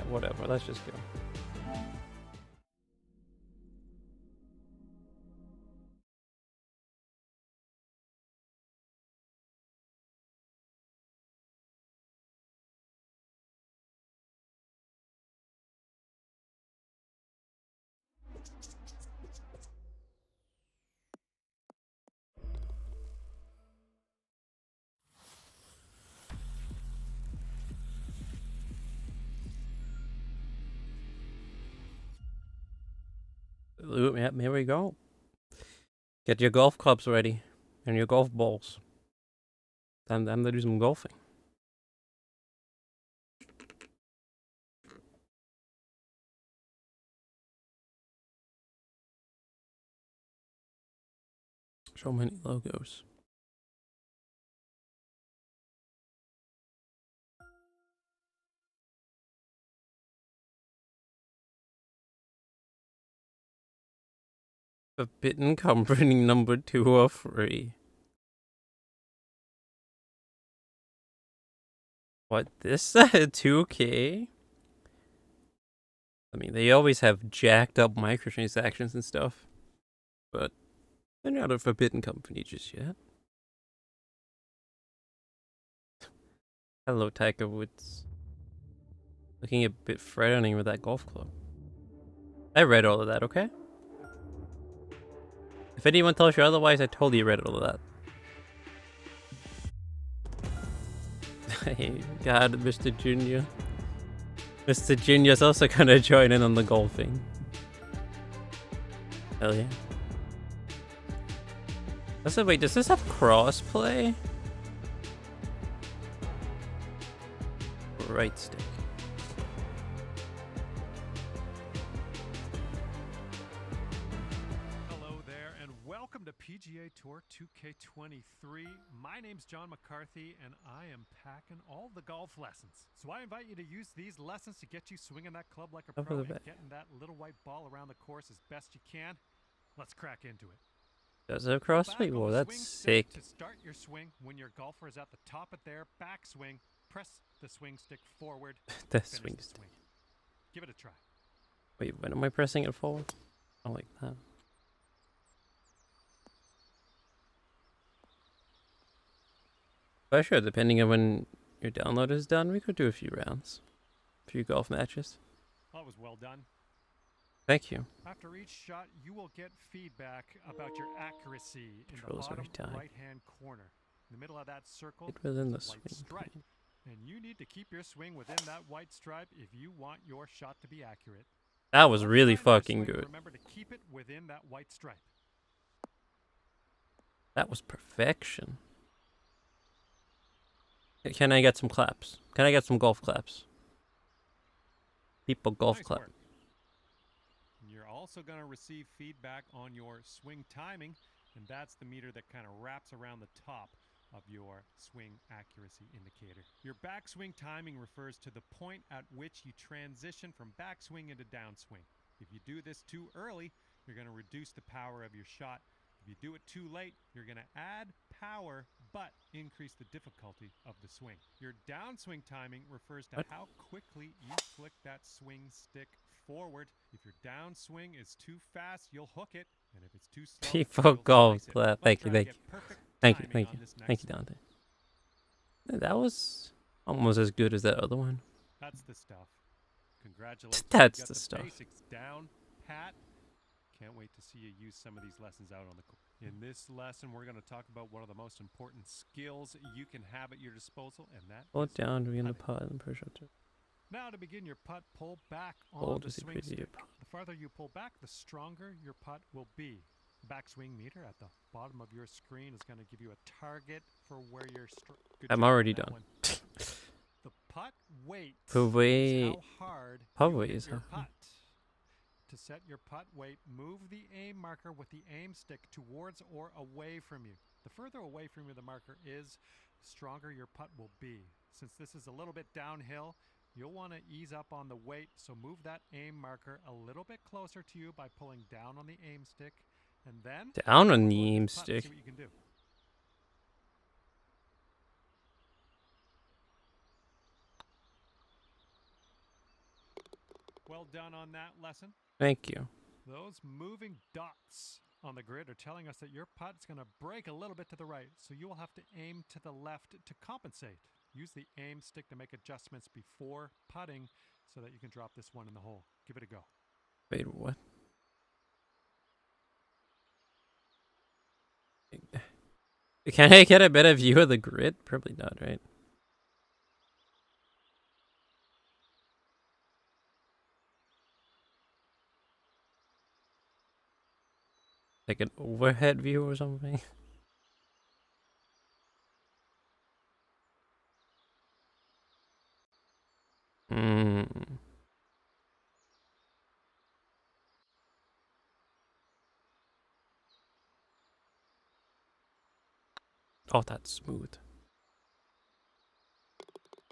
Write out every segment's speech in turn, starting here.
Whatever, let's just go. Yep, here we go. Get your golf clubs ready and your golf balls. Time to do some golfing. So many logos. Forbidden Company number 2 or 3. What, this 2K? I mean, they always have jacked up microtransactions and stuff. But they're not a Forbidden Company just yet. Hello, Tiger Woods. Looking a bit threatening with that golf club. I read all of that, okay? If anyone tells you otherwise, I totally read all of that. God, Mr. Junior. Mr. Junior's also gonna join in on the golfing. Hell yeah. Wait, does this have crossplay? Right stick. Hello there, and welcome to PGA Tour 2K23. My name's John McCarthy, and I am packing all the golf lessons. So I invite you to use these lessons to get you swinging that club like a pro and getting that little white ball around the course as best you can. Let's crack into it. Does it have crossplay? Whoa, that's sick. To start your swing, when your golfer is at the top of their backswing, press the swing stick forward. The swing stick. Give it a try. Wait, when am I pressing it forward? I like that. But sure, depending on when your download is done, we could do a few rounds. A few golf matches. That was well done. Thank you. After each shot, you will get feedback about your accuracy in the bottom right-hand corner. In the middle of that circle, It within the white stripe. And you need to keep your swing within that white stripe if you want your shot to be accurate. That was really fucking good. Remember to keep it within that white stripe. That was perfection. Can I get some claps? Can I get some golf claps? People golf clap. You're also going to receive feedback on your swing timing, and that's the meter that kind of wraps around the top of your swing accuracy indicator. Your backswing timing refers to the point at which you transition from backswing into downswing. If you do this too early, you're going to reduce the power of your shot. If you do it too late, you're going to add power but increase the difficulty of the swing. Your downswing timing refers to how quickly you flick that swing stick forward. If your downswing is too fast, you'll hook it, and if it's too slow, people golf clap. Thank you, Dante. That was almost as good as that other one. That's the stuff. Congratulations. That's the stuff. Basics down, pat. Can't wait to see you use some of these lessons out on the course. In this lesson, we're going to talk about one of the most important skills you can have at your disposal, and that pull it down to be in the putt and push up to. Now to begin your putt, pull back on the swing stick. The farther you pull back, the stronger your putt will be. The backswing meter at the bottom of your screen is going to give you a target for where you're. I'm already done. The putt weight. How hard is your putt. To set your putt weight, move the aim marker with the aim stick towards or away from you. The further away from you the marker is, the stronger your putt will be. Since this is a little bit downhill, you'll want to ease up on the weight, so move that aim marker a little bit closer to you by pulling down on the aim stick, and then down on the aim stick. See what you can do. Well done on that lesson. Thank you. Those moving dots on the grid are telling us that your putt's going to break a little bit to the right, so you will have to aim to the left to compensate. Use the aim stick to make adjustments before putting so that you can drop this one in the hole. Give it a go. Wait, what? Can I get a better view of the grid? Probably not, right? Like an overhead view or something? Hmm. Oh, that's smooth.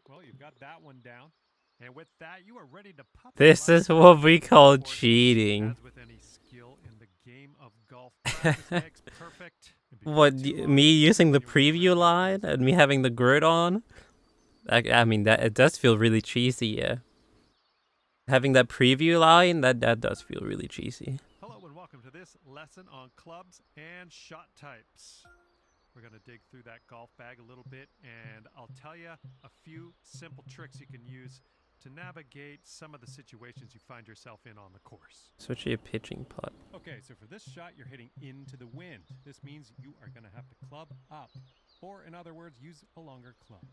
Well, you've got that one down. And with that, you are ready to putt. This is what we call cheating. As with any skill in the game of golf, practice makes perfect. What, me using the preview line and me having the grid on? I mean, that it does feel really cheesy, yeah. Having that preview line, that does feel really cheesy. Hello and welcome to this lesson on clubs and shot types. We're going to dig through that golf bag a little bit, and I'll tell you a few simple tricks you can use to navigate some of the situations you find yourself in on the course. Especially a pitching putt. Okay, so for this shot, you're hitting into the wind. This means you are going to have to club up, or in other words, use a longer club.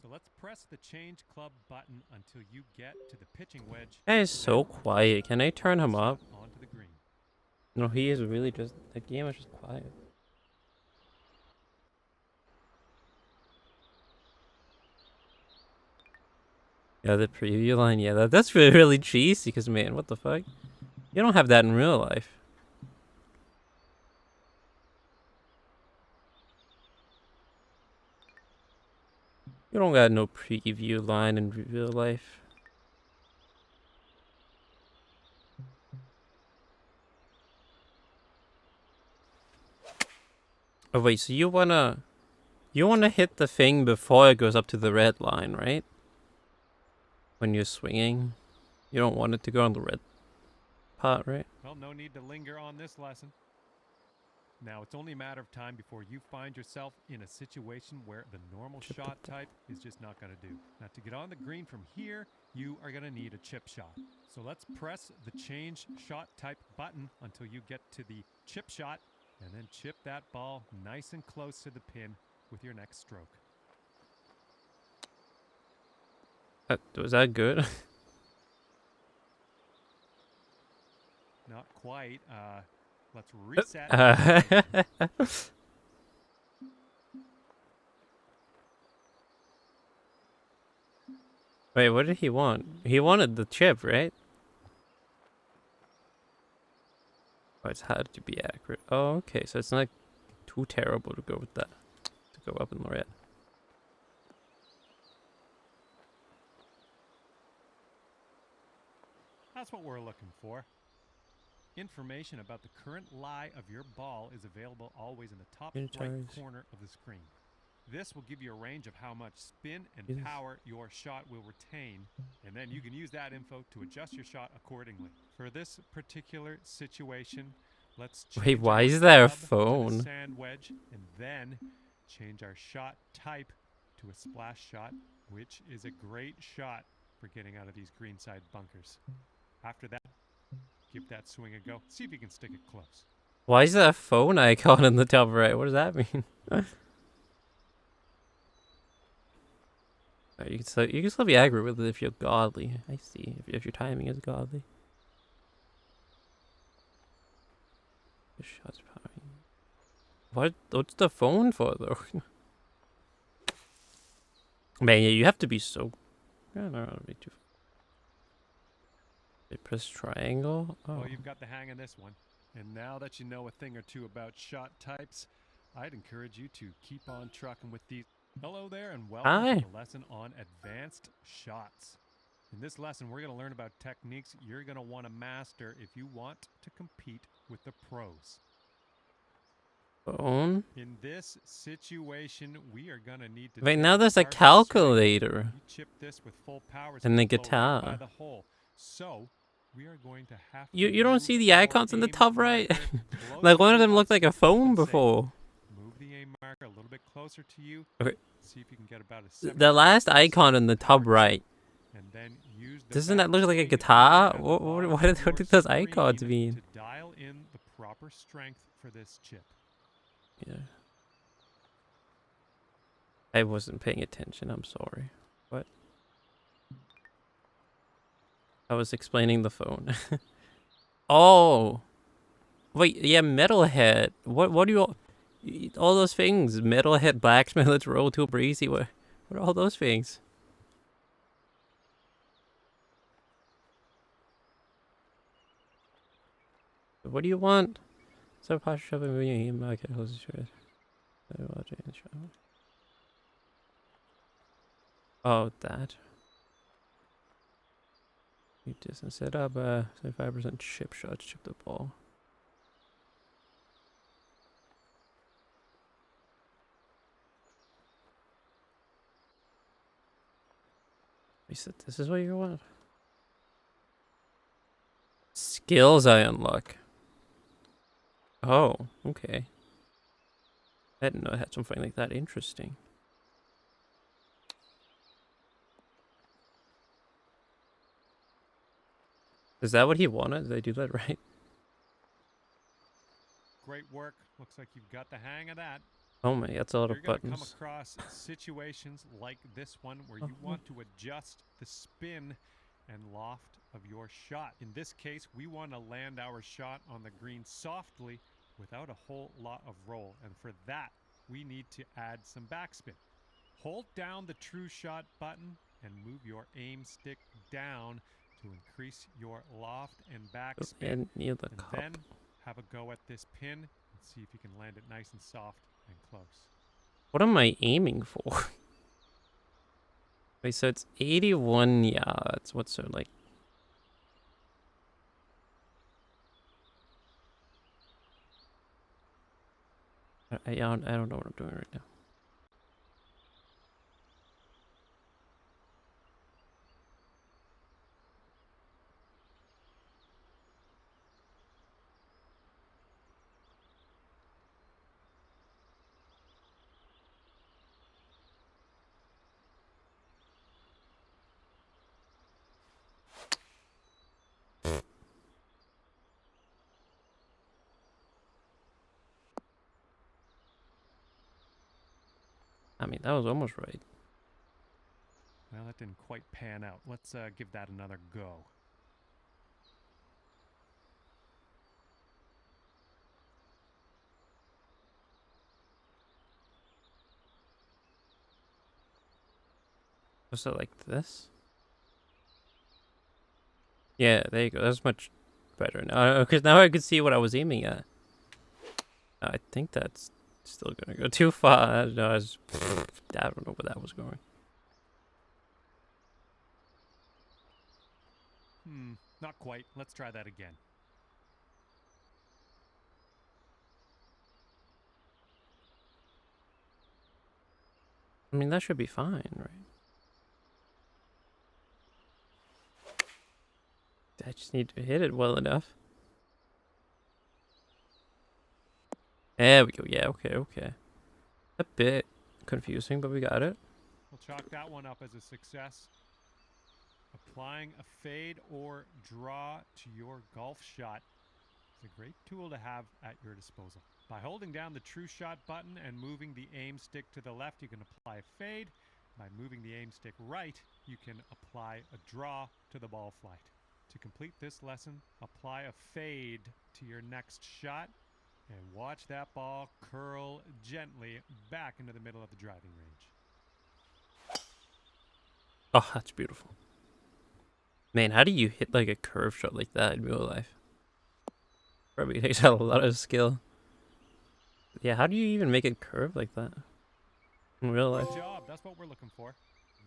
So let's press the change club button until you get to the pitching wedge. That is so quiet. Can I turn him up? Onto the green. No, he is really just, the game is just quiet. Yeah, the preview line, yeah, that's really cheesy, because, man, what the fuck? You don't have that in real life. You don't got no preview line in real life. Oh, wait, so you wanna hit the thing before it goes up to the red line, right? When you're swinging, you don't want it to go on the red part, right? Well, no need to linger on this lesson. Now, it's only a matter of time before you find yourself in a situation where the normal shot type is just not going to do. Now, to get on the green from here, you are going to need a chip shot. So let's press the change shot type button until you get to the chip shot, and then chip that ball nice and close to the pin with your next stroke. Was that good? Not quite. Let's reset. Wait, what did he want? He wanted the chip, right? Oh, it's hard to be accurate. Oh, okay, so it's not too terrible to go with that. To go up in the red. That's what we're looking for. Information about the current lie of your ball is available always in the top right corner of the screen. This will give you a range of how much spin and power your shot will retain, and then you can use that info to adjust your shot accordingly. For this particular situation, let's change. Wait, why is there a phone? Sand wedge, and then change our shot type to a splash shot, which is a great shot for getting out of these greenside bunkers. After that, give that swing a go. See if you can stick it close. Why is there a phone icon in the top right? What does that mean? You can still be accurate with it if you're godly. I see. If your timing is godly. The shot's powering. What's the phone for though? Man, yeah, you have to be so. I don't know. Be too. They press triangle. Oh. Well, you've got the hang of this one. And now that you know a thing or two about shot types, I'd encourage you to keep on trucking with these. Hello there, and welcome to the lesson on advanced shots. In this lesson, we're going to learn about techniques you're going to want to master if you want to compete with the pros. Phone? In this situation, we are going to need to. Wait, now there's a calculator. You chip this with full power and the guitar. by the hole. So we are going to have to You don't move see the our icons in the aim top right? marker Like closer one of to them looked us like a phone and say, before. move the aim marker a little bit closer to you. Okay. See if you can get about a The 75% last icon in the top touch, right. and then use the Doesn't that look like a backswing guitar? area at the bottom What of what your did those icons screen mean? to dial in the proper strength for this chip. Yeah. I wasn't paying attention. I'm sorry. What? I was explaining the phone. Oh. Wait, yeah, metalhead. What do all those things? Metalhead, blacksmith, let's roll too breezy. What are all those things? What do you want? So posture shopping moving in market close to it. Oh, that. You distance set up 75% chip shot, chip the ball. You said this is what you want? Skills I unlock. Oh, okay. I didn't know I had something like that. Interesting. Is that what he wanted? Did I do that right? Great work. Looks like you've got the hang of that. Oh my, that's a lot You're of going to come buttons. across situations like this one where you want to adjust the spin and loft of your shot. In this case, we want to land our shot on the green softly without a whole lot of roll. And for that, we need to add some backspin. Hold down the true shot button and move your aim stick down to increase your loft and backspin. Near the And cup. then have a go at this pin and see if you can land it nice and soft and close. What am I aiming for? Wait, so it's 81 yards. What's it like? I don't know what I'm doing right now. I mean, that was almost right. Well, that didn't quite pan out. Let's give that another go. Was it like this? Yeah, there you go. That's much better now. Because now I could see what I was aiming at. I think that's still gonna go too far. No, I don't know where that was going. Not quite. Let's try that again. I mean, that should be fine, right? I just need to hit it well enough. There we go. Yeah, okay. A bit confusing, but we got it. We'll chalk that one up as a success. Applying a fade or draw to your golf shot is a great tool to have at your disposal. By holding down the true shot button and moving the aim stick to the left, you can apply a fade. By moving the aim stick right, you can apply a draw to the ball flight. To complete this lesson, apply a fade to your next shot and watch that ball curl gently back into the middle of the driving range. Oh, that's beautiful. Man, how do you hit like a curve shot like that in real life? Probably takes out a lot of skill. Yeah, how do you even make it curve like that in real life? Good job. That's what we're looking for.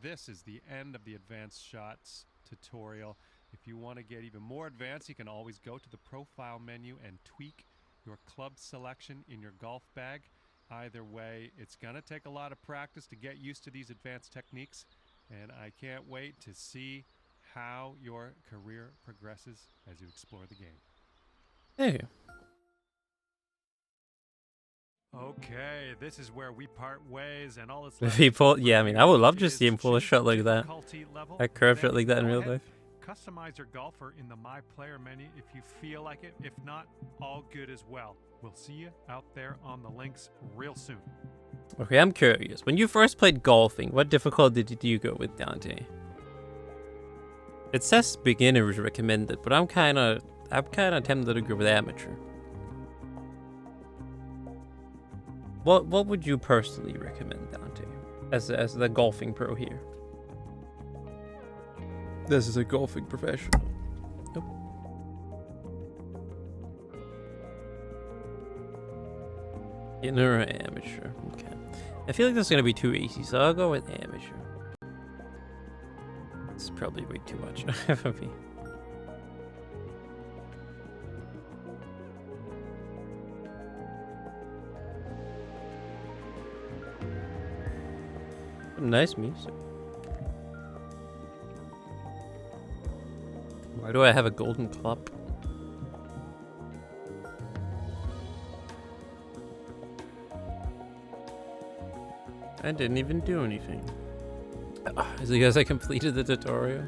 This is the end of the advanced shots tutorial. If you want to get even more advanced, you can always go to the profile menu and tweak your club selection in your golf bag. Either way, it's going to take a lot of practice to get used to these advanced techniques, and I can't wait to see how your career progresses as you explore the game. Hey. Okay, this is where we part ways, and all that's If left he pull, for yeah, I mean, you I would love to is see him pull a choose shot like that. difficulty level, A curve then shot like that in go real ahead, life. Customize your golfer in the My Player menu if you feel like it. If not, all good as well. We'll see you out there on the links real soon. Okay, I'm curious. When you first played golfing, what difficulty did you go with, Dante? It says beginners recommended, but I'm kind of tempted to go with amateur. What would you personally recommend, Dante, as the golfing pro here? This is a golfing professional. Nope. Beginner or amateur? Okay. I feel like this is gonna be too easy, so I'll go with amateur. It's probably way too much for me. Nice music. Why do I have a golden club? I didn't even do anything. Is it because I completed the tutorial?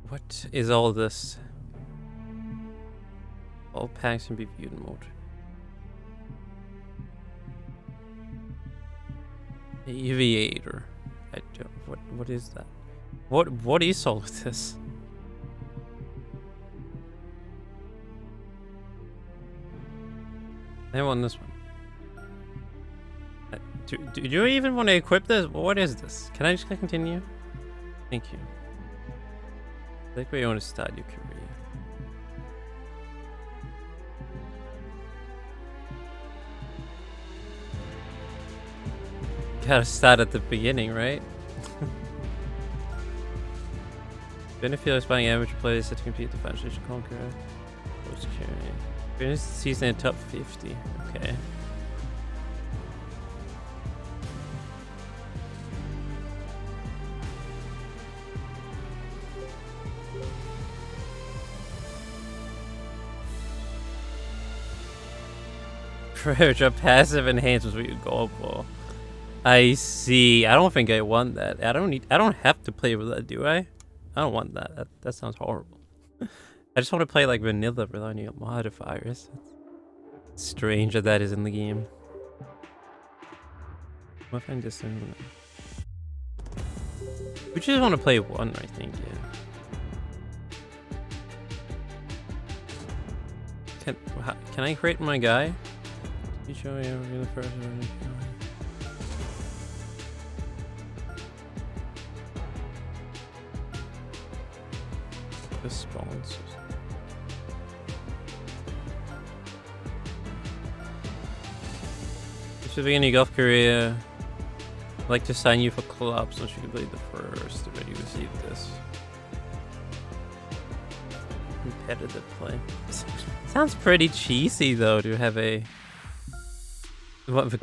What is all this? All packs can be viewed in mode. Aviator. I don't. What is that? What is all of this? I want this one. Do you even want to equip this? What is this? Can I just click continue? Thank you. I think we want to start your career. Gotta start at the beginning, right? Benefit of buying amateur players to compete the Foundation Conqueror. Post carry. Finish the season in top 50. Okay. Privilege of passive enhancements we could go for. I see. I don't think I want that. I don't have to play with that, do I? I don't want that. That sounds horrible. I just want to play like vanilla without any modifiers. It's strange that is in the game. What if I just we just want to play one, I think, yeah. Can I create my guy? You show me the first one. The sponsors. If you begin your golf career, I'd like to sign you for clubs so you can play the first when you receive this. Competitive play. Sounds pretty cheesy though to have a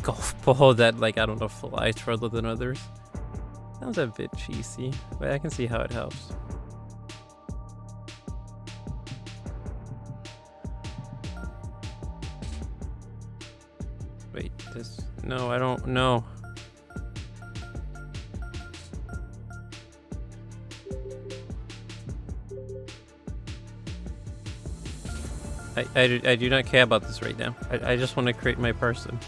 golf ball that, like, I don't know, flies further than others. Sounds a bit cheesy, but I can see how it helps. Wait, this... No, I don't know. I do not care about this right now. I just want to create my person.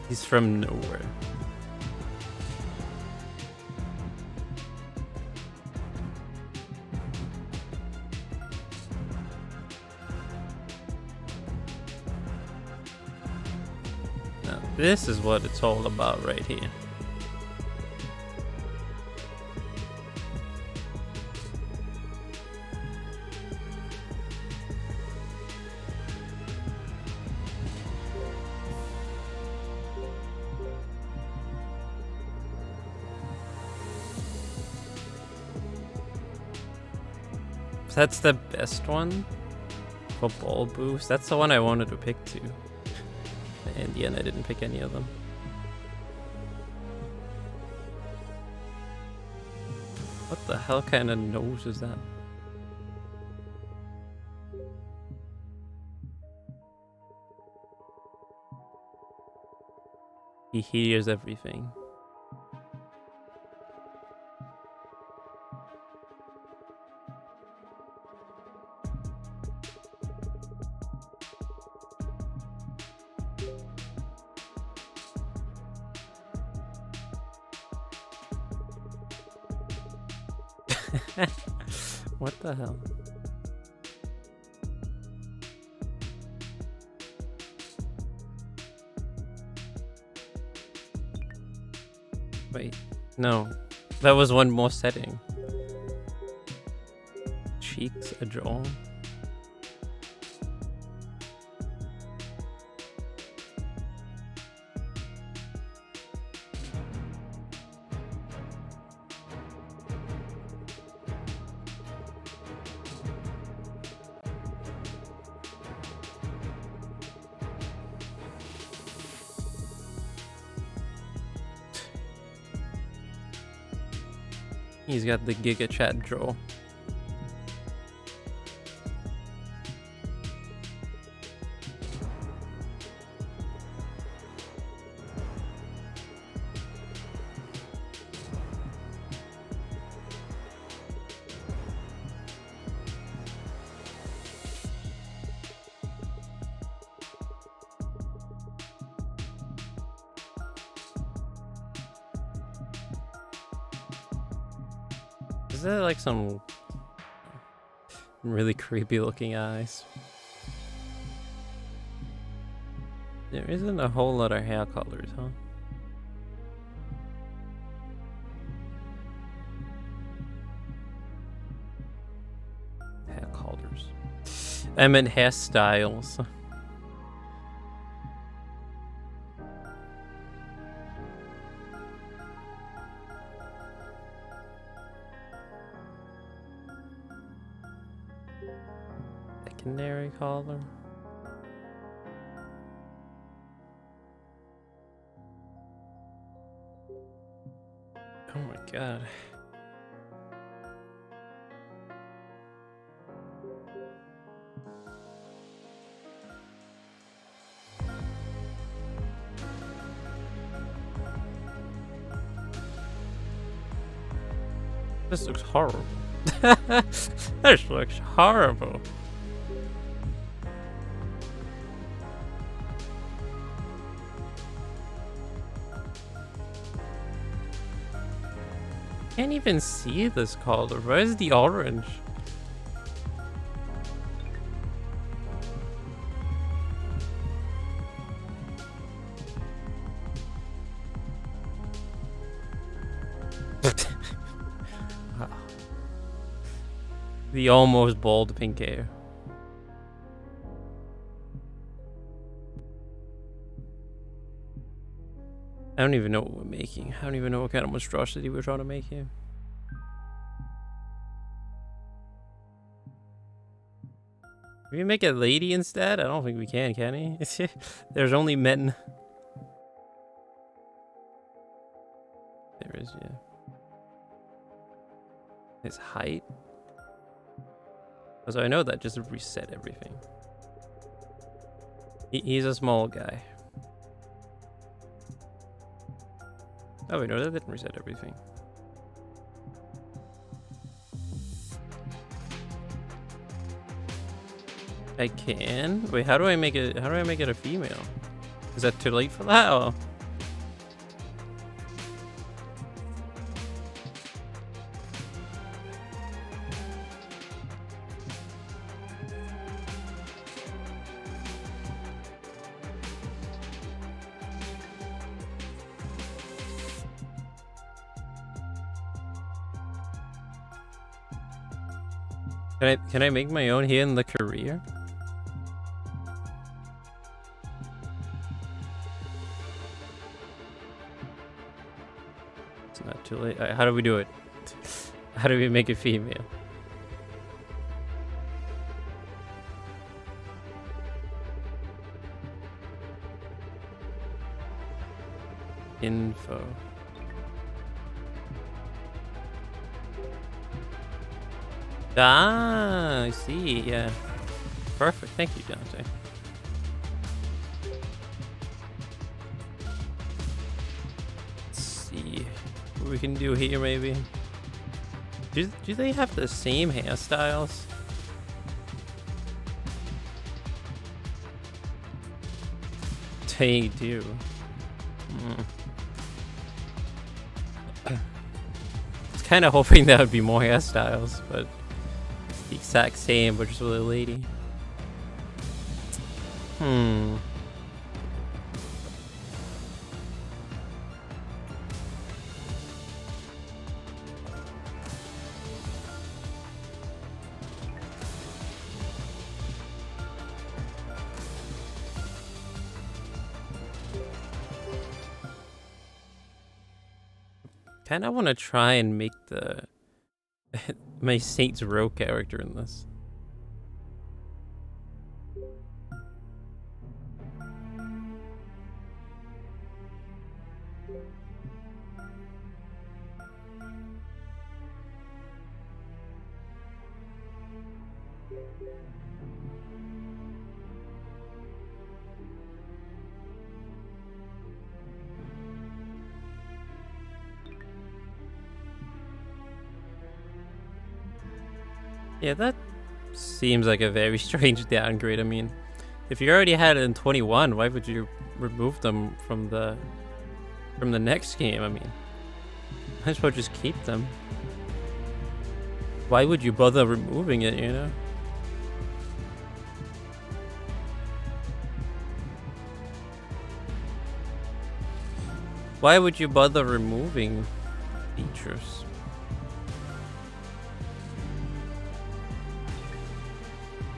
He's from nowhere. Now, this is what it's all about right here. That's the best one for ball boost. That's the one I wanted to pick too. In the end, I didn't pick any of them. What the hell kind of nose is that? He hears everything. What the hell? Wait, no. That was one more setting. Cheeks, a jaw. He's got the Giga Chat draw. Is that like some really creepy looking eyes? There isn't a whole lot of hair colors, huh? Hair colors. I meant hairstyles. Secondary color. Oh my god. This looks horrible. This looks horrible. Can't even see this color. Where's the orange? Wow. The almost bald pink hair. I don't even know what we're making. I don't even know what kind of monstrosity we're trying to make here. Can we make a lady instead? I don't think we can we? There's only men. There is, yeah. His height. So I know that just reset everything. He's a small guy. Oh wait, no, that didn't reset everything. I can? Wait, how do I make it a female? Is that too late for that? Oh. Can I make my own here in the career? It's not too late. How do we do it? How do we make it female? Info. Ah, I see. Yeah. Perfect. Thank you, Dante. Let's see what we can do here, maybe. Do they have the same hairstyles? They do. I was kind of hoping that would be more hairstyles, but the exact same, but just with a lady. Kinda want to try and make the my Saints Row character in this. Yeah, that seems like a very strange downgrade. I mean, if you already had it in 21, why would you remove them from the next game? I mean, might as well just keep them. Why would you bother removing it, you know? Why would you bother removing features?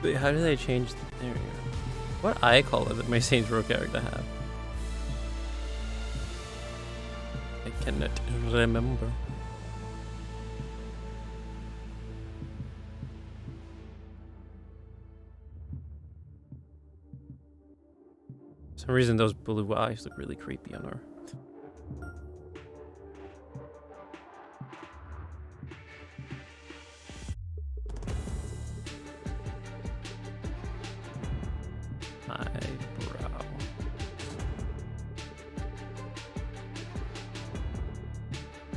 Wait, how did I change the area? What eye color did my Saints Row character have? I cannot remember. For some reason those blue eyes look really creepy on her. Eyebrow.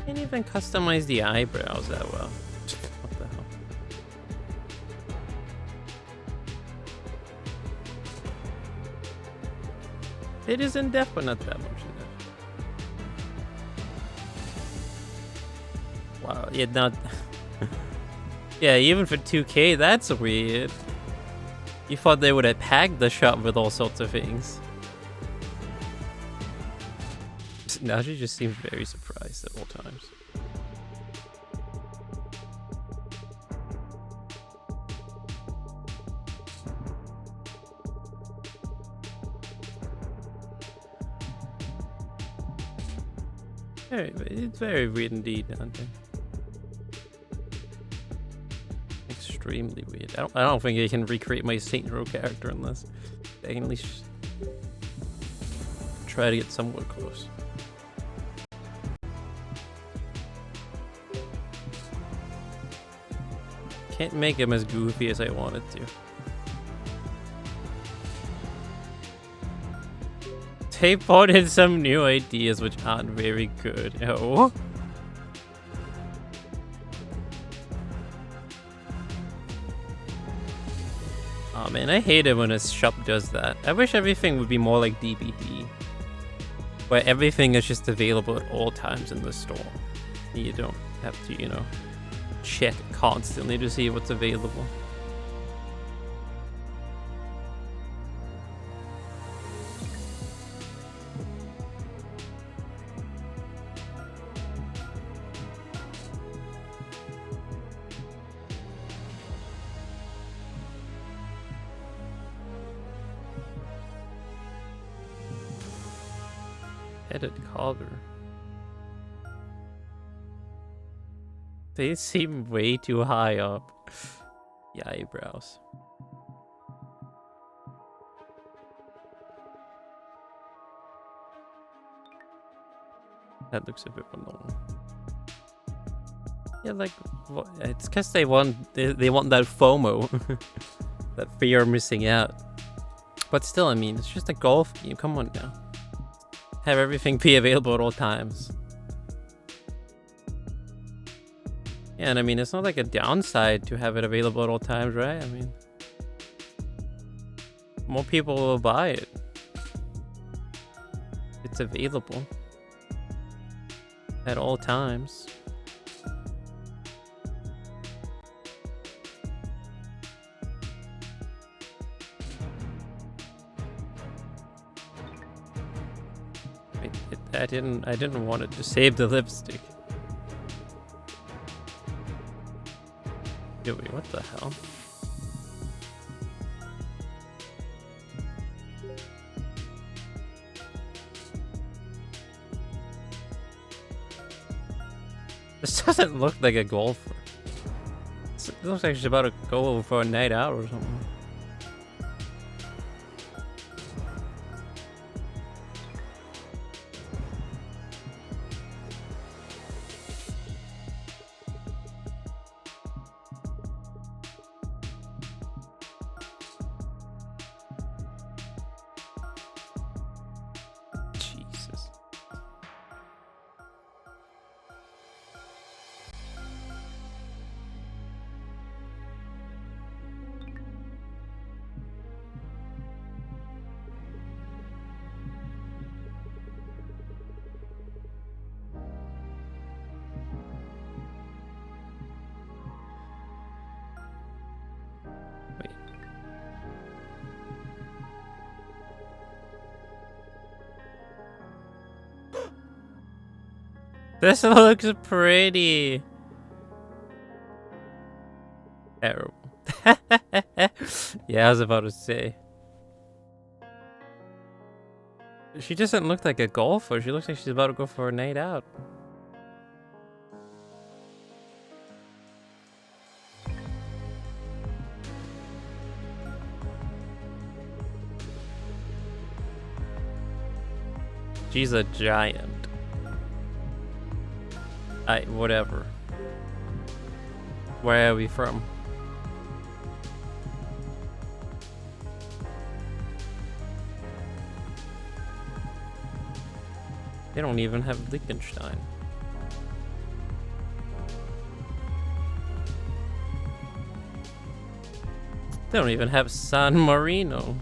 Can't even customize the eyebrows that well. What the hell? It is in depth, but not that much in depth. Wow, yeah, not. Yeah, even for 2K, that's weird. You thought they would have packed the shop with all sorts of things. Now she just seems very surprised at all times. It's very weird indeed, Dante. Extremely weird. I don't think I can recreate my Saint Row character unless I can at least try to get somewhat close. Can't make him as goofy as I wanted to. They brought in some new ideas which aren't very good. Oh. Oh man, I hate it when a shop does that. I wish everything would be more like DBD, where everything is just available at all times in the store. You don't have to, you know, check constantly to see what's available. Edit color. They seem way too high up. The eyebrows. That looks a bit long. Yeah, like it's because they want that FOMO, that fear of missing out. But still, I mean, it's just a golf game. Come on now, have everything be available at all times. Yeah, and I mean, it's not like a downside to have it available at all times, right? I mean, more people will buy it. It's available at all times. I didn't want it to save the lipstick. Yeah, wait, what the hell? This doesn't look like a golfer. It looks like she's about to go for a night out or something. Jesus. Wait. This looks pretty terrible. Yeah, I was about to say. She doesn't look like a golfer. She looks like she's about to go for a night out. She's a giant. Whatever. Where are we from? They don't even have Liechtenstein. They don't even have San Marino.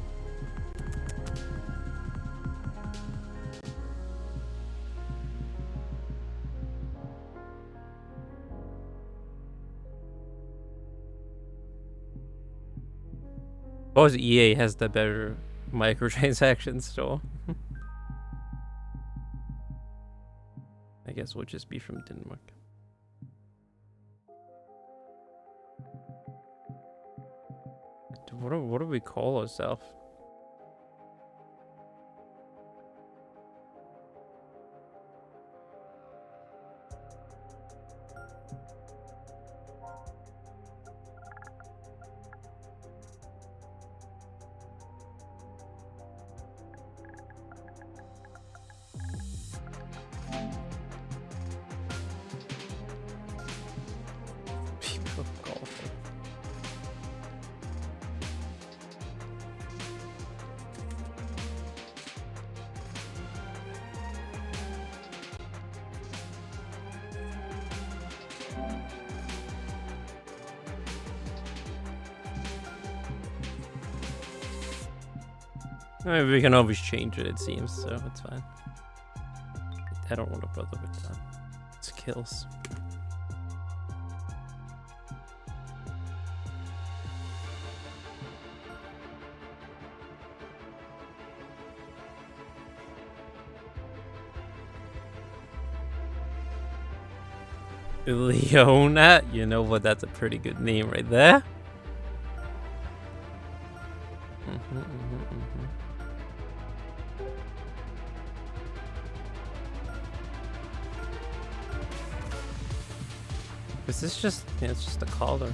Of course, EA has the better microtransaction store. I guess we'll just be from Denmark. What do we call ourselves? I mean, we can always change it, it seems, so it's fine. I don't want to bother with that. It's kills. Leona? You know what? That's a pretty good name right there. Is this just, yeah, it's just a collar.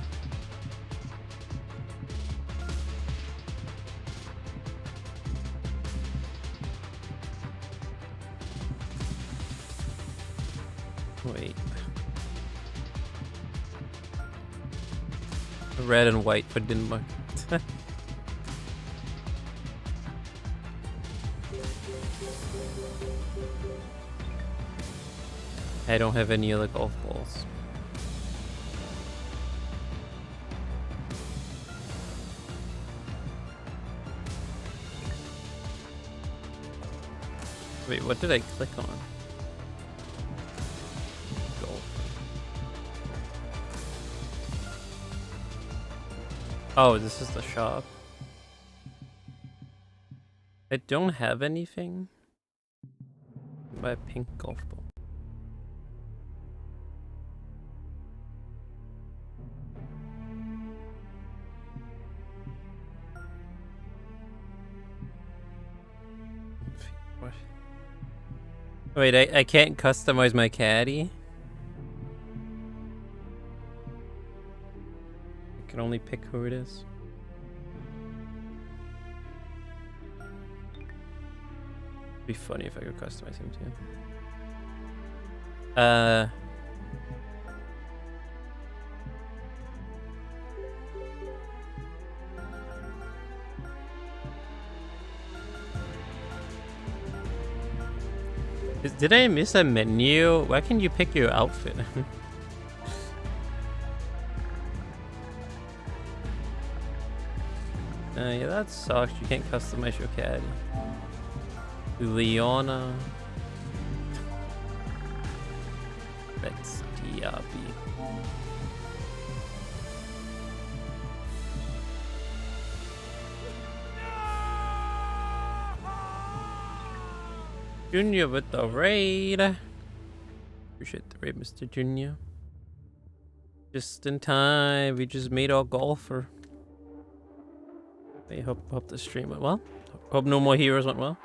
Wait. Red and white for Denmark. I don't have any other golf balls. Wait, what did I click on? Oh, this is the shop. I don't have anything. Buy a pink golf ball. What? Wait, I can't customize my caddy? I can only pick who it is. It'd be funny if I could customize him too. Did I miss a menu? Why can't you pick your outfit? Yeah, that sucks. You can't customize your caddy. Leona. LeoXDrb. Junior with the raid. Appreciate the raid, Mr. Junior. Just in time. We just made our golfer. I hope the stream went well. Hope no more heroes went well.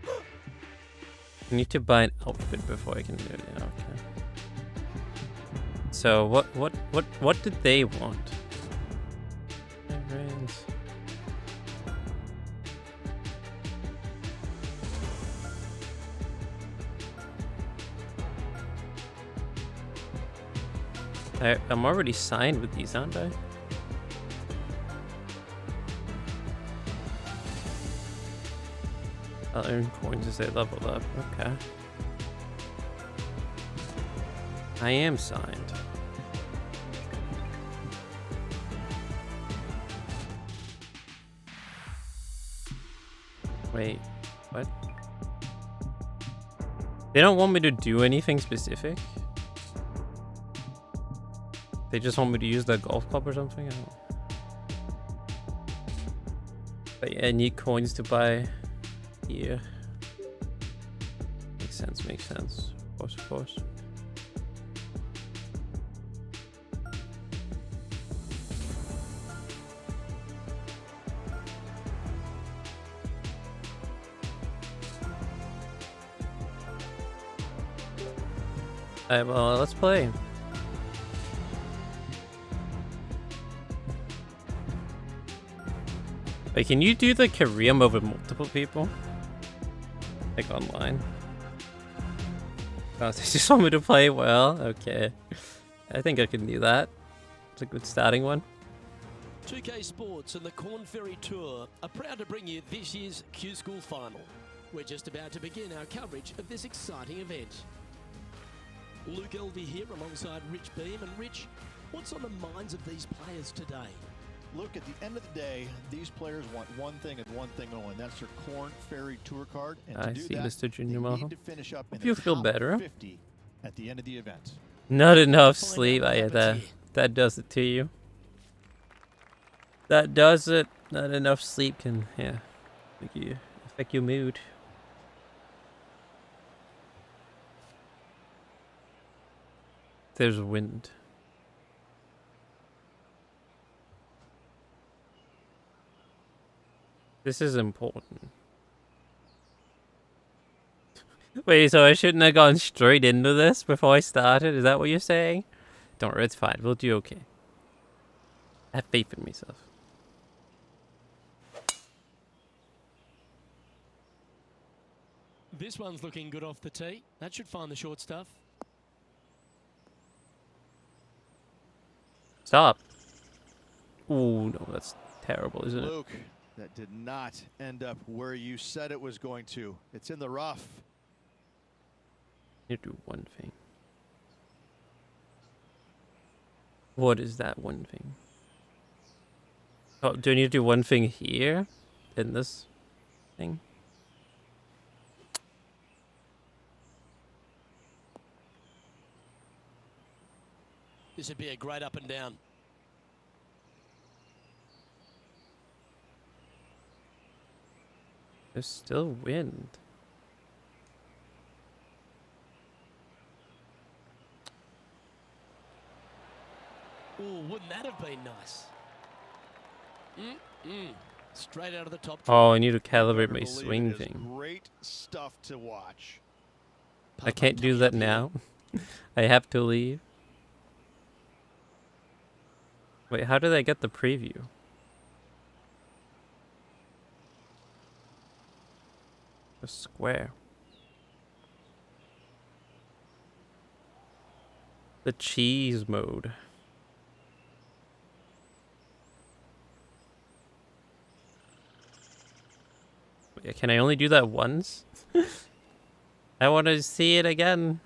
I need to buy an outfit before I can do it. Yeah, okay. So what did they want? I'm already signed with these, aren't I? I'll earn coins as they level up. Okay. I am signed. Wait, what? They don't want me to do anything specific? They just want me to use the golf club or something? I don't know. But yeah, I need coins to buy here. Makes sense, makes sense. Of course, of course. Alright, well, let's play. Wait, can you do the career mode with multiple people? Like online? Oh, they just want me to play well? Okay. I think I can do that. It's a good starting one. 2K Sports and the Corn Ferry Tour are proud to bring you this year's Q School Final. We're just about to begin our coverage of this exciting event. Luke Elvey here alongside Rich Beam. And Rich, what's on the minds of these players today? Look, at the end of the day, these players want one thing and one thing only, and that's their Corn Ferry Tour card. And to do that, Mr. Junior they Maho. need to finish up in Hope you the feel top better. 50 at the end of the event. Not enough sleep. Yeah, that does it to you. That does it. Not enough sleep can, yeah, affect your mood. There's wind. This is important. Wait, so I shouldn't have gone straight into this before I started? Is that what you're saying? Don't worry, it's fine. We'll do okay. I have faith in myself. This one's looking good off the tee. That should find the short stuff. Stop. Ooh, no, that's terrible, isn't it? Luke, that did not end up where you said it was going to. It's in the rough. You do one thing. What is that one thing? Oh, do I need to do one thing here? In this thing? This would be a great up and down. There's still wind. Oh, wouldn't that have been nice? Straight out of the top. Oh, I need to calibrate Better my believe swing it is thing. Great stuff to watch. I can't do that now. I have to leave. Wait, how did I get the preview? A square. The cheese mode. Wait, can I only do that once? I want to see it again.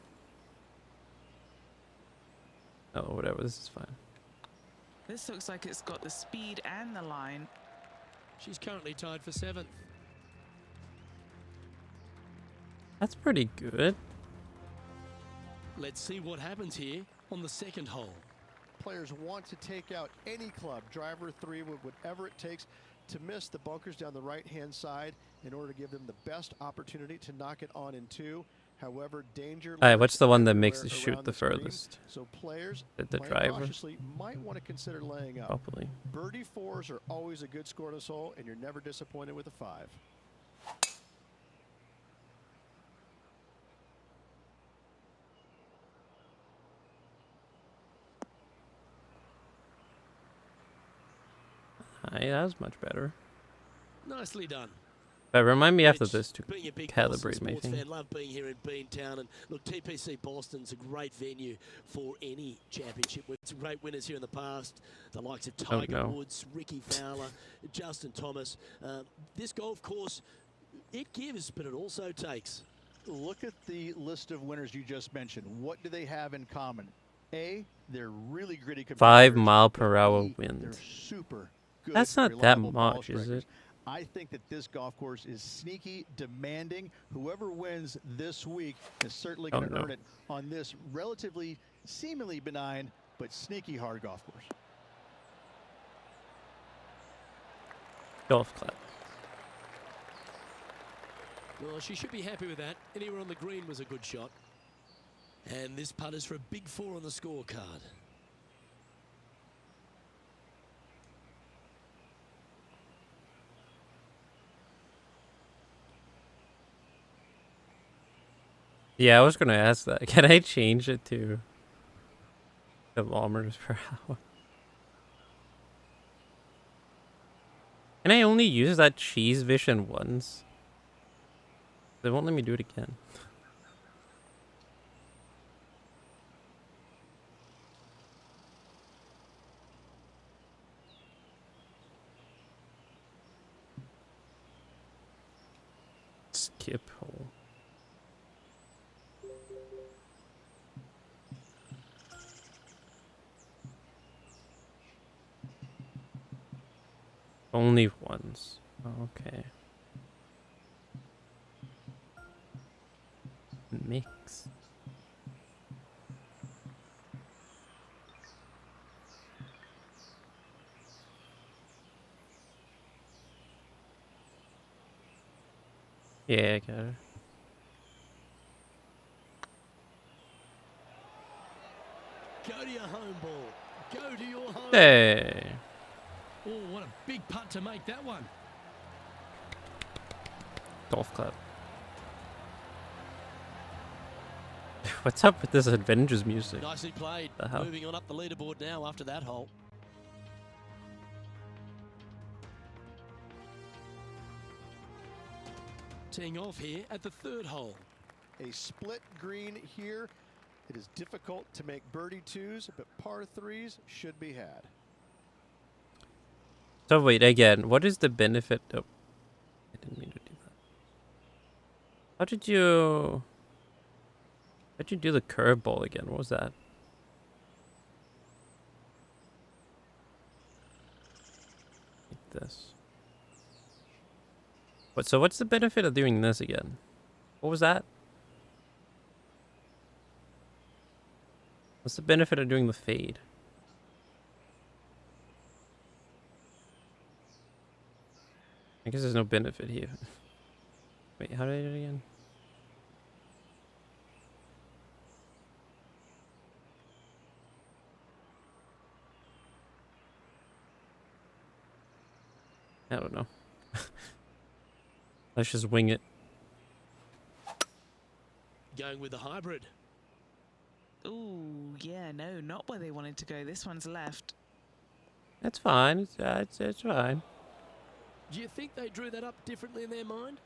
Oh, whatever. This is fine. This looks like it's got the speed and the line. She's currently tied for 7th. That's pretty good. Let's see what happens here on the 2nd hole. Players want to take out any club, driver 3, whatever it takes, to miss the bunkers down the right-hand side in order to give them the best opportunity to knock it on in 2. However, danger. Alright, what's the one that everywhere makes the shoot around the green. furthest? So players The playing driver? cautiously might want to consider laying up. Probably. Birdie 4s are always a good score to this hole, and you're never disappointed with a 5. Aye, that was much better. Nicely done. But remind me after Rich, this to being a big calibrate Boston my sports thing. fan, love being here in Beantown, and look, TPC Boston's a great venue for any championship with some great winners here in the past, the likes of Tiger no. Woods, Ricky Fowler, Justin Thomas. This golf course, it gives, but it also takes. Look at the list of winners you just mentioned. What do they have in common? A, they're really gritty competitors. 5 mile per hour B, wind. They're super good. That's not that reliable ball much, is strikers. it? I think that this golf course is sneaky, demanding. Whoever wins this week is certainly going to earn it on this relatively, seemingly benign, but sneaky hard golf course. Golf clap. Well, she should be happy with that. Anywhere on the green was a good shot. And this putt is for a big 4 on the scorecard. Yeah, I was gonna ask that. Can I change it to kilometers per hour? Can I only use that cheese vision once? They won't let me do it again. Skip hole. Only once. Okay. Mix. Yeah, I got it. Go to your home ball. Go to your home. Hey. Oh, what a big putt to make that one. Golf club. What's up with this Avengers music? Nicely played. The hell? Moving on up the leaderboard now after that hole. Teeing off here at the 3rd hole. A split green here. It is difficult to make birdie twos, but par threes should be had. So wait, again, what is the benefit of... I didn't mean to do that. How'd you do the curveball again? What was that? Like this. So what's the benefit of doing this again? What was that? What's the benefit of doing the fade? I guess there's no benefit here. Wait, how did I do it again? I don't know. Let's just wing it. Going with the hybrid. Ooh, yeah, no, not where they wanted to go. This one's left. That's fine. It's fine. Do you think they drew that up differently in their mind?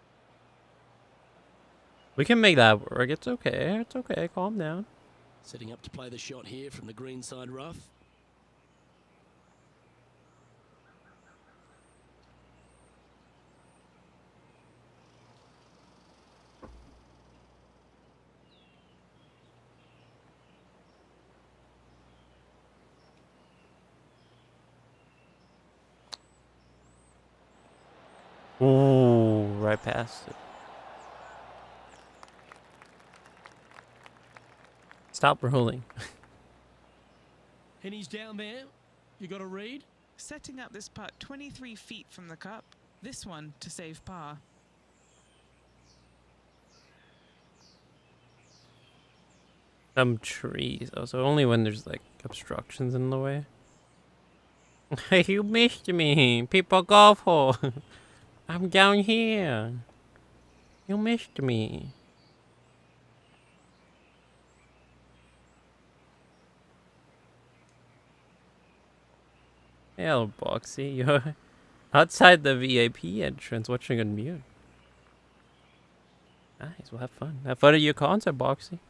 We can make that work. It's okay. It's okay. Calm down. Setting up to play the shot here from the greenside rough. Ooh, right past it. Stop rolling. And he's down there. You got to read. Setting up this putt 23 feet from the cup. This one to save par. Some trees. Oh, so only when there's like obstructions in the way. Hey, you missed me. People golf hole. I'm down here. You missed me. Hello, Boxy. You're outside the VIP entrance watching on mute. Nice, we'll have fun. Have fun at your concert, Boxy.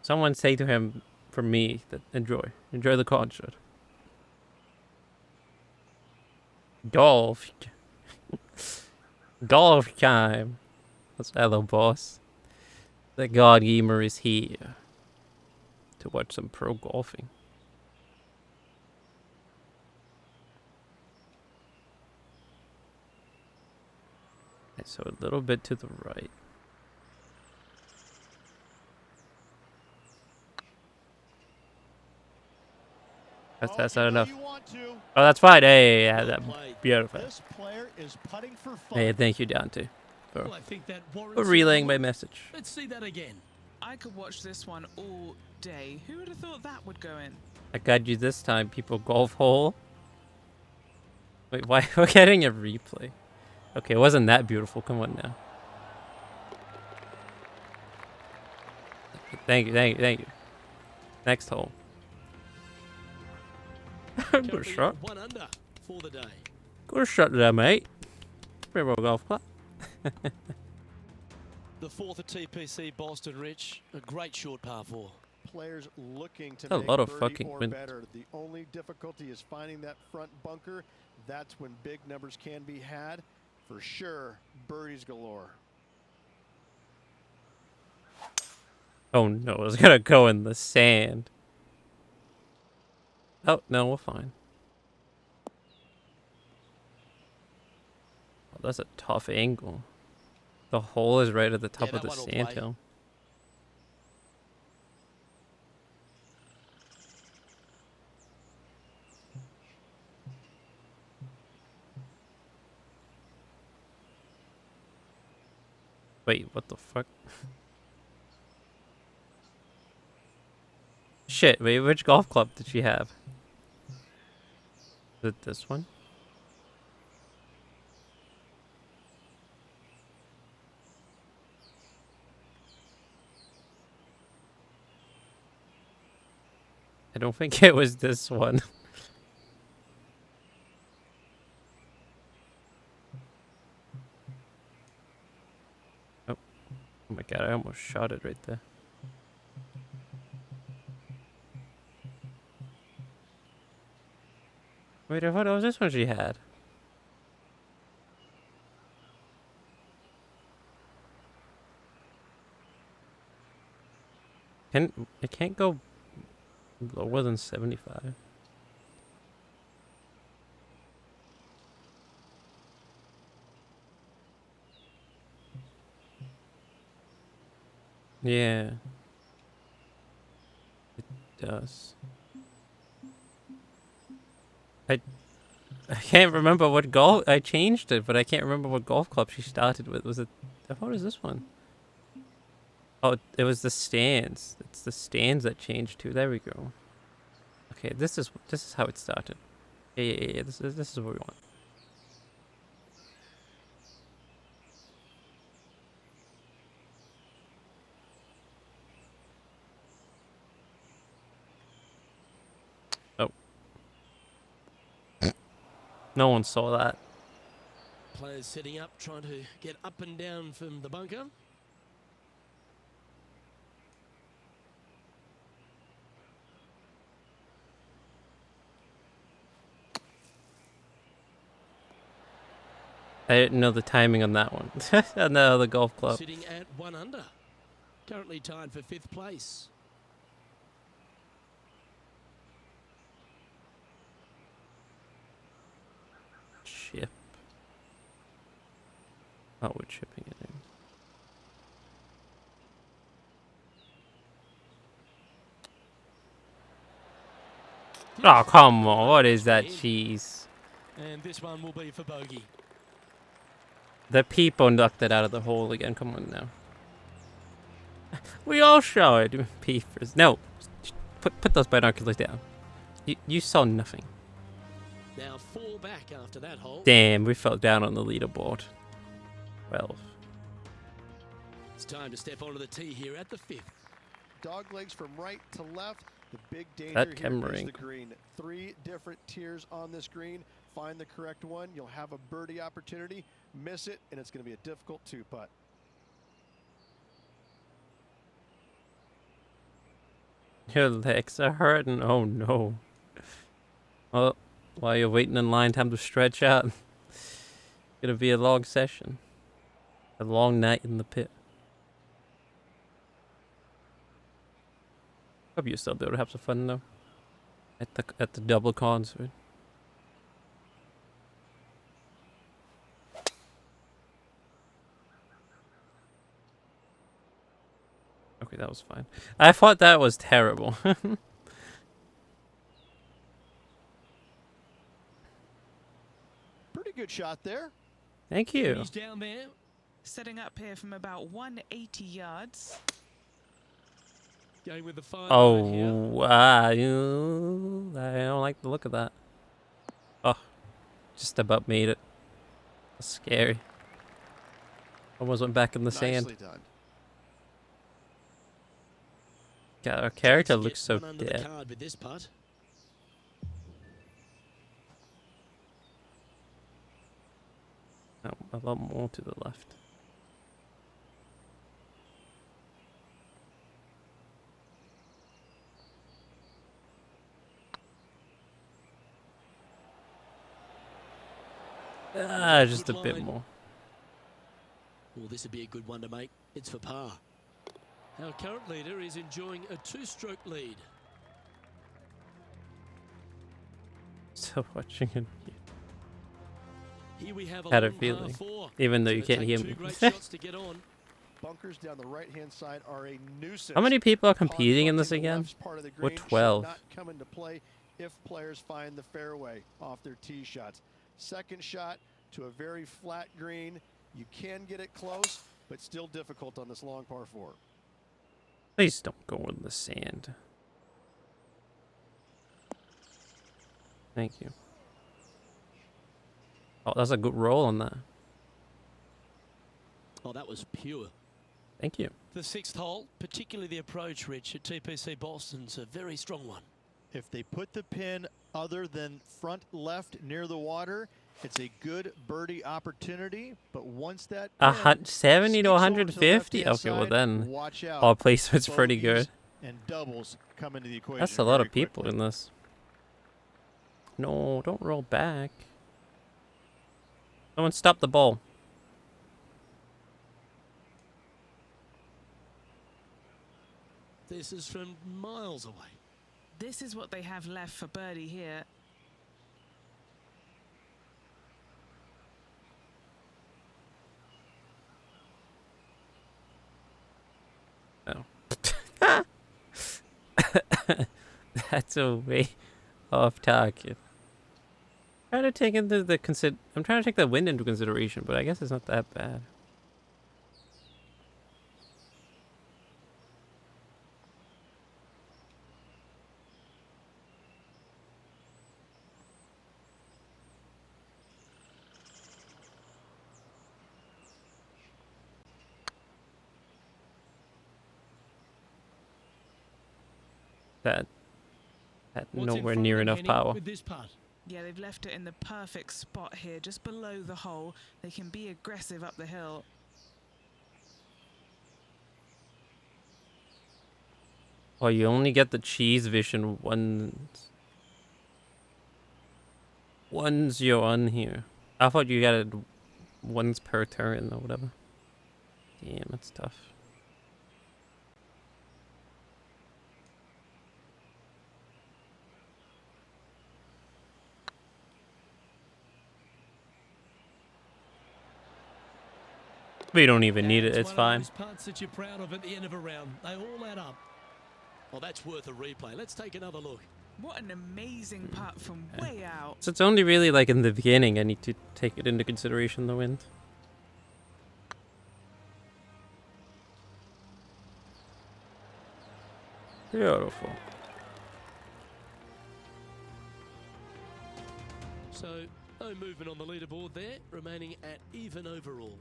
Someone say to him, from me, that enjoy the concert. Golf. Golf time. That's hello, boss. The God Gamer is here to watch some pro golfing. Okay, so a little bit to the right. That's not enough. Oh, that's fine. Hey, yeah, that beautiful. This player is putting for fun. Hey, thank you, Dante, Well, I think that for relaying my message. Let's see that again. I could watch this one all day. Who would have thought that would go in? I got you this time, people. Golf hole. Wait, why we're getting a replay? Okay, it wasn't that beautiful. Come on now. Thank you. Next hole. Good shot. 1 under for the day. Good shot there, mate. Pretty well golf club. The fourth at TPC Boston, Rich. A great short par 4. Players looking to A make lot of birdie fucking or wind. better. The only difficulty is finding that front bunker. That's when big numbers can be had. For sure, birdies galore. Oh no, it was gonna go in the sand. Oh no, we're fine. Oh, that's a tough angle. The hole is right at the top Yeah, of the that one will sand play. hill. Wait, what the fuck? Shit, wait, which golf club did she have? Is it this one? I don't think it was this one. Oh my god, I almost shot it right there. Wait, what was this one she had? It can't go lower than 75. Yeah. It does. I can't remember what golf I changed it, but I can't remember what golf club she started with. Was it what is this one? Oh, it was the stands. It's the stands that changed too. There we go. Okay, this is how it started. Yeah. This is what we want. Oh. No one saw that. Players setting up, trying to get up and down from the bunker. I didn't know the timing on that one. On the other golf club. Sitting at 1 under. Currently tied for 5th place. Chip. Oh, we're chipping it in. Oh, come on. What is that cheese? And this one will be for bogey. The people knocked it out of the hole again. Come on now. We all saw it. Peepers. No. Put those binoculars down. You saw nothing. Now 4 back after that hole. Damn, we fell down on the leaderboard. 12. It's time to step onto the tee here at the 5th. Dog legs from right to left. The big danger That here is Kemmering. the green. 3 different tiers on this green. Find the correct one. You'll have a birdie opportunity. Miss it, and it's going to be a difficult 2-putt. Your legs are hurting. Oh no. Well, while you're waiting in line, time to stretch out. Gonna be a long session. A long night in the pit. Hope you'll still be able to have some fun though. At the double concert. Okay, that was fine. I thought that was terrible. Pretty good shot there. Thank you. He's down there. Setting up here from about 180 yards. Going with the 5 Oh, here. I don't like the look of that. Oh, just about made it. That's scary. Almost went back in the sand. Nicely done. God, our character Let's looks get so one under the dead. card with this putt. Oh, a lot more to the left. Just a Good bit line. more. Well, this would be a good one to make. It's for par. Our current leader is enjoying a 2-stroke lead. So watching it. Here we have Had a long feeling, par 4. even though you It's gonna can't hear take me. 2 great shots to get on. Bunkers down the right-hand side are a nuisance. How many people are Pond competing in this fronting the again? left part of the We're green should 12. Not come into play if players find the fairway off their tee shots. Second shot to a very flat green. You can get it close, but still difficult on this long par 4. Please don't go in the sand. Thank you. Oh, that's a good roll on that. Oh, that was pure. Thank you. The 6th hole, particularly the approach, Rich, at TPC Boston's a very strong one. If they put the pin other than front left near the water, it's a good birdie opportunity. But once that pin 70 to sneaks over 150? the left-hand Okay, well side, then, watch out. our placement's pretty Bogeys good. And doubles come into the equation. That's a lot very of people quickly. in this. No, don't roll back. Someone stop the ball. This is from miles away. This is what they have left for birdie here. Oh. That's a way off target. I'm trying to take into the I'm trying to take the wind into consideration, but I guess it's not that bad. That What's in nowhere front near of them, enough Henning, power. with this putt? Yeah, they've left it in the perfect spot here, just below the hole. They can be aggressive up the hill. Oh, you only get the cheese vision once you're on here. I thought you got it once per turn or whatever. Damn, that's tough. We don't even need it. It's fine. Those putts that you're proud of at the end of a round. They all add up. Well, that's worth a replay. Let's take another look. What an amazing putt from way out. So it's only really like in the beginning I need to take it into consideration, the wind. Beautiful. So, no movement on the leaderboard there, remaining at even overall.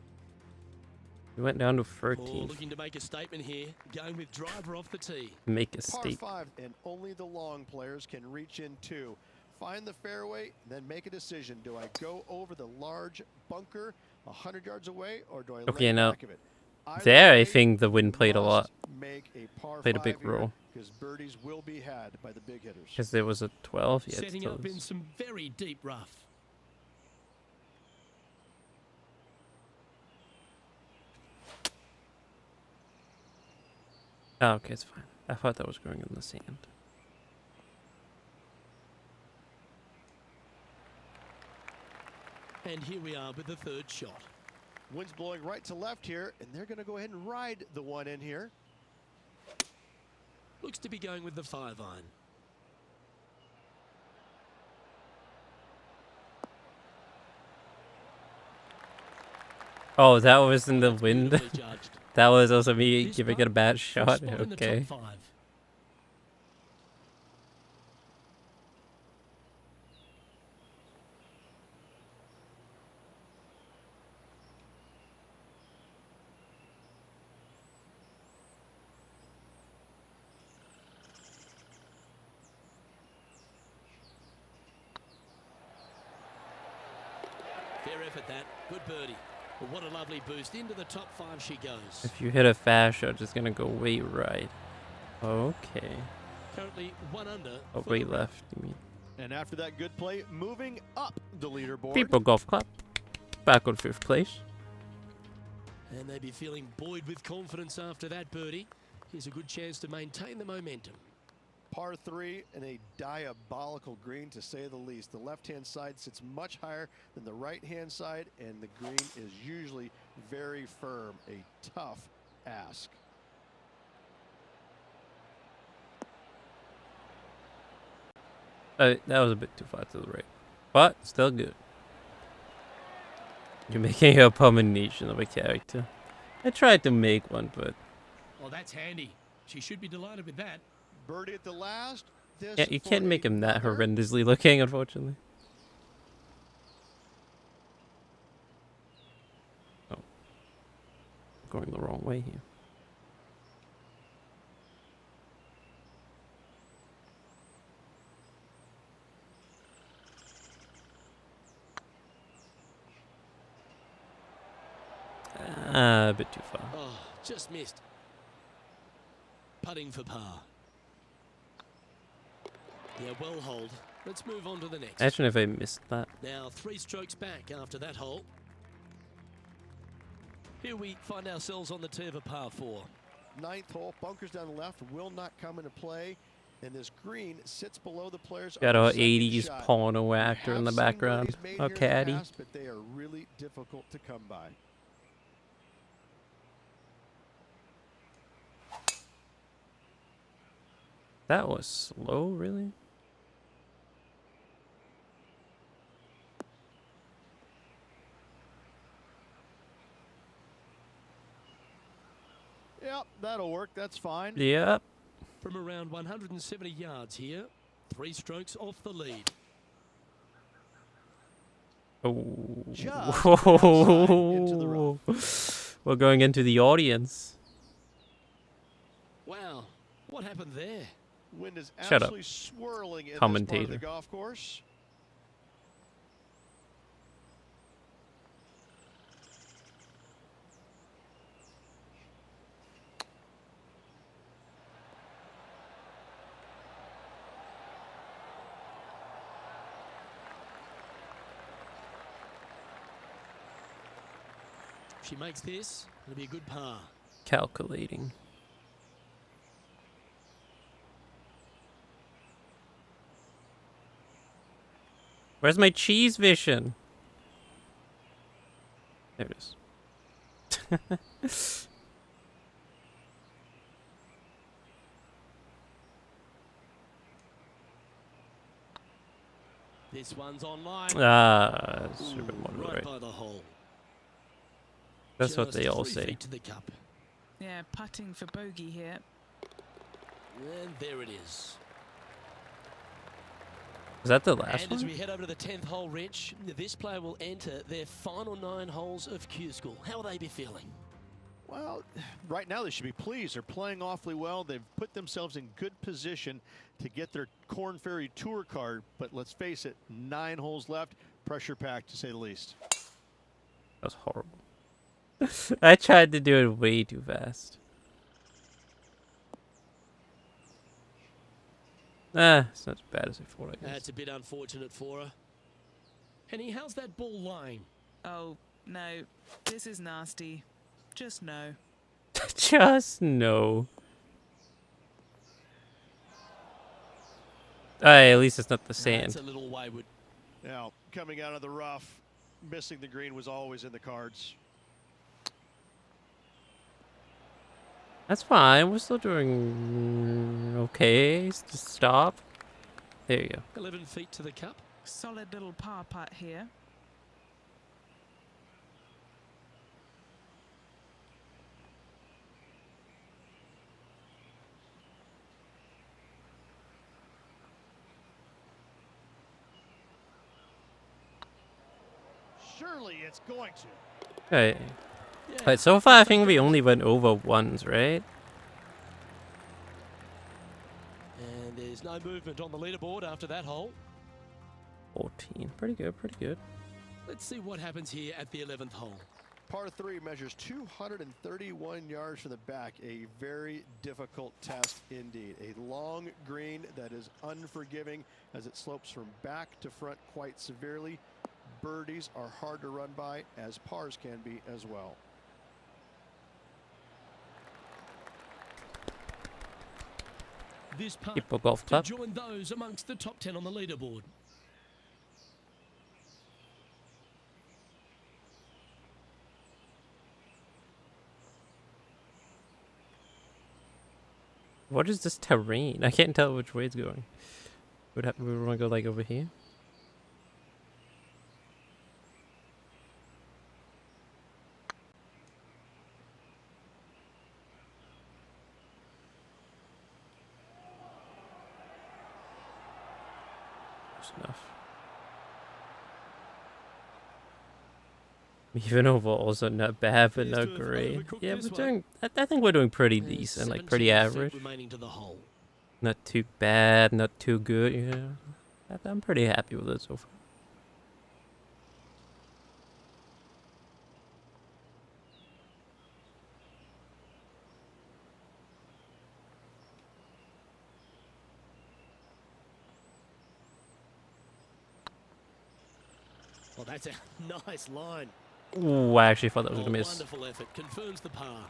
We went down to Moore 13th. looking to make a statement here, going with driver off the tee. Make a Par stake. 5, and only the long players can reach in two. Find the fairway, then make a decision. Do I go over the large bunker 100 yards away, or do I Okay, lay now back of it? Either there I way, think the wind you played a lot. must make a par Played a 5 big here, role. because birdies will be had by the big hitters. Because there was a 12. Yeah, Setting up in some very deep rough. Oh, okay, it's fine. I thought that was going in the sand. And here we are with the third shot. Wind's blowing right to left here, and they're going to go ahead and ride the one in here. Looks to be going with the 5-iron. Oh, that was in the wind. Beautifully judged. That was also me This giving it a bad for a shot. spot in the Okay. top 5. Fair effort that. Good birdie. But what a lovely boost. Into the top 5 she goes. If you hit a fast shot, it's gonna go way right. Okay. Currently 1 under. Oh, for way the left, you mean. And after that good play, moving up the leaderboard. People Golf Club. Back on 5th place. And they'd be feeling buoyed with confidence after that birdie. Here's a good chance to maintain the momentum. Par 3 and a diabolical green, to say the least. The left-hand side sits much higher than the right-hand side, and the green is usually very firm. A tough ask. That was a bit too far to the right. But, still good. You're making a abomination of a character. I tried to make one, but... Oh, that's handy. She should be delighted with that. Birdie at the last. This Yeah, you for can't make him that another. horrendously looking, unfortunately. Oh. Going the wrong way here. A bit too far. Oh, just missed. Putting for par. Yeah, well hold. Let's move on to the next. Imagine if I missed that. Now 3 strokes back after that hole. Here we find ourselves on the tee of a par 4. 9th hole, bunkers down the left will not come into play, and this green sits below the players. Got on our the second 80s shot. porno We actor in have the seen background. birdies made Oh, here in the caddy. past, but they are really difficult to come by. That was slow, really? Yep, that'll work. That's fine. Yep. From around 170 yards here, 3 strokes off the lead. Just outside into the Oh. We're going into the audience. Wow, what happened there? Wind is Shut up, absolutely swirling in this part of commentator. the golf course. If she makes this, it'll be a good par. Calculating. Where's my cheese vision? There it is. This one's online. Ah, it's Ooh, a bit more to the right right. by the hole. That's what Just they all 3 say. feet to the cup. Yeah, putting for bogey here. And there it is. Is that the last And as one? we head over to the 10th hole, Rich, this player will enter their final 9 holes of Q School. How will they be feeling? Well, right now they should be pleased. They're playing awfully well. They've put themselves in good position to get their Korn Ferry Tour card. But let's face it, 9 holes left. Pressure packed, to say the least. That was horrible. I tried to do it way too fast. Ah, it's not as bad as I thought, I guess. That's a bit unfortunate for her. Henny, how's that ball lying? Oh, no. This is nasty. Just no. Just no. Hey, at least it's not the That's sand. a little wayward. Now, coming out of the rough, missing the green was always in the cards. That's fine. We're still doing okay. Just stop. There you go. 11 feet to the cup. Solid little par putt here. Surely it's going to. Okay. Yeah. Alright, so far I think we only went over once, right? And there's no movement on the leaderboard after that hole. 14. Pretty good, pretty good. Let's see what happens here at the 11th hole. Par 3 measures 231 yards from the back. A very difficult test indeed. A long green that is unforgiving as it slopes from back to front quite severely. Birdies are hard to run by, as pars can be as well. This putt Keep a golf to club. join those amongst the top 10 on the leaderboard. What is this terrain? I can't tell which way it's going. We want to go like over here? That's enough. Even overall, also not bad, but Appears not to have great. overcooked Yeah, this we're one. doing. I think we're doing pretty There's decent, like pretty 17 feet average. remaining to the hole. Not too bad, not too good. Yeah, I'm pretty happy with it so far. Well, that's a nice line. Ooh, I actually thought that was going to miss. Wonderful effort. Confirms the par.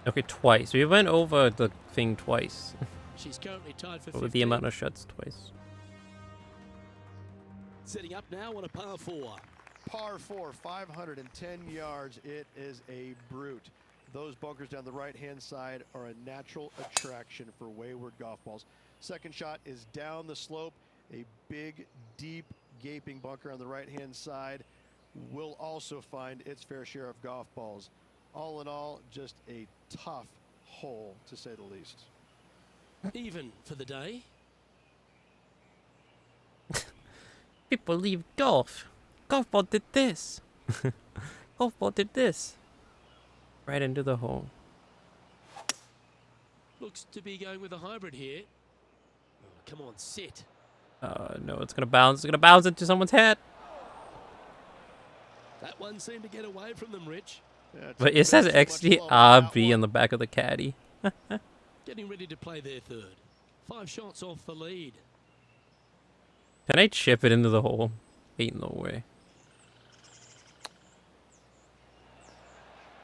Okay, twice. We went over the thing twice. She's currently tied for 15. With the amount of shots twice. Setting up now on a par 4. Par 4, 510 yards. It is a brute. Those bunkers down the right-hand side are a natural attraction for wayward golf balls. Second shot is down the slope. A big, deep, gaping bunker on the right-hand side will also find its fair share of golf balls. All in all, just a tough hole, to say the least. Even for the day. People leave golf. Golf ball did this. Golf ball did this. Right into the hole. Looks to be going with a hybrid here. Oh, come on, sit. No, it's gonna bounce. It's gonna bounce into someone's head. That one seemed to get away from them, Rich. Yeah, But it says XDRB on the back of the caddy. Getting ready to play their third. 5 shots off the lead. Can I chip it into the hole? Ain't no way.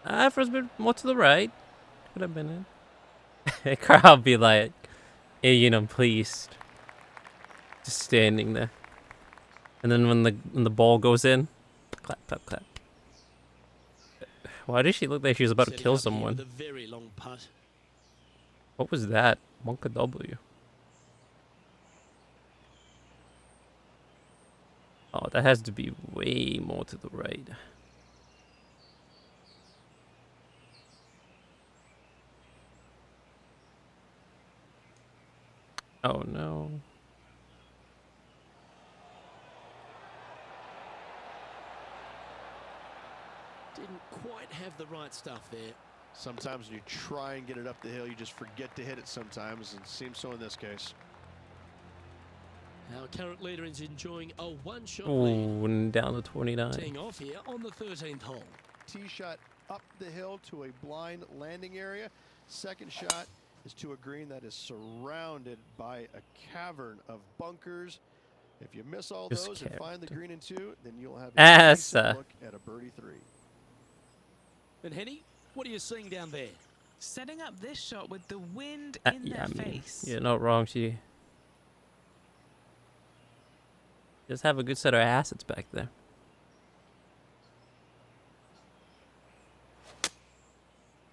For a bit more to the right. Could have been it. Crowd be like, hey, you know, pleased. Just standing there. And then when the ball goes in, clap, clap, clap. Why did she look like she was about to kill someone? With a very long putt. What was that? Monka W. Oh, that has to be way more to the right. Oh no. Didn't quite have the right stuff there. Sometimes when you try and get it up the hill, you just forget to hit it sometimes, and it seems so in this case. Our current leader is enjoying a one-shot lead. Ooh, and down to 29. Teeing off here on the 13th hole. Tee shot up the hill to a blind landing area. Second shot is to a green that is surrounded by a cavern of bunkers. If you miss all Just those and find the kept. green in 2, then you'll have a Asa. decent look at a birdie 3. And Henny, what are you seeing down there? Setting up this shot with the wind in Yeah, their I mean, face. you're not wrong. She just have a good set of assets back there.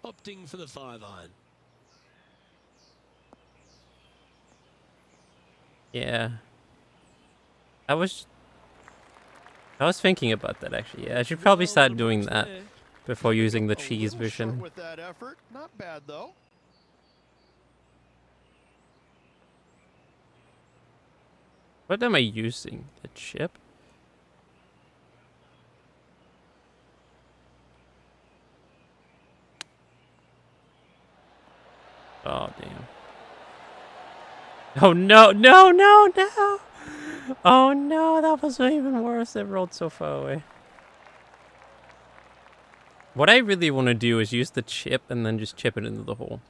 Opting for the 5-iron. Yeah. I was thinking about that actually. Yeah, I should probably start doing that before using the A cheese little short vision. with that effort. Not bad though. What am I using? A chip? Oh damn. Oh no, no, no, no! Oh no, that was even worse. It rolled so far away. What I really want to do is use the chip and then just chip it into the hole.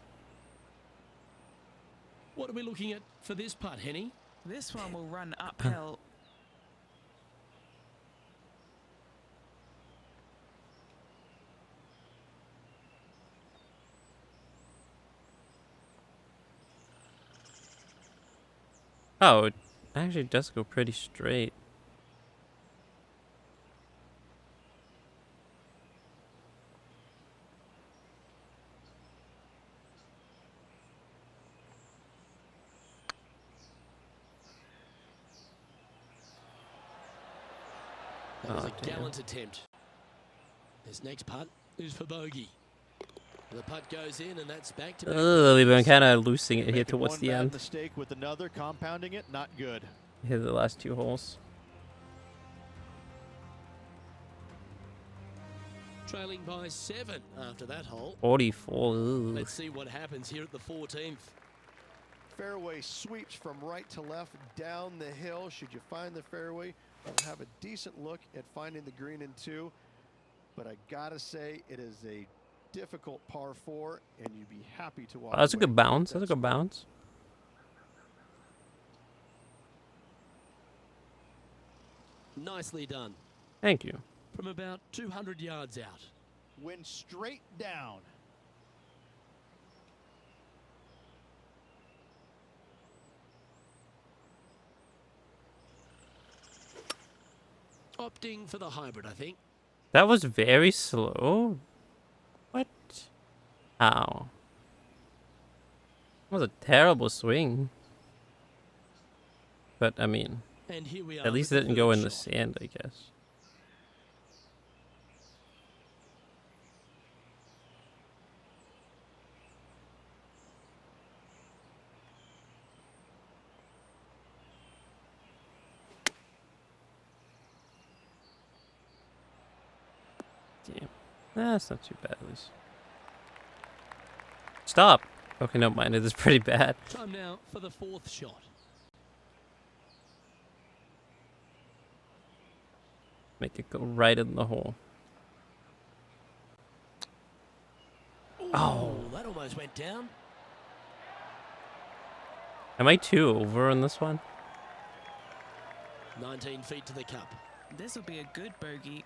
What are we looking at for this putt, Henny? This one will run uphill. Oh, it actually does go pretty straight. That was Oh, a damn. gallant attempt. This next putt is for bogey. The putt goes in, and that's back to back. We've been kind of losing it here Making towards one the bad end. mistake with another, compounding it, not good. Here are the last 2 holes. Trailing by 7 after that hole. 44. Ooh. Let's see what happens here at the 14th. Fairway sweeps from right to left down the hill. Should you find the fairway, you'll have a decent look at finding the green in 2. But I gotta say, it is a difficult par 4, and you'd be happy to watch. Oh, that's a good bounce. That's a good bounce. Nicely done. Thank you. From about 200 yards out. Wind straight down. Opting for the hybrid, I think. That was very slow. What? Ow. That was a terrible swing. But, I mean, And here we are. at least with it the didn't go third in the shot. sand, I guess. Damn. That's not too bad, at least. Stop! Okay, no mind. It is pretty bad. Time now for the fourth shot. Make it go right in the hole. Oh. That almost went down. Am I too over on this one? 19 feet to the cup. This will be a good bogey.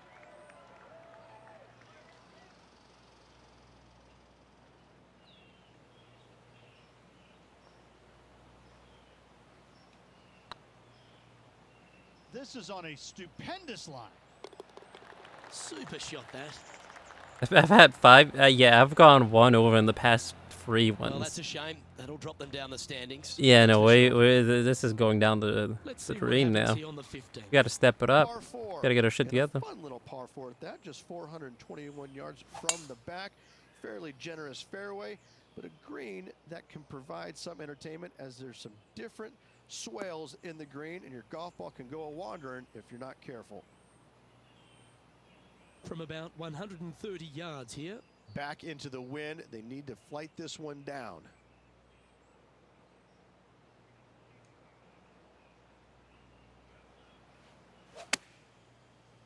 This is on a stupendous line. Super shot that. I've had 5. Yeah, I've gone 1 over in the past 3 ones. Well, that's a shame. That'll drop them down the standings. Yeah, That's no, for wait, sure. this is going down the Let's see what drain happens now. here on the 15th. We gotta step it up. Par 4. Gotta get our shit And together. A fun little par 4 at that, just 421 yards from the back. Fairly generous fairway, but a green that can provide some entertainment as there's some different swales in the green, and your golf ball can go a-wandering if you're not careful. From about 130 yards here. Back into the wind. They need to flight this one down.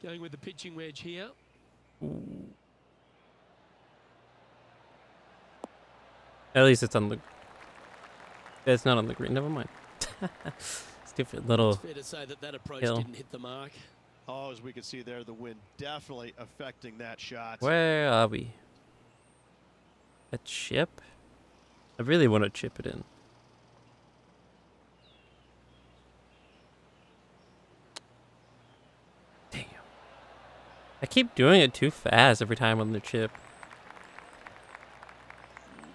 Going with the pitching wedge here. At least it's on the. It's not on the green. Never mind. Stupid little. It's fair to say that that approach hill. didn't hit the mark. Oh, as we can see there, the wind definitely affecting that shot. Where are we? A chip? I really want to chip it in. Damn. I keep doing it too fast every time on the chip.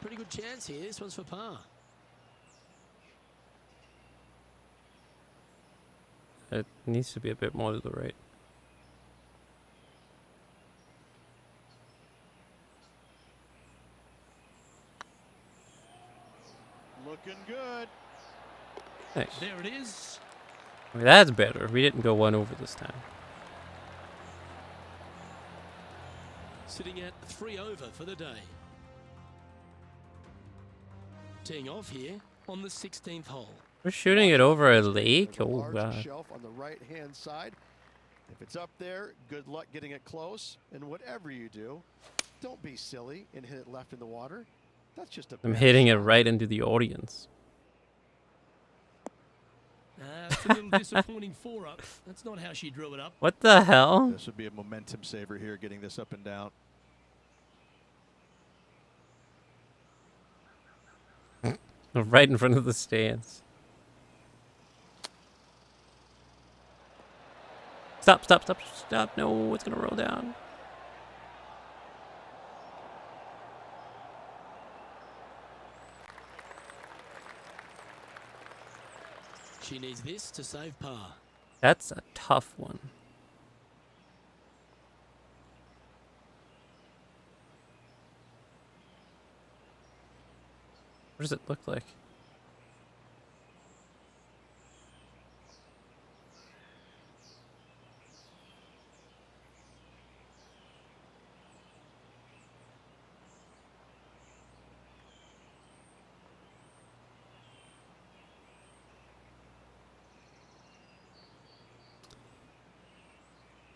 Pretty good chance here. This one's for par. It needs to be a bit more to the right. Looking good. Nice. There it is. I mean, that's better. We didn't go 1 over this time. Sitting at 3 over for the day. Teeing off here on the 16th hole. We're shooting it over a lake? There's a Oh, large God. shelf on the right-hand side. If it's up there, good luck getting it close. And whatever you do, don't be silly and hit it left in the water. That's just a I'm bad hitting it shot. right into the audience. It's a little disappointing for her. That's not how she drew it up. What the hell? This would be a momentum saver here, getting this up and down. Right in front of the stands. Stop, stop, stop, stop. No, it's gonna roll down. She needs this to save par. That's a tough one. What does it look like?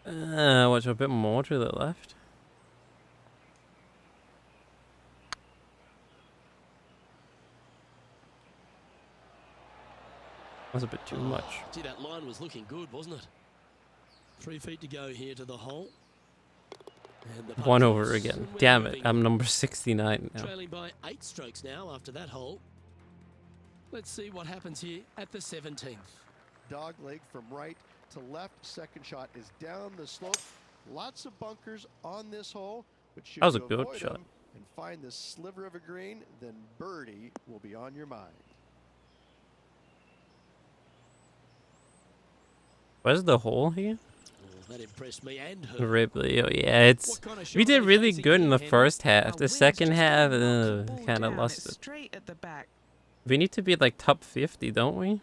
What's a bit more to the left? That's a bit too much. Gee, that line was looking good, wasn't it? 3 feet to go here to the hole. And the putt One drops, over again. and we're Damn it. moving I'm on. number 69 now. Trailing by 8 strokes now after that hole. Let's see what happens here at the 17th. Dog leg from right to left. Second shot is down the slope. Lots of bunkers on this hole, but should That was a you good avoid shot. them and find this sliver of a green, then birdie will be on your mind. Where's the hole here? That impressed me and her. Ripley. Oh yeah, it's. What kind of shot We are did they really facing good in here, the Henry? first half. Our The wind's second just half, gonna knock the ball kind of down. lost It's it. straight at the back. We need to be like top 50, don't we?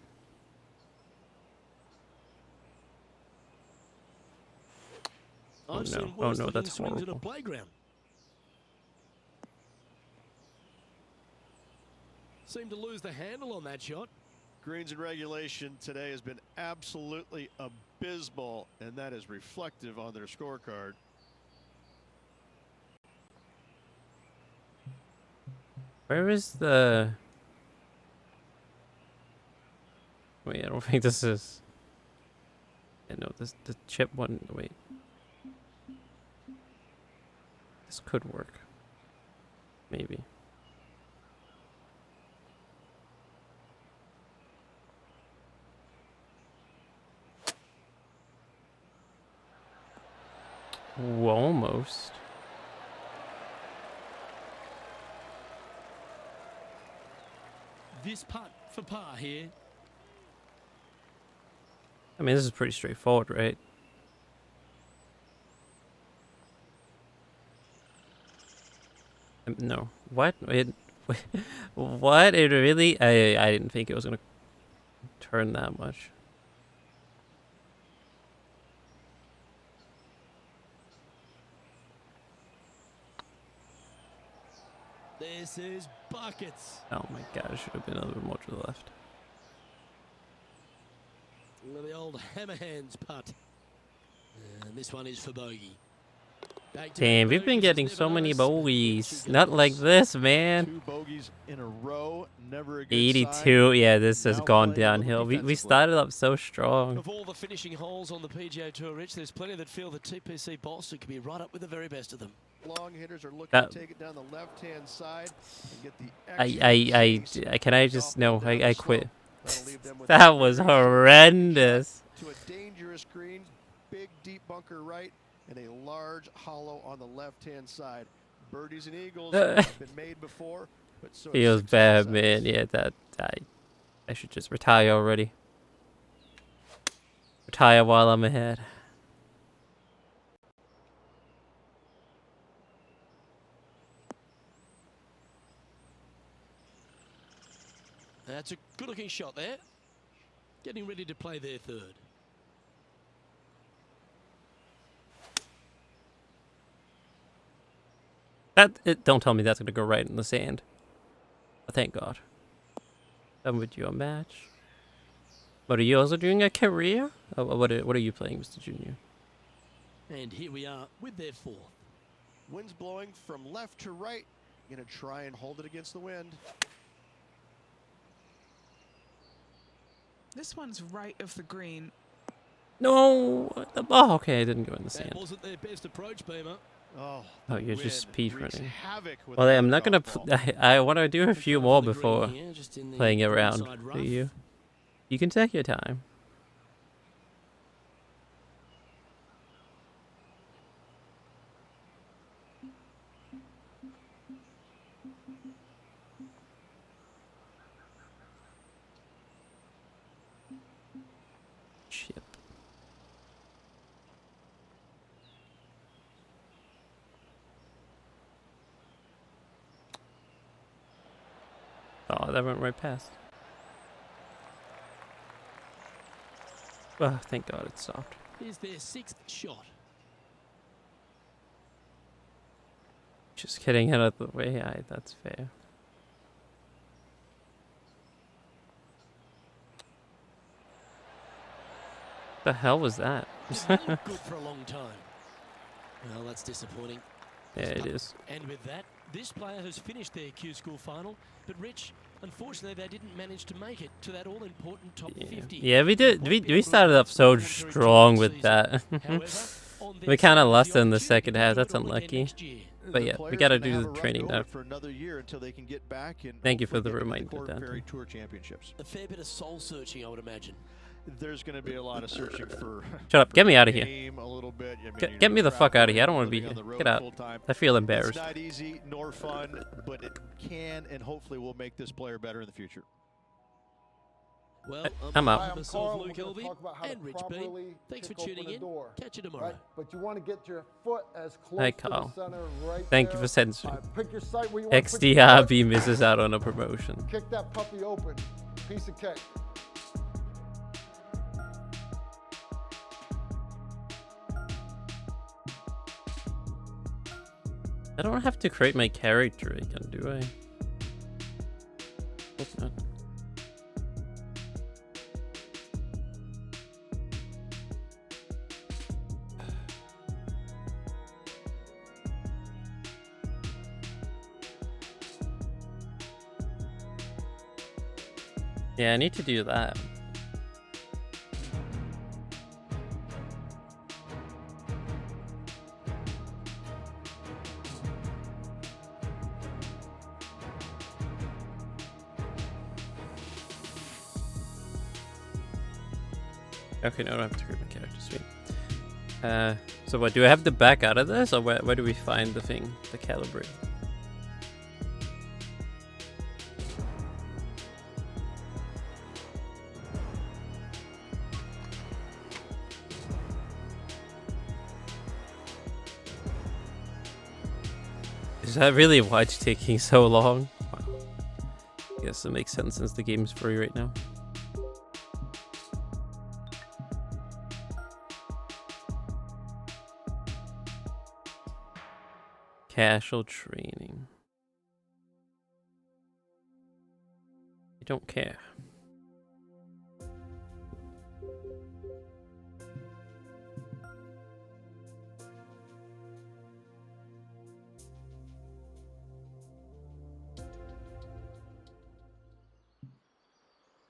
Oh, I've no. seen Oh, worse no, looking that's swings at a horrible. playground. Seemed to lose the handle on that shot. Greens in regulation today has been absolutely abysmal, and that is reflective on their scorecard. Where is the... Wait, I don't think this is... Yeah, no, this the chip one... Wait. This could work. Maybe. Ooh, almost. This putt for par here. I mean, this is pretty straightforward, right? No. What? It... What? It really... I didn't think it was gonna turn that much. This is buckets. Oh my god, it should have been a little more to the left. The old hammer hands putt. And this one is for bogey. Back to Damn, back we've been bogeys is getting never so many nice. bogeys. Two Not like goals. this, man. 2 bogeys in a row, never a good 82, yeah, this has Now gone playing a little downhill. We defensively. started up so strong. Of all the finishing holes on the PGA Tour, Rich, there's plenty that feel that TPC Boston could be right up with the very best of them. Long hitters are looking That- to take it down the left-hand side and get the I extra can I space just off no, down the I slope. quit. That'll leave them with That a was very short horrendous. shot to a dangerous green, big deep bunker right, and a large hollow on the left-hand side. Birdies and eagles have been made before, but so Feels has bad, success. man. Yeah, that I should just retire already. Retire while I'm ahead. That's a good-looking shot there. Getting ready to play their third. Don't tell me that's gonna go right in the sand. Oh, thank God. Done with your match. What are you also doing a career? Oh, what are you playing, Mr. Junior? And here we are with their fourth. Wind's blowing from left to right. Gonna try and hold it against the wind. This one's right of the green. No. Oh, okay. I didn't go in the That sand. wasn't their best approach, Beamer. Oh, Oh, the you're just wind speed wreaks running. havoc with Well, that I'm not gonna. golf ball. I want to do a few Control more of the green before here, just in the playing around. inside rough. Do you? You can take your time. Chip. Oh, that went right past. Oh, thank God it stopped. Here's their sixth shot. Just getting out of the way. That's fair. The hell was that? Didn't look good for a long time. Well, that's disappointing. Yeah, it is. And with that, This player has finished their Q School final, but Rich, unfortunately, they didn't manage to make it to that all-important top 50. Yeah, we did. We started up so strong with that. We kind of lost in the second half. That's unlucky. But yeah, we gotta do the training now. For another year until they can get back and Thank you for the hopefully get reminder, to the Korn Dante. Ferry Tour Championships. A fair bit of soul searching, I would imagine. There's going to be a lot of searching for. Shut up! Get me out of here. A little bit. I mean, Get me the fuck out of here! I don't want to be living here. on the Get road out! full-time. I feel It's embarrassed. not easy nor fun, but it can and hopefully will make this player better in the future. Well, I'm out. Hi, I'm myself, Carl. Luke We're gonna Elvey, talk about how and to Rich Beam. properly Thanks for kick open tuning the in. door, Catch you tomorrow. right? But you want to get your foot as close Hi, to the Carl. center right Thank you there. for censoring. Pick your site where you want to put your foot. XDRB misses out on a promotion. Kick that puppy open. Piece of cake. I don't have to create my character again, do I? Hope not. Yeah, I need to do that. Okay, no, I don't have to create my character. Sweet. So what, do I have to back out of this, or where do we find the thing, the calibrate? Is that really why it's taking so long? Wow. I guess it makes sense since the game's free right now. Casual training. You don't care.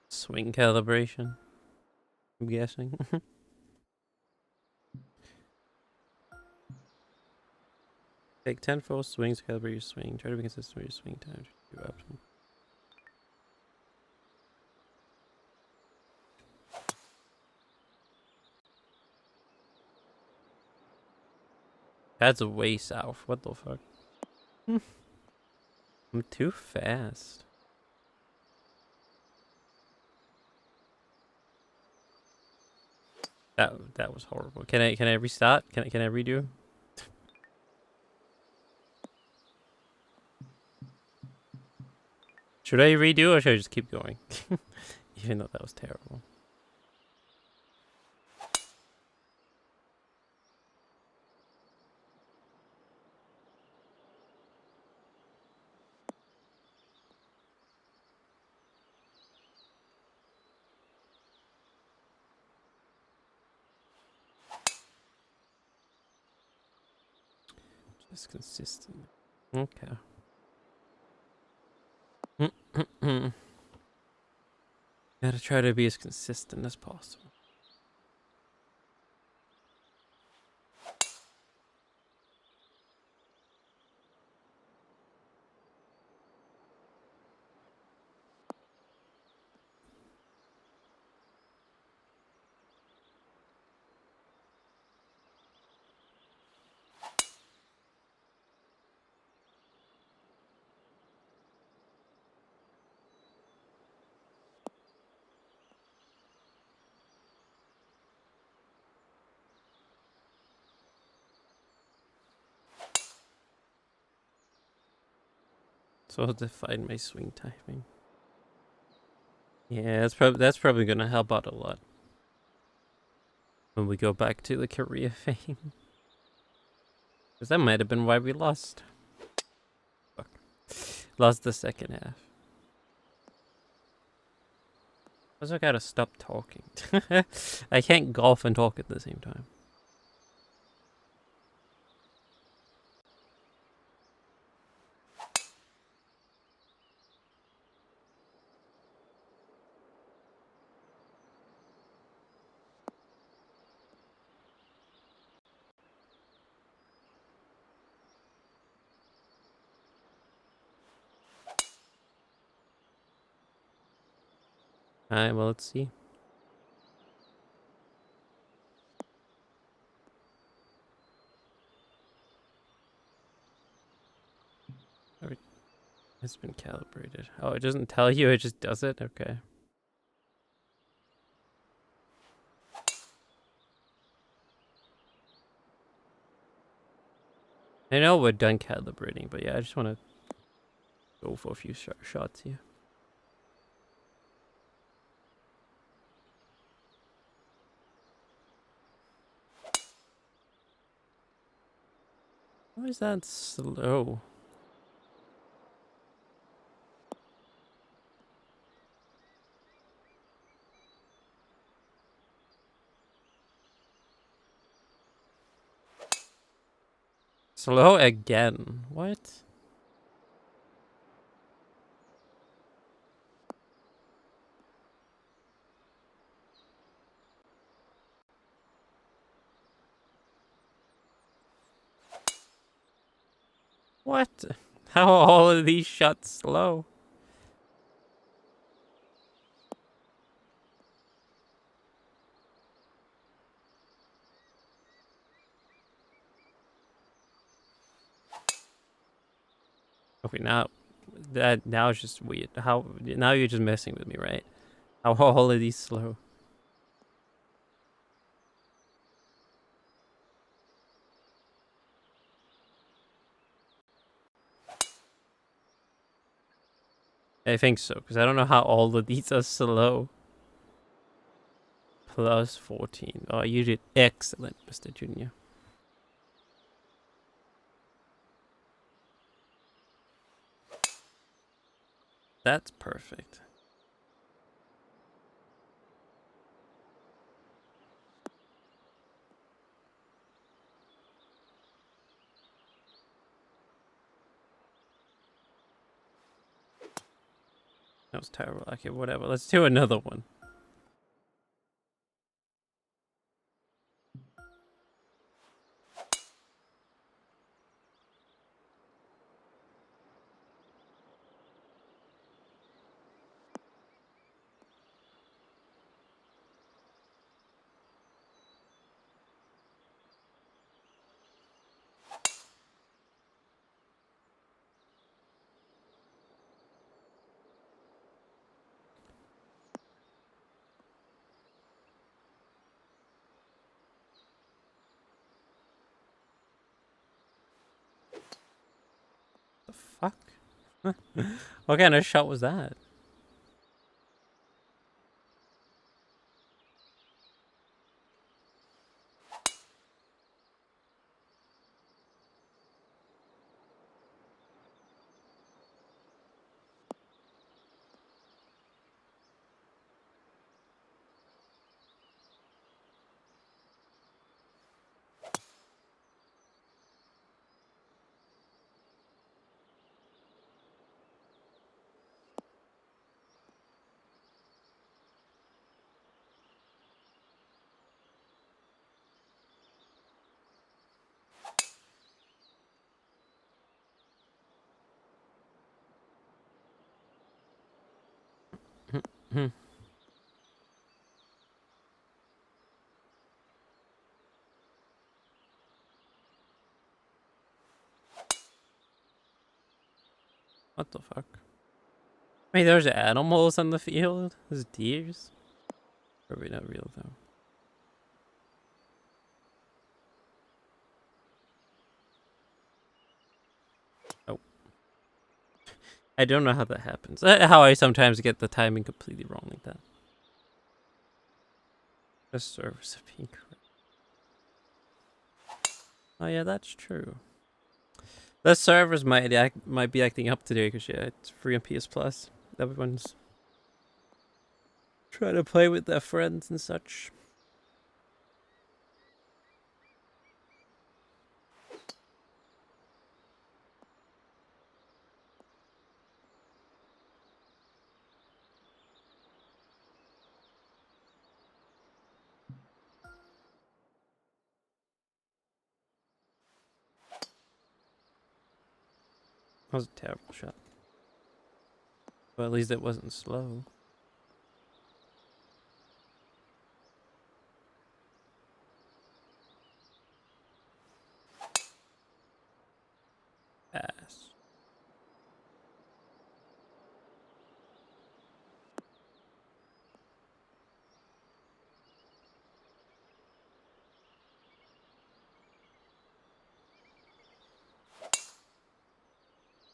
Swing calibration, I'm guessing. Take 10 full swings to calibrate your swing. Try to be consistent with your swing time. Do optimal. That's way south. What the fuck? I'm too fast. That was horrible. Can I restart? Can I redo? Should I redo or should I just keep going? Even though that was terrible. Just consistent. Okay. Gotta try to be as consistent as possible. So I'll define my swing timing. Yeah, that's probably gonna help out a lot when we go back to the career fame. Because that might have been why we lost. Fuck. Lost the second half. Also, I gotta stop talking. I can't golf and talk at the same time. Alright, well, let's see. It's been calibrated. Oh, it doesn't tell you, it just does it? Okay. I know we're done calibrating, but yeah, I just want to go for a few shots here. Why is that slow? Slow again. What? What? How are all of these shots slow? Okay, now it's just weird. How now you're just messing with me, right? How are all of these slow? I think so, because I don't know how all of these are slow. Plus 14. Oh, you did excellent, Mr. Junior. That's perfect. That was terrible. Okay, whatever. Let's do another one. The fuck? What kind of shot was that? What the fuck? Wait, there's animals on the field? There's deers? Probably not real though. Oh. I don't know how that happens. How I sometimes get the timing completely wrong like that. The servers are being correct. Oh yeah, that's true. The servers might be acting up today because yeah, it's free on PS Plus. Everyone's trying to play with their friends and such. That was a terrible shot. But at least it wasn't slow.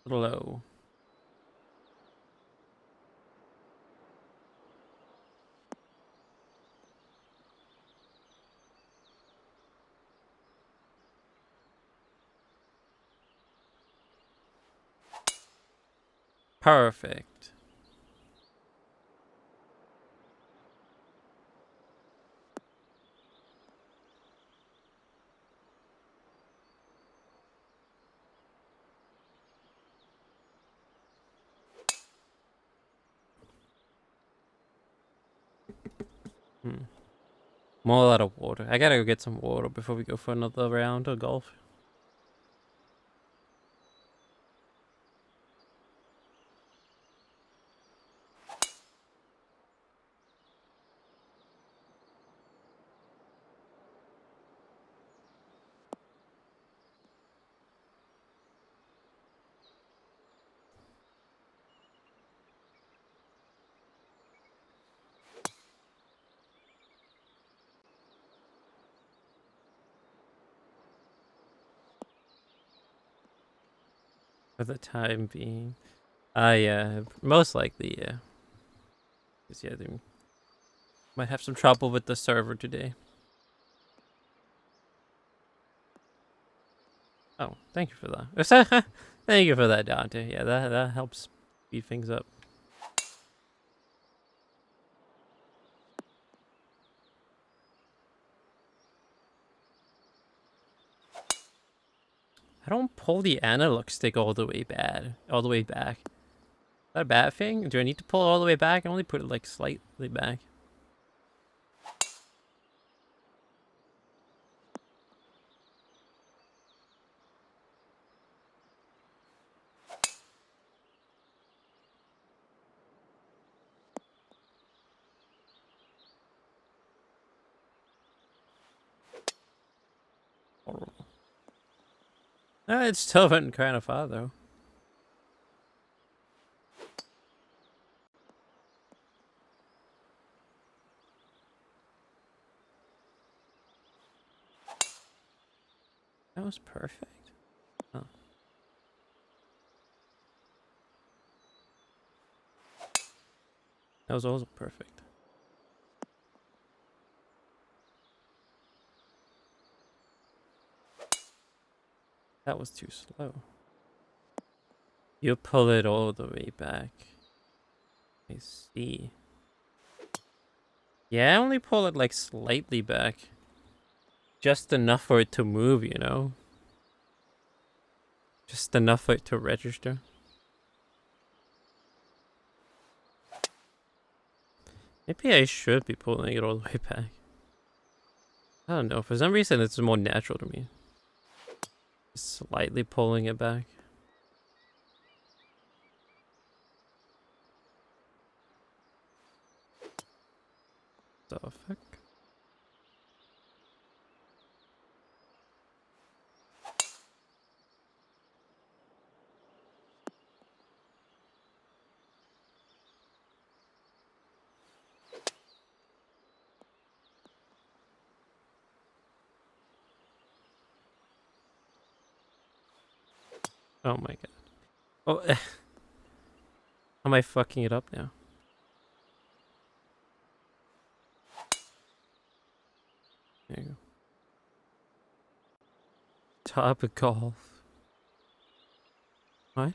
Slow. Perfect. More out of water. I gotta go get some water before we go for another round of golf. For the time being. Yeah, most likely, yeah. 'Cause, yeah, they might have some trouble with the server today. Oh, thank you for that. Thank you for that, Dante. Yeah, that helps speed things up. I don't pull the analog stick all the way back. Is that a bad thing? Do I need to pull it all the way back? I only put it like slightly back. It still went kind of far though. That was perfect. Oh. That was also perfect. That was too slow. You pull it all the way back. I see. Yeah, I only pull it like slightly back. Just enough for it to move, you know? Just enough for it to register. Maybe I should be pulling it all the way back. I don't know. For some reason, it's more natural to me. Just slightly pulling it back. The fuck? Oh my god. Oh, am I fucking it up now? There you go. Topical. What?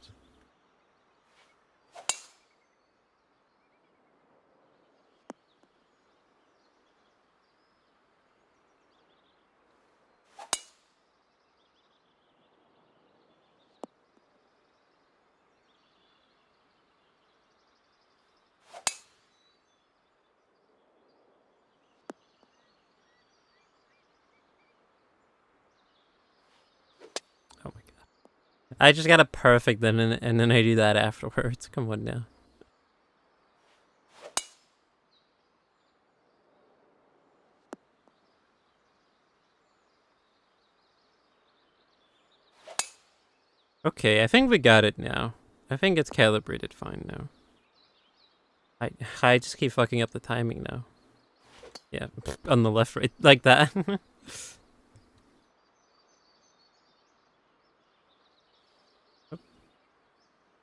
Oh my god. I just got a perfect then, and then I do that afterwards. Come on now. Okay, I think we got it now. I think it's calibrated fine now. I just keep fucking up the timing now. Yeah, on the left, right, like that.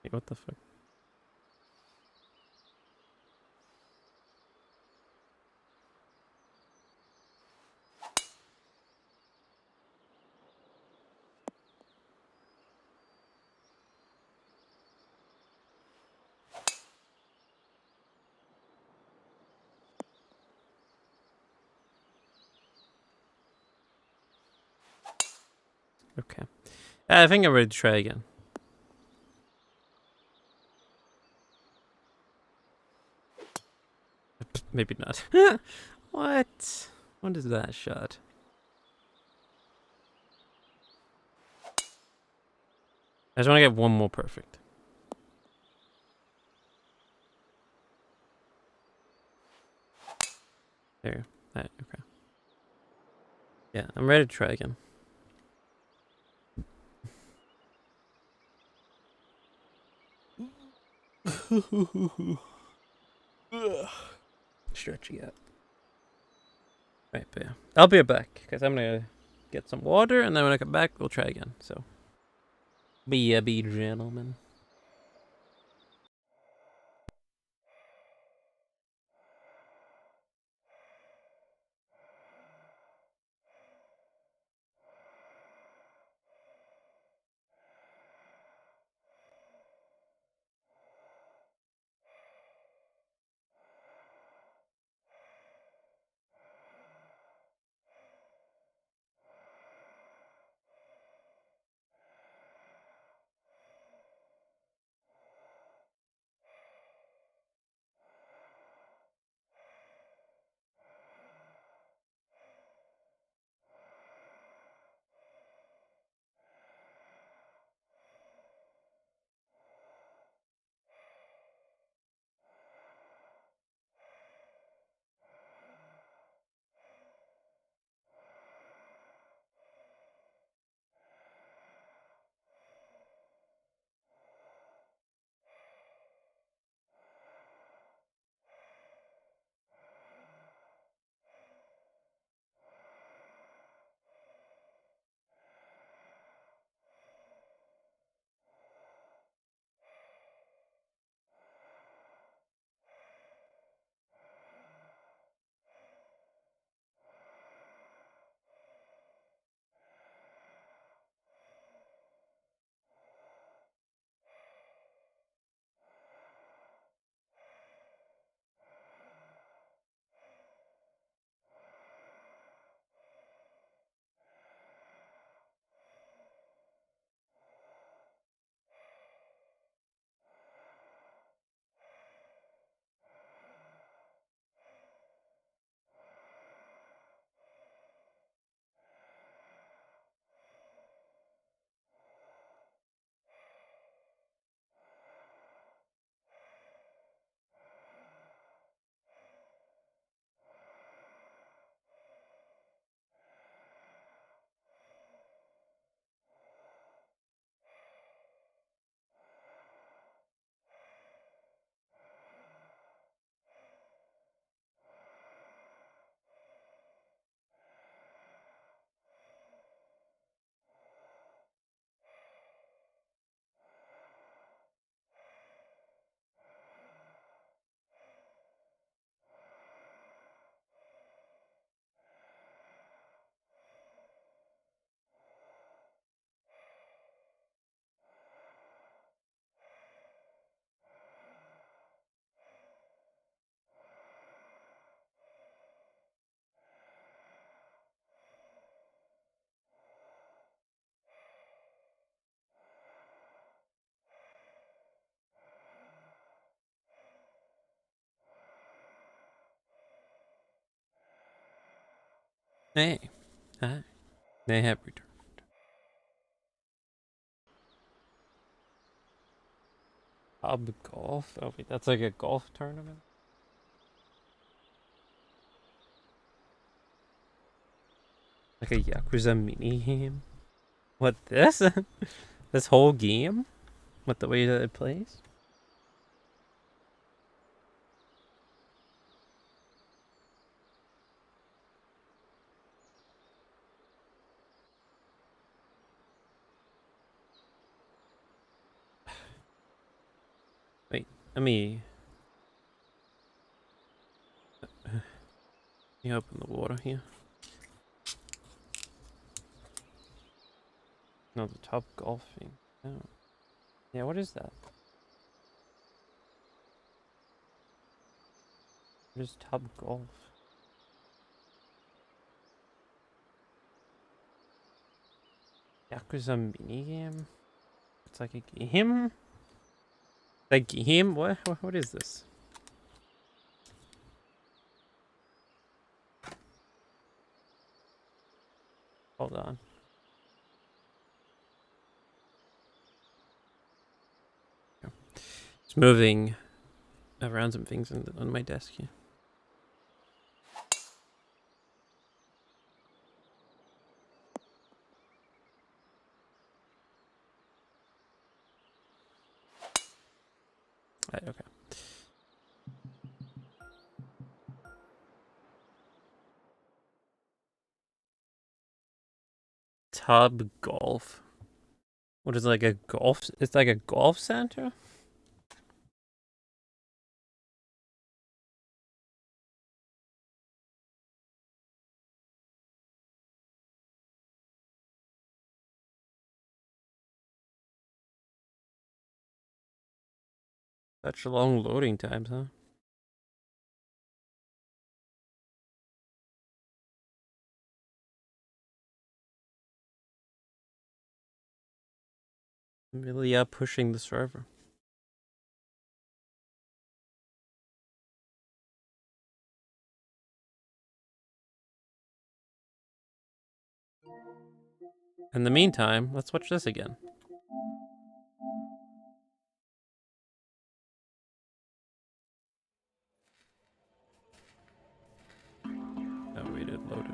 Wait, what the fuck? Okay. I think I'm ready to try again. Maybe not. What? What is that shot? I just want to get one more perfect. There. That, okay. Yeah, I'm ready to try again. Stretchy out. Right, but yeah. I'll be right back, because I'm going to get some water, and then when I come back, we'll try again. So, be a gentlemen. Hey. Hi. They have returned. Pub golf? Oh, wait, that's like a golf tournament? Like a Yakuza mini game? What, this? This whole game? What, the way that it plays? Let me open the water here. No, the top golfing. Oh. Yeah, what is that? What is top golf? Yakuza minigame? It's like a game? A game? What is this? Hold on. It's moving around some things on my desk here. Right, okay. Tub golf. What is it, like a golf? It's like a golf center? Such long loading times, huh? Really pushing the server. In the meantime, let's watch this again. Oh, we did load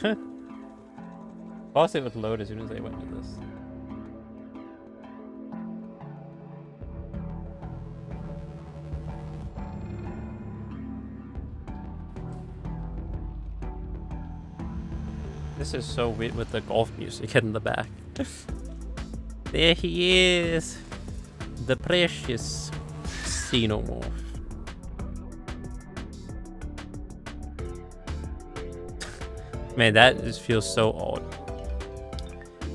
it. Of course it would load as soon as I went to this. This is so weird with the golf music in the back. There he is. The precious Xenomorph. Man, that just feels so odd.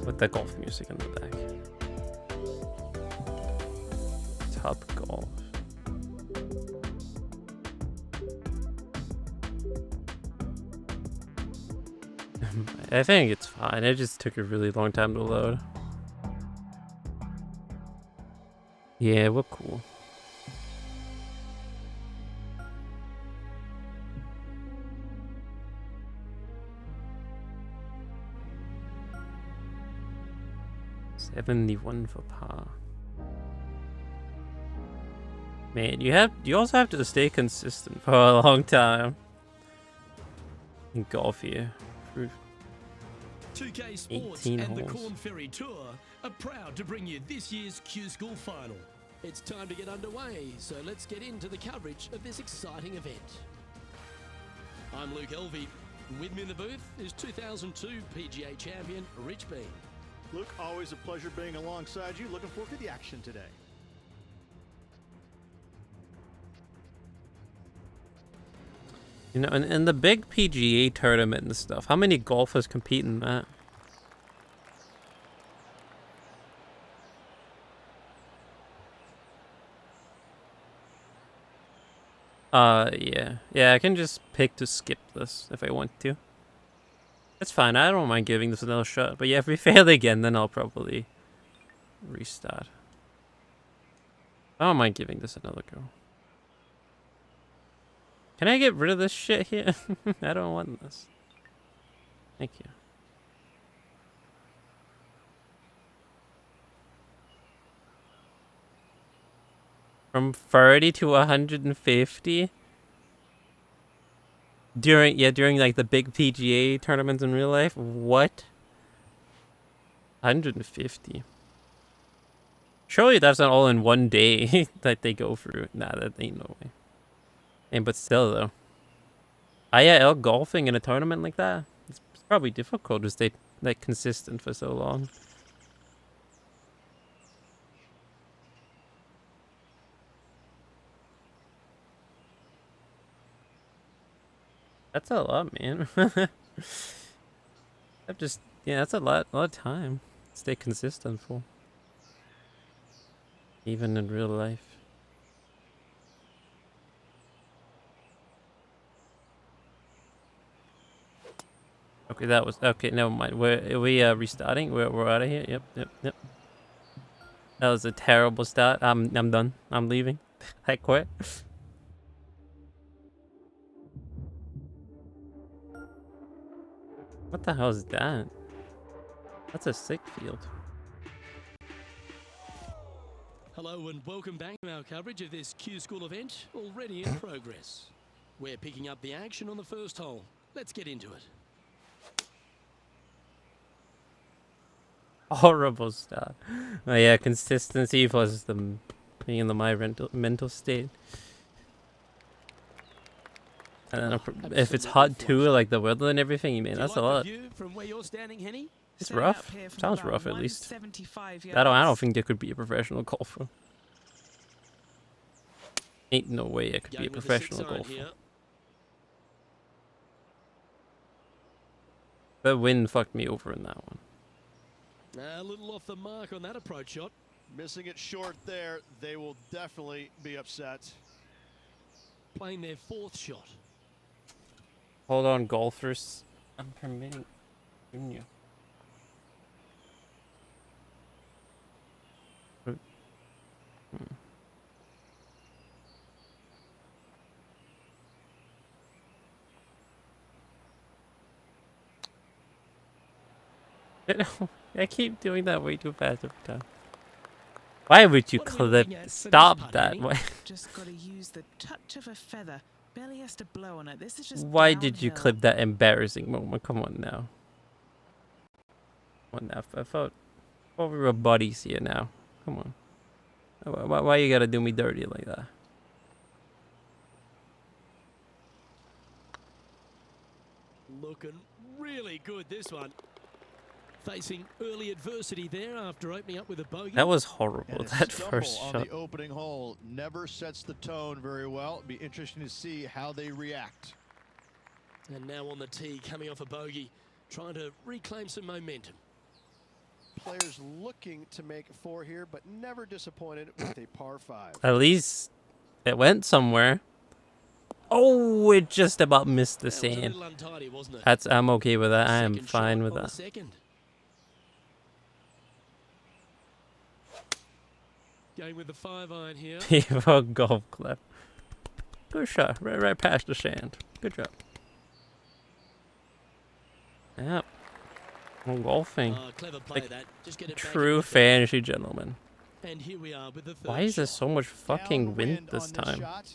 With the golf music in the back. Top golf. I think it's fine. It just took a really long time to load. Yeah, we're cool. $71 for par. Man, you also have to stay consistent for a long time in golf here. 2K Sports and the Corn Ferry Tour are proud to bring you this year's Q School Final. It's time to get underway, so let's get into the coverage of this exciting event. I'm Luke Elvey. With me in the booth is 2002 PGA champion Rich Bean. Luke, always a pleasure being alongside you. Looking forward to the action today. You know, in the big PGA tournament and stuff, how many golfers compete in that? Yeah. Yeah, I can just pick to skip this if I want to. That's fine, I don't mind giving this another shot. But yeah, if we fail again, then I'll probably restart. I don't mind giving this another go. Can I get rid of this shit here? I don't want this. Thank you. From 30 to 150? During like the big PGA tournaments in real life? What? 150. Surely that's not all in one day that they go through. Nah, that ain't no way. And but still though, IRL golfing in a tournament like that, it's probably difficult to stay like consistent for so long. That's a lot, man. I'm just, yeah, that's a lot of time. Stay consistent for. Even in real life. Okay, that was, okay, never mind. Are we restarting? We're out of here? Yep. That was a terrible start. I'm done. I'm leaving. I quit. What the hell is that? That's a sick field. Hello and welcome back to our coverage of this Q School event, already in progress. We're picking up the action on the first hole. Let's get into it. Horrible start. Oh yeah, consistency plus the being in the mental state. And then if it's hot too, like the weather and everything, man, that's a lot. From where you're standing, Henny? It's rough. Sounds rough at least. I don't think there could be a professional golfer. Ain't no way I could be a professional golfer. The wind fucked me over in that one. A little off the mark on that approach shot. Missing it short there, they will definitely be upset. Playing their fourth shot. Hold on, golfers. I'm permitting you. I keep doing that way too fast every time. Why would you clip? Stop that. Why? Just gotta use the touch of a feather. Barely has to blow on it. This is just. Why did you clip that embarrassing moment? Come on now. Come on now. I thought we were buddies here now. Come on. Why you gotta do me dirty like that? Looking really good, this one. Facing early adversity there after opening up with a bogey. That was horrible. That first on shot. The opening hole never sets the tone very well. It'll be interesting to see how they react. And now on the tee, coming off a bogey, trying to reclaim some momentum. Players looking to make 4 here, but never disappointed with a par 5. At least it went somewhere. Oh, it just about missed the sand. Untidy, wasn't it? That's, I'm okay with that. I am Second fine shot with on that. the second. Going with the 5-iron here. People golf club. Good shot. Right past the sand. Good job. Yep. I'm golfing. Clever play Like that. Just get it back true fantasy gentleman. And here we are with the third Why is there shot. so much fucking wind Downwind this on time? shot.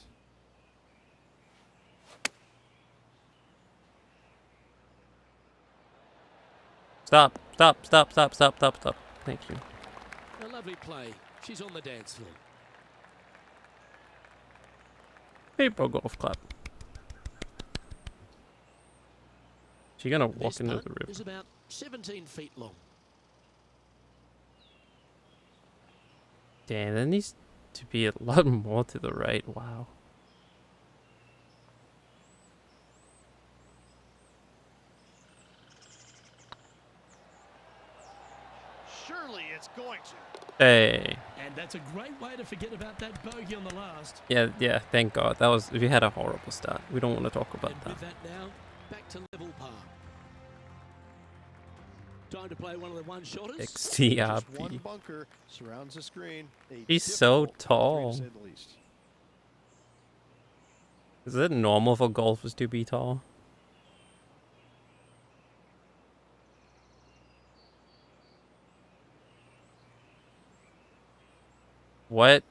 Stop. Thank you. A lovely play. She's on the dance floor. People golf club. She gonna walk This into putt the river. is about 17 feet long. Damn, there needs to be a lot more to the right. Wow. Surely it's going to. Hey. And that's a great way to forget about that bogey on the last. Yeah, thank God. That was, we had a horrible start. We don't want to talk about And that. with that now, back to level par. Time to play one of the one-shotters. Just one XDRB. bunker surrounds the screen. He's so difficult par 3 tall. to say the least. Is it normal for golfers to be tall? What?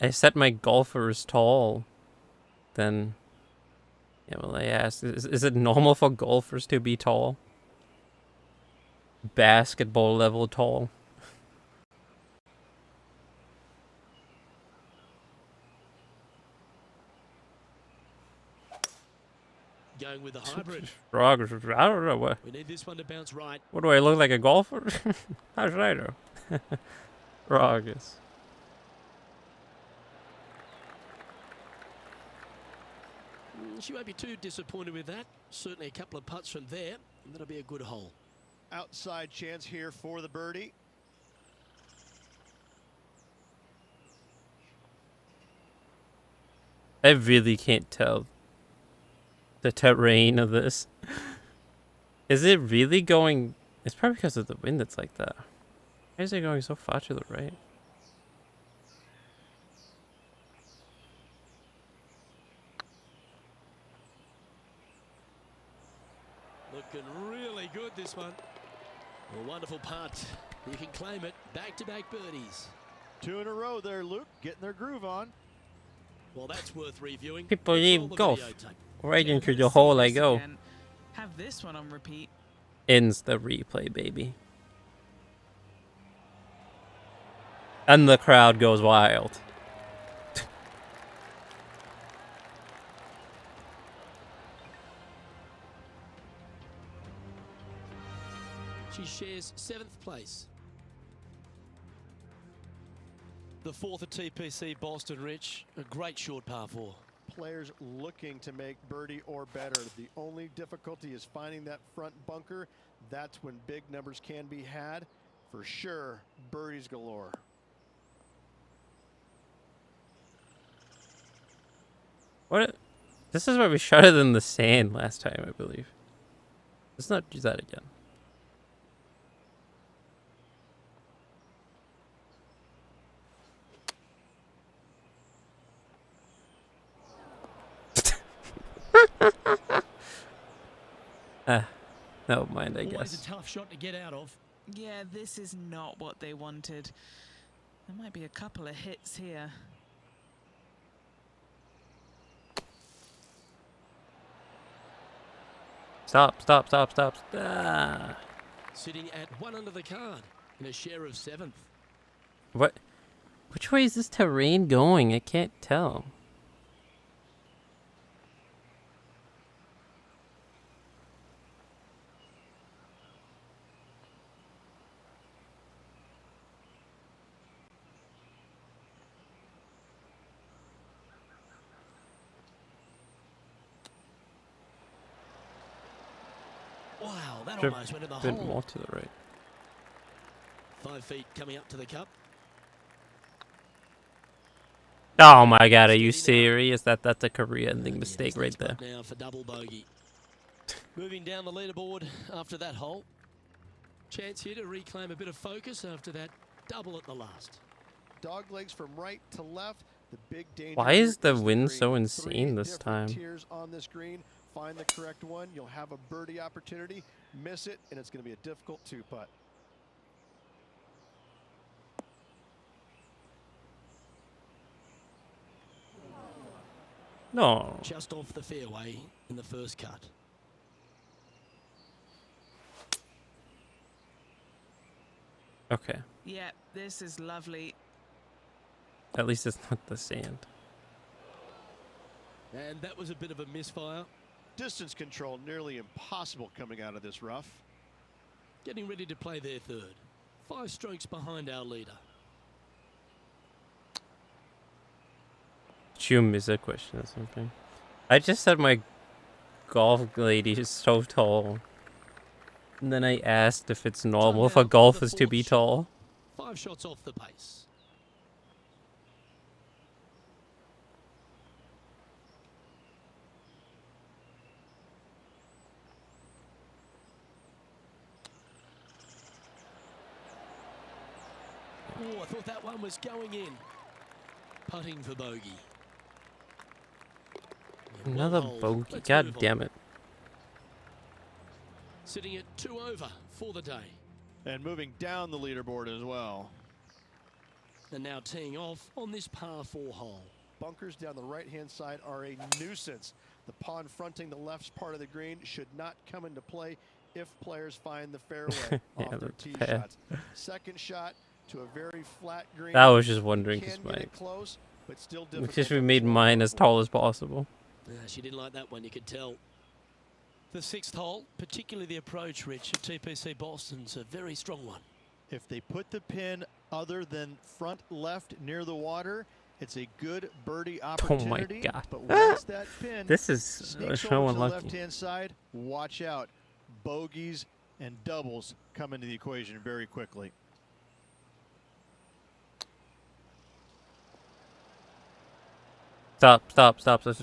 I said my golfer is tall. Then, yeah, well, I asked, is it normal for golfers to be tall? Basketball level tall. Going with the hybrid. Rogers, I don't know what. We need this one to bounce right. What do I look like, a golfer? How should I know? Rogers. She won't be too disappointed with that. Certainly a couple of putts from there, and that'll be a good hole. Outside chance here for the birdie. I really can't tell the terrain of this. Is it really going? It's probably because of the wind that's like that. Why is it going so far to the right? Looking really good, this one. A wonderful putt. You can claim it. Back-to-back birdies. 2 in a row there, Luke. Getting their groove on. Well, that's worth reviewing. People Let's roll leave the golf. video tape. Right into Let's the see hole I this go. again. Have this one on repeat. Ends the replay, baby. And the crowd goes wild. She shares 7th place. The 4th at TPC Boston, Rich. A great short par 4. Players looking to make birdie or better. The only difficulty is finding that front bunker. That's when big numbers can be had. For sure, birdies galore. What? This is where we shot it in the sand last time, I believe. Let's not do that again. Never mind, I Always guess. a tough shot to get out of. Yeah, this is not what they wanted. There might be a couple of hits here. Stop, stop, stop, stop. Ah. Sitting at 1 under the card in a share of 7th. What? Which way is this terrain going? I can't tell. Wow, that Should almost went in the have been hole. more to the right. 5 feet coming up to the cup. Oh my god, are you serious? That's a career-ending mistake Yeah, right there. now for double bogey. Moving down the leaderboard after that hole. Chance here to reclaim a bit of focus after that double at the last. Dog legs from right to left. The big danger. Why here is the is wind green. so insane 3 this different time? tiers on this green. Find the correct one. You'll have a birdie opportunity. Miss it, and it's going to be a difficult 2-putt. No. Just off the fairway in the first cut. Okay. Yeah, this is lovely. At least it's not the sand. And that was a bit of a misfire. Distance control nearly impossible coming out of this rough. Getting ready to play their 3rd. 5 strokes behind our leader. Did you miss a question or something? I just said my golf lady is so tall. And then I asked if it's normal for golfers to be tall. 5 shots off the pace. Oh, I thought that one was going in. Putting for bogey. And Another well holed. bogey. Let's God move on. damn it. Sitting at 2 over for the day. And moving down the leaderboard as well. And now teeing off on this par 4 hole. Bunkers down the right-hand side are a nuisance. The pond fronting the left part of the green should not come into play if players find the fairway Yeah, off their that's tee bad. shots. Second shot to a very flat green. I was just wondering Can because get my it close, but still because difficult we on made this one. mine as tall as possible. She didn't like that one, you could tell. The 6th hole, particularly the approach, Rich, at TPC Boston's a very strong one. If they put the pin other than front left near the water, It's a good birdie Oh opportunity. my god. But once that pin This is sneaks so over to the unlucky. left-hand side, watch out. Bogeys and doubles come into the equation very quickly. Stop, stop, stop. Okay.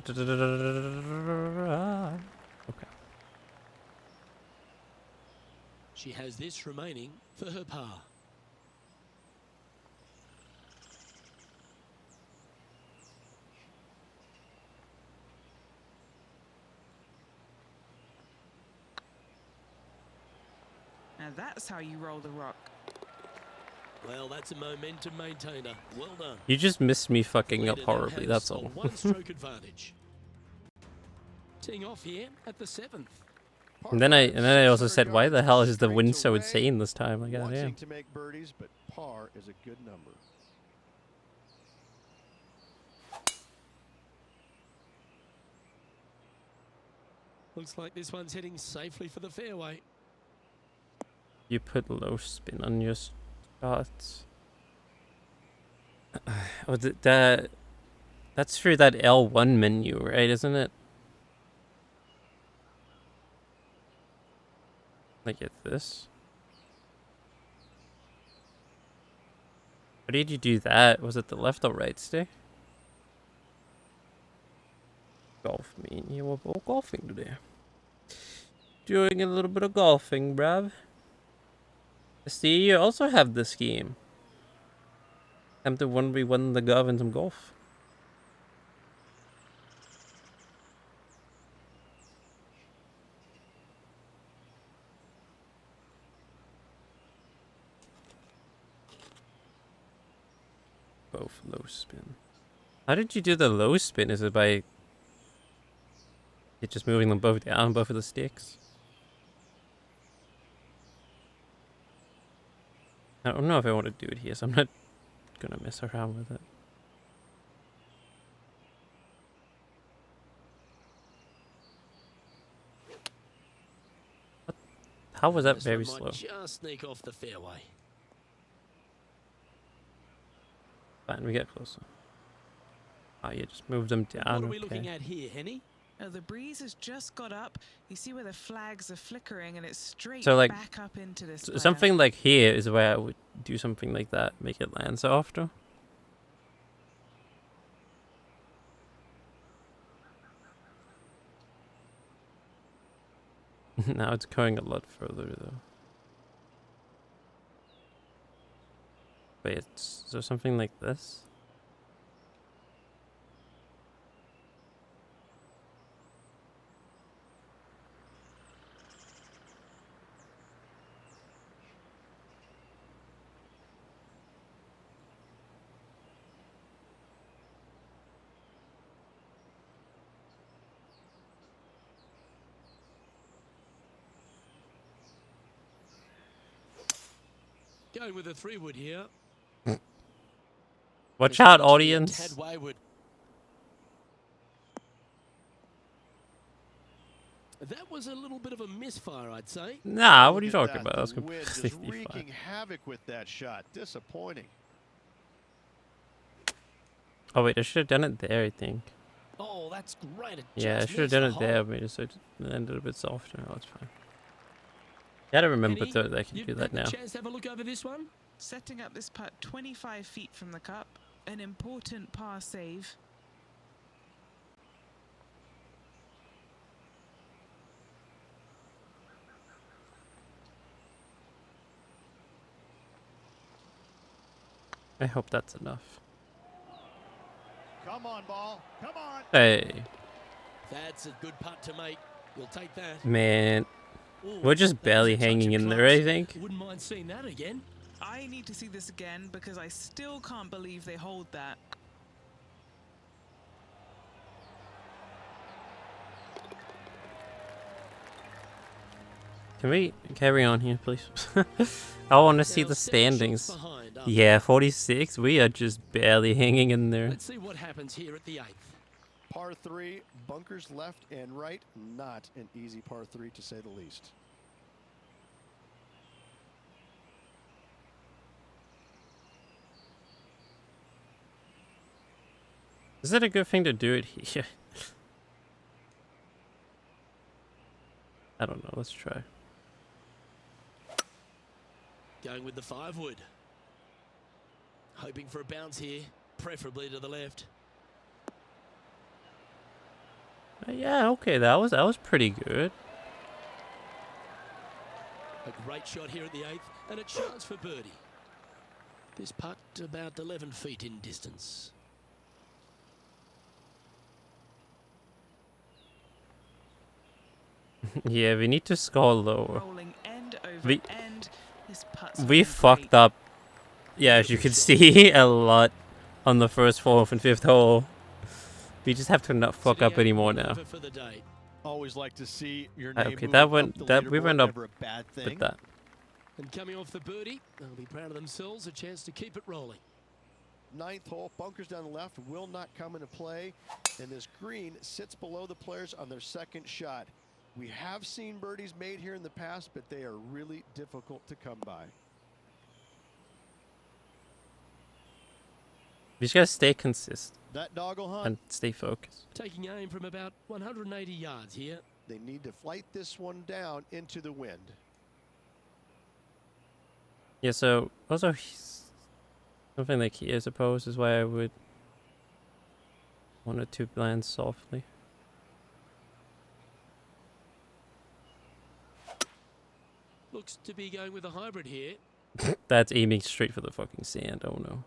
She has this remaining for her par. Now that's how you roll the rock. Well, that's a momentum maintainer. Well done. You just missed me fucking up Leader now horribly, has that's a all. one-stroke advantage. Teeing off here at the 7th. And then I also said, why the hell is the wind so insane this time? Like, Wanting goddamn. to make birdies, but par is a good number. Looks like this one's heading safely for the fairway. You put low spin on your shots. Oh, that's through that L1 menu, right? Isn't it? Like at this. How did you do that? Was it the left or right stick? Golf, me and you were both golfing today. Doing a little bit of golfing, bruv. See, you also have this game. Time to 1v1 the gov and some golf. Both low spin. How did you do the low spin? Is it by just moving them both down, both of the sticks? I don't know if I want to do it here, so I'm not gonna mess around with it. How was that This very one slow? might just sneak off the fairway. Fine, we get closer. Oh, you just moved them down. What are we looking Okay. at here, Henny? Oh, the breeze has just got up. You see where the flags are flickering, and it's straight So, like, back up into this. player. Something like here is where I would do something like that, make it land softer. Now it's going a lot further though. Wait, is there something like this? Going with a 3-wood here. Watch It's out, actually a audience. tad wayward. That was a little bit of a misfire, I'd say. Nah, what are you Look at talking that. about? That's The wind completely just fine. wreaking havoc with that shot. Disappointing. Oh wait, I should have done it there, I think. Oh, that's great. It Yeah, I just should have missed done the it hole. there, made it so it ended a bit softer. Oh, it's fine. Gotta remember Henny, that I can you've do had that the now. chance to have a look over this one? Setting up this putt 25 feet from the cup, an important par save. I hope that's enough. Come on, ball. Come on. Hey, That's a good putt to make. We'll take that. man. Ooh, We're just that was barely a touch hanging of in there, class. I think. Wouldn't mind seeing that again. I need to see this again because I still can't believe they hold that. Can we carry on here, please? I want to see Now the 7 shots standings. behind after Yeah, 46. We are just barely hanging in there. Let's see what happens here at the 8th. Par 3, bunkers left and right. Not an easy par 3 to say the least. Is it a good thing to do it here? I don't know. Let's try. Going with the 5-wood. Hoping for a bounce here, preferably to the left. Yeah, okay, that was pretty good. A great shot here at the 8th, and a chance for birdie. This putt about 11 feet in distance. Yeah, we need to score lower. Rolling end over We- end. This putt's We been fucked great. up. Yeah, as you can see, a lot on the first, 4th, and 5th hole. We just have to not fuck Sitting up out anymore one now. over for the day. Always like to see your Ah, name okay, move that up went- the that- we leaderboard, went up never a bad thing. With that. And coming off the birdie, they'll be proud of themselves, a chance to keep it rolling. 9th hole, bunkers down the left will not come into play, and this green sits below the players on their second shot. We have seen birdies made here in the past, but they are really difficult to come by. We just gotta stay consistent That doggle hunt. and stay focused. Taking aim from about 180 yards here. They need to flight this one down into the wind. Yeah, so also something like here, I suppose, is why I would want it to land softly. Looks to be going with a hybrid here. That's aiming straight for the fucking sand. Oh no.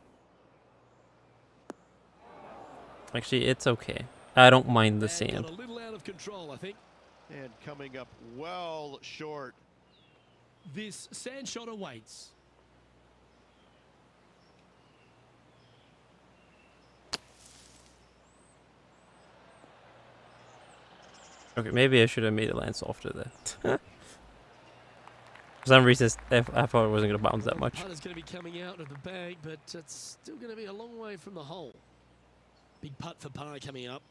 Actually, it's okay. I don't mind the And sand. got a little out of control, I think. And coming up well short. This sand shot awaits. Okay, maybe I should have made it land softer there. For some reason, I thought it wasn't going to bounce that much. Putter's going to be coming out of the bag, but it's still going to be a long way from the hole. Big putt for par coming up.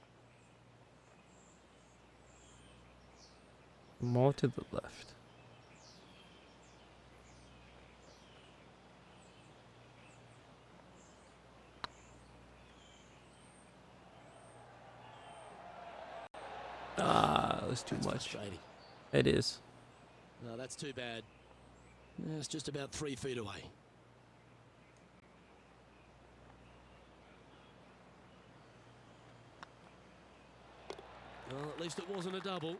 More to the left. Ah, that's too That's much. frustrating. It is. No, that's too bad. Yeah, it's just about 3 feet away. Well, at least it wasn't a double.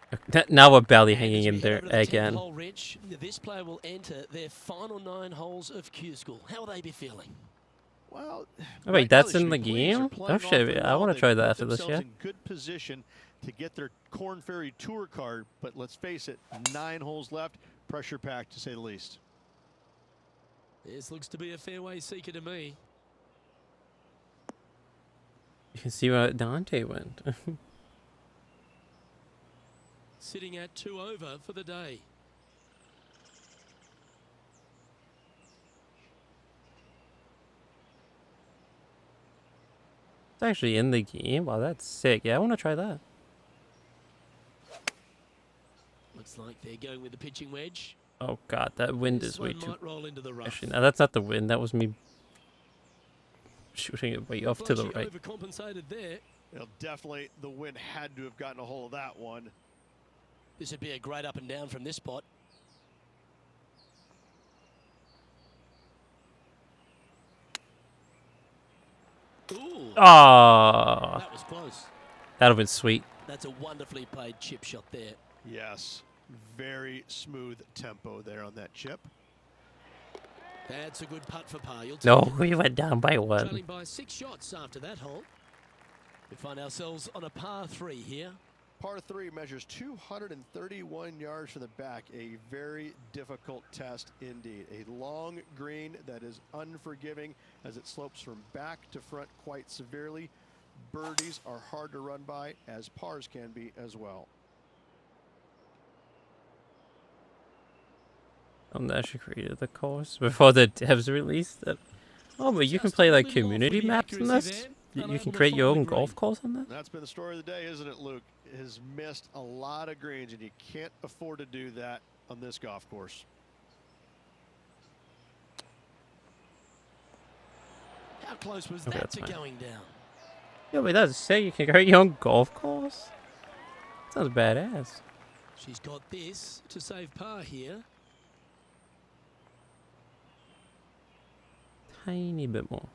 Now we're barely And hanging as in we head there over to the 10th again. hole, Rich, this player will enter their final 9 holes of Q School. How will they be feeling? Well, Oh, wait, right now that's they in should the be pleased. They're game? playing Oh off shit, the I wall. want to They've try that put after this, themselves yeah? in good position to get their Corn Ferry Tour card, but let's face it, 9 holes left, pressure packed to say the least. This looks to be a fairway seeker to me. You can see where Dante went. Sitting at 2 over for the day. It's actually in the game. Wow, that's sick. Yeah, I want to try that. Looks like they're going with the pitching wedge. Oh god, that wind This is way one too... might roll into the rough. Actually, no, that's not the wind. That was me shooting it way off to the Looks like right. she overcompensated there. Well, definitely the wind had to have gotten a hold of that one. This would be a great up and down from this spot. Ooh, Ah, that was close. that'd have been sweet. That's a wonderfully played chip shot there. Yes, very smooth tempo there on that chip. That's a good putt for par. You'll take No, it. we went down by one. Trailing by 6 shots after that hole. We find ourselves on a par 3 here. Par 3 measures 231 yards from the back. A very difficult test indeed. A long green that is unforgiving as it slopes from back to front quite severely. Birdies are hard to run by, as pars can be as well. They actually created the course before the devs released it. Oh, but you can play like Just a little community off with the maps in accuracy this? there. You Unable can to create your find own the golf green. course on that? That's been the story of the day, isn't it, Luke? Has missed a lot of greens, and you can't afford to do that on this golf course. How close was Okay, that that's to fine. going down? Yeah, but that's sick. You can create your own golf course? Sounds badass. She's got this to save par here. Tiny bit more.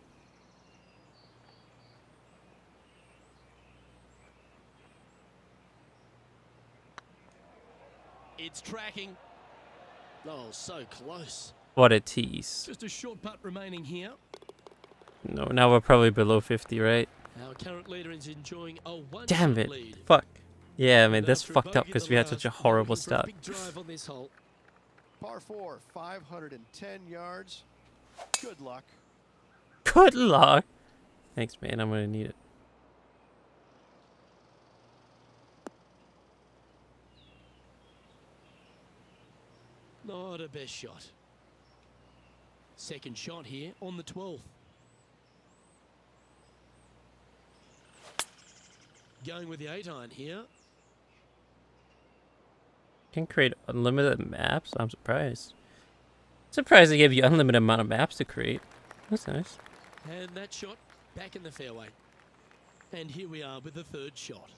It's tracking. Oh, so close. What a tease. Just a short putt remaining here. No, now we're probably below 50, right? Our current leader is enjoying a Damn one-shot it. lead. Fuck. Yeah, man, And this after a fucked up bogey at because the we had such a last, we're horrible looking for a start. big drive on this hole. Par 4, 510 yards. Good luck. Good luck. Thanks, man. I'm gonna need it. Not a best shot. Second shot here on the 12th. Going with the 8-iron here. Can create unlimited maps? I'm surprised. Surprised they gave you unlimited amount of maps to create. That's nice. And that shot back in the fairway. And here we are with the third shot.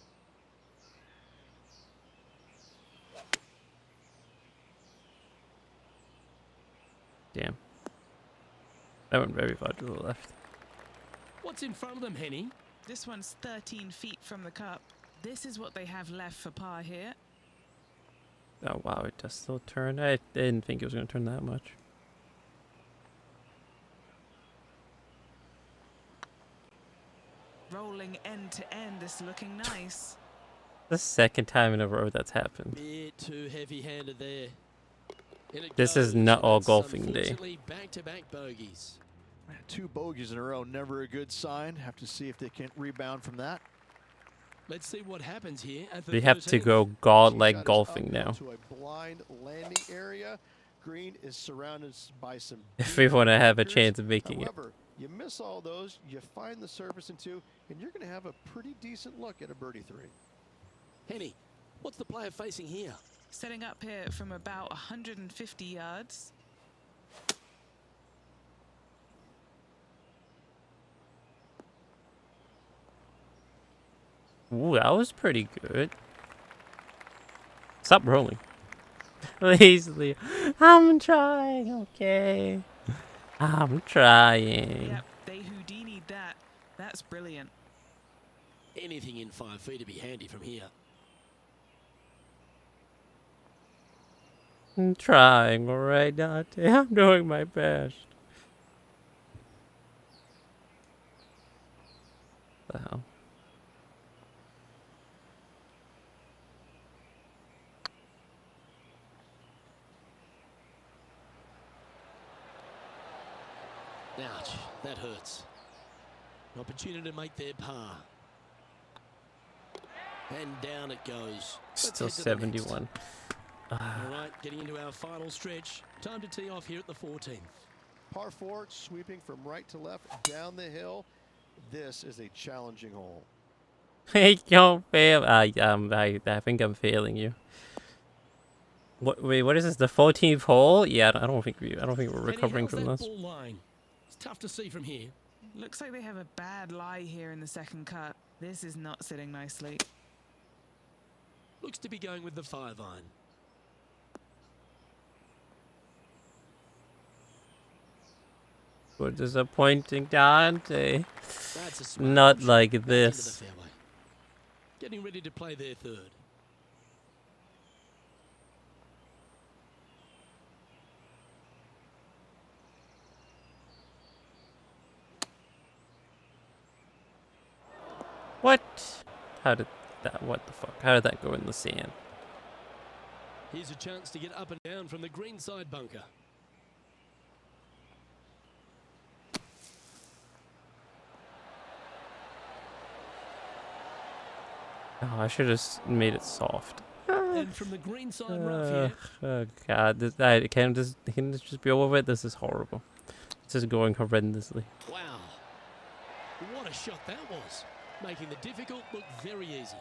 Damn. That went very far to the left. What's in front of them, Henny? This one's 13 feet from the cup. This is what they have left for par here. Oh wow, it does still turn. I didn't think it was gonna turn that much. Rolling end to end, it's looking nice. The second time in a row that's happened. Bit too heavy-handed there. In it This is goes, not and all that's golfing day. unfortunately back-to-back bogeys. 2 bogeys in a row, never a good sign. Have to see if they can't rebound from that. Let's see what happens here at the We have to 13th. go Tee godlike shot is golfing up now. onto a blind landing area. Green is surrounded by some. If we want to have a bunkers. chance of making it. However, you miss all those, you find the surface in 2, and you're going to have a pretty decent look at a birdie 3. Henny, what's the player facing here? Setting up here from about 150 yards. Ooh, that was pretty good. Stop rolling. Lazily. I'm trying, okay. I'm trying. Yep, they Houdini'd that. That's brilliant. Anything in 5 feet to be handy from here. I'm trying, alright, Dante. I'm doing my best. What the hell? Ouch, that hurts. An opportunity to make their par. And down it goes. Let's Still head to the next. 71. All right, getting into our final stretch. Time to tee off here at the 14th. Par 4, sweeping from right to left down the hill. This is a challenging hole. Hey, don't fail. I think I'm failing you. What? Wait, what is this? The 14th hole? Yeah, I don't think we're Henny, recovering how's from that this. ball line? It's tough to see from here. Looks like they have a bad lie here in the second cut. This is not sitting nicely. Looks to be going with the 5-iron. What disappointing, Dante. That's a smart Not option. like Back into this. the fairway. Getting ready to play their third. What? How did that? What the fuck? How did that go in the sand? Here's a chance to get up and down from the green side bunker. Oh, I should have made it soft. And from the green side rough here. Oh god, can this just be over with? This is horrible. This is going horrendously. Wow. What a shot that was. Making the difficult look very easy.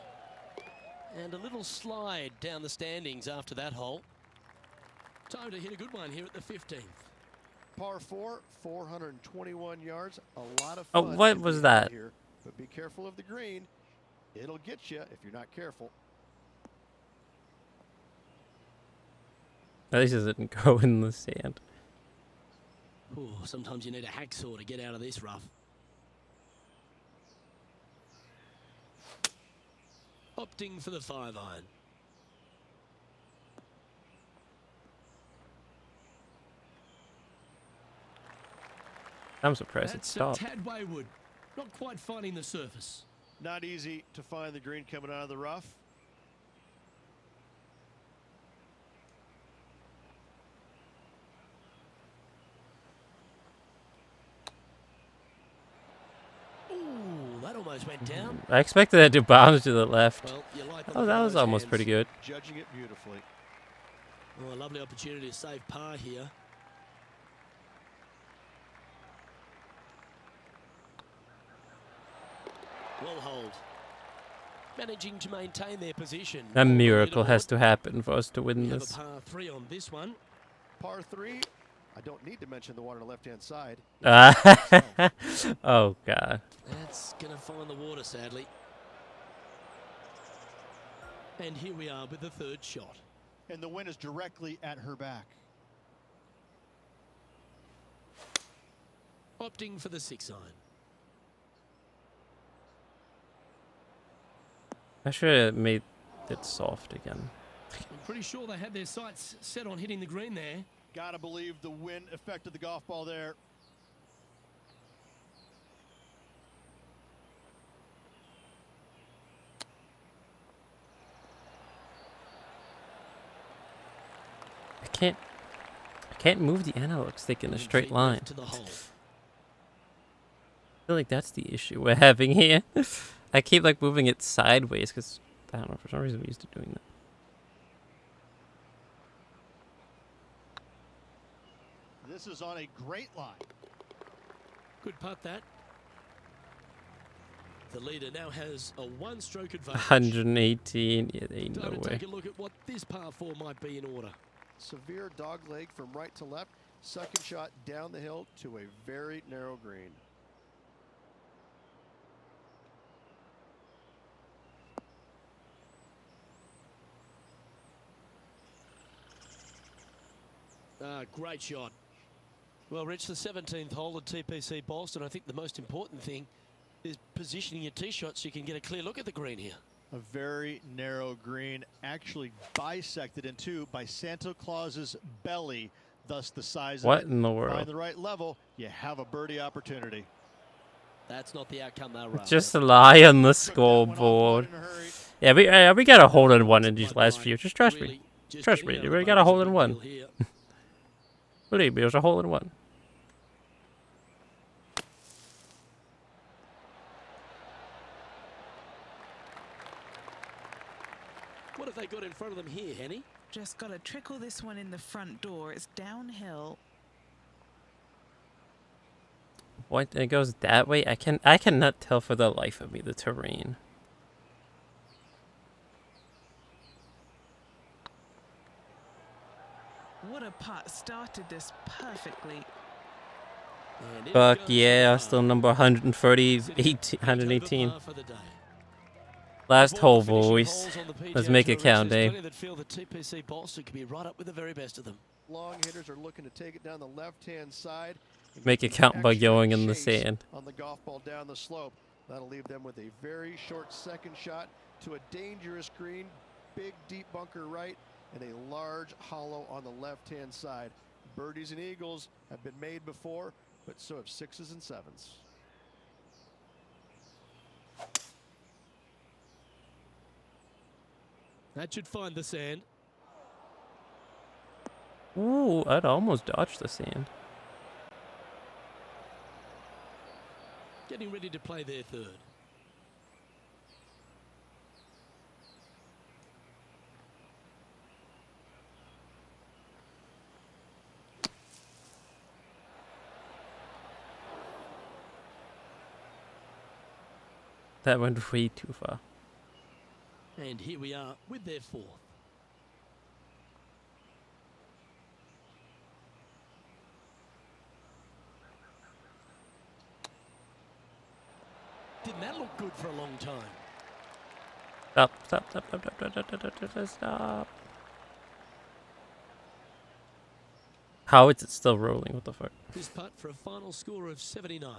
And a little slide down the standings after that hole. Time to hit a good one here at the 15th. Par 4, 421 yards. A lot of Oh, fun. what to was be had that? here. but be careful of the green. It'll get you if you're not careful. At least it didn't go in the sand. Ooh, sometimes you need a hacksaw to get out of this rough. Opting for the 5-iron. I'm surprised it That's a stopped. tad wayward. Not quite finding the surface. Not easy to find the green coming out of the rough. Ooh, that almost went down. I expected it to bounce to the left. Well, you like Oh, that was almost pretty good. Judging it beautifully. Oh, a lovely opportunity to save par here. Well hold. Managing to maintain their position. A miracle has to happen for us to We win have a this. par 3 on this one. Par 3. I don't need to mention the one on the left-hand side. Oh, God. That's going to find the water, sadly. And here we are with the third shot. And the wind is directly at her back. Opting for the 6-iron. I should have made it soft again. I'm pretty sure they had their sights set on hitting the green there. Gotta believe the wind affected the golf ball there. I can't move the analog stick in a straight Feet line. left to the hole. I feel like that's the issue we're having here. I keep like moving it sideways because I don't know, for some reason we're used to doing that. This is on a great line. Good putt that. The leader now has a one-stroke advantage. 118. Yeah, there ain't no Time to way. take a look at what this par 4 might be in order. Severe dog leg from right to left. Second shot down the hill to a very narrow green. Great shot. Well, Rich, the 17th hole at TPC Boston. I think the most important thing is positioning your tee shot so you can get a clear look at the green here. A very narrow green, actually bisected in two by Santa Claus's belly, thus the size What of it. in the Find world? the right level, you have a birdie opportunity. That's not the outcome they'll run. Just a lie on the Took that one offline scoreboard. in a hurry. Yeah, we got a hole in one in these last few. Just trust me. Trust me, we got a hole in one. Believe me, it was a hole in one. What have they got in front of them here, Henny? Just got to trickle this one in the front door. It's downhill. What? It goes that way? I cannot tell for the life of me the terrain. What a putt. Started this perfectly. Fuck yeah, still number 130, 118. Last hole, boys. Let's make it count, eh? That feel that TPC Boston could be right up with the very best of them. Long hitters are looking to take it down the left-hand side. and Make get it some count by extra going in the chase sand. on the golf ball down the slope. That'll leave them with a very short second shot to a dangerous green, big deep bunker right, and a large hollow on the left-hand side. Birdies and eagles have been made before, but so have sixes and sevens. That should find the sand. Ooh, I'd almost dodged the sand. Getting ready to play their third. That went way too far. And here we are with their fourth. Didn't that good for a long time. Stop, stop, stop, stop, stop, stop, stop, stop, stop, stop. How is it still rolling? What the fuck? This putt for a final score of 79.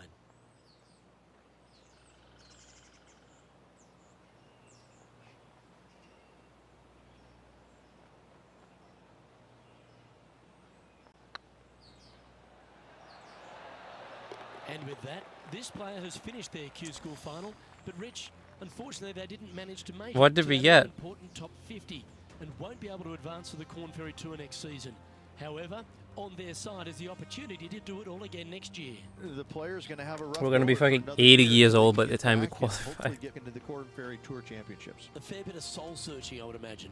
And with that, this player has finished their Q School final, but Rich, unfortunately they didn't manage to make What it did to we that get? important top 50 and won't be able to advance to the Corn Ferry Tour next season. However, on their side is the opportunity to do it all again next year. The player's going to have a rough We're gonna be go for fucking another 80 year years until they old by can the get time we back and qualify. hopefully get into the Corn Ferry Tour Championships. A fair bit of soul searching, I would imagine.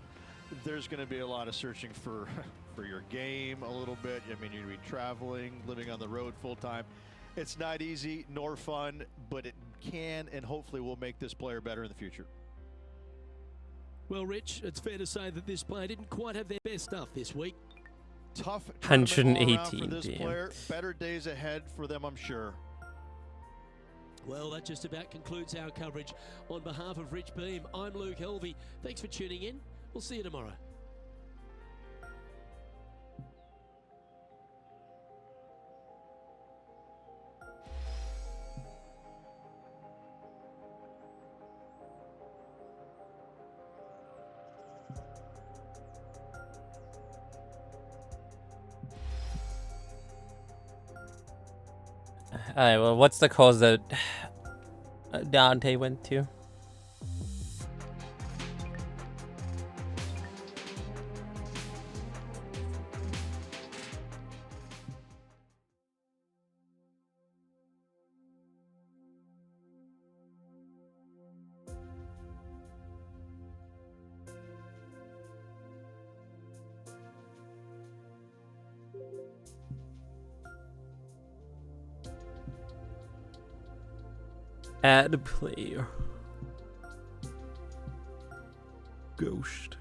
There's going to be a lot of searching for your game a little bit. I mean, you're going to be traveling, living on the road full time. It's not easy nor fun, but it can and hopefully will make this player better in the future. Well, Rich, it's fair to say that this player didn't quite have their best stuff this week. Tough tournament all around for 118, this damn. player. Better days ahead for them, I'm sure. Well, that just about concludes our coverage. On behalf of Rich Beam, I'm Luke Helvey. Thanks for tuning in. We'll see you tomorrow. Alright, well, what's the cause that Dante went to? Add player. Ghost.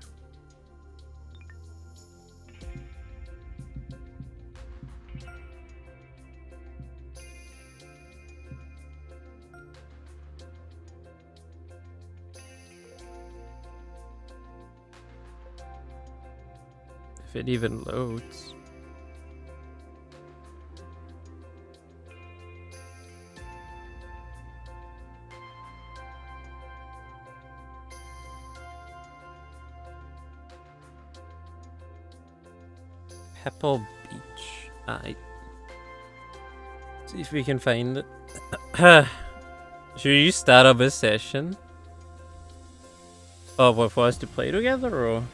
If it even loads. Pebble Beach. Alright. See if we can find it. Should you start up a session? Oh, what, for us to play together or?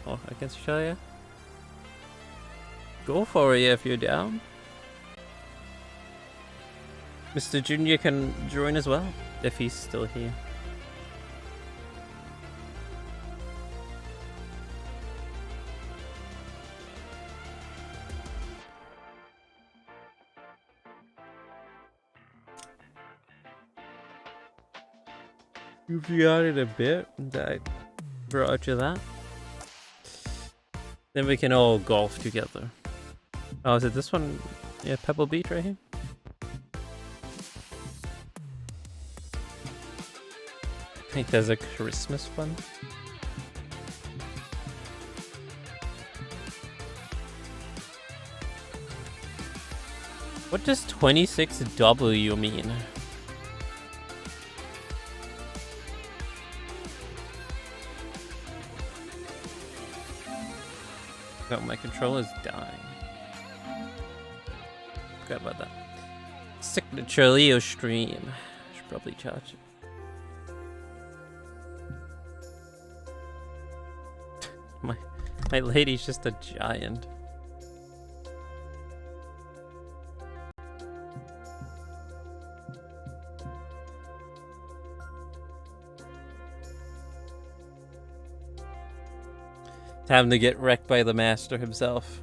Oh, I can show you. Go for it if you're down. Mr. Junior can join as well if he's still here. You've got it a bit that brought you that. Then we can all golf together. Oh, is it this one? Yeah, Pebble Beach right here. I think there's a Christmas one. What does 26W mean? Oh, my controller's dying. Forgot about that. Signature Leo stream. Should probably charge it. My lady's just a giant. Time to get wrecked by the master himself.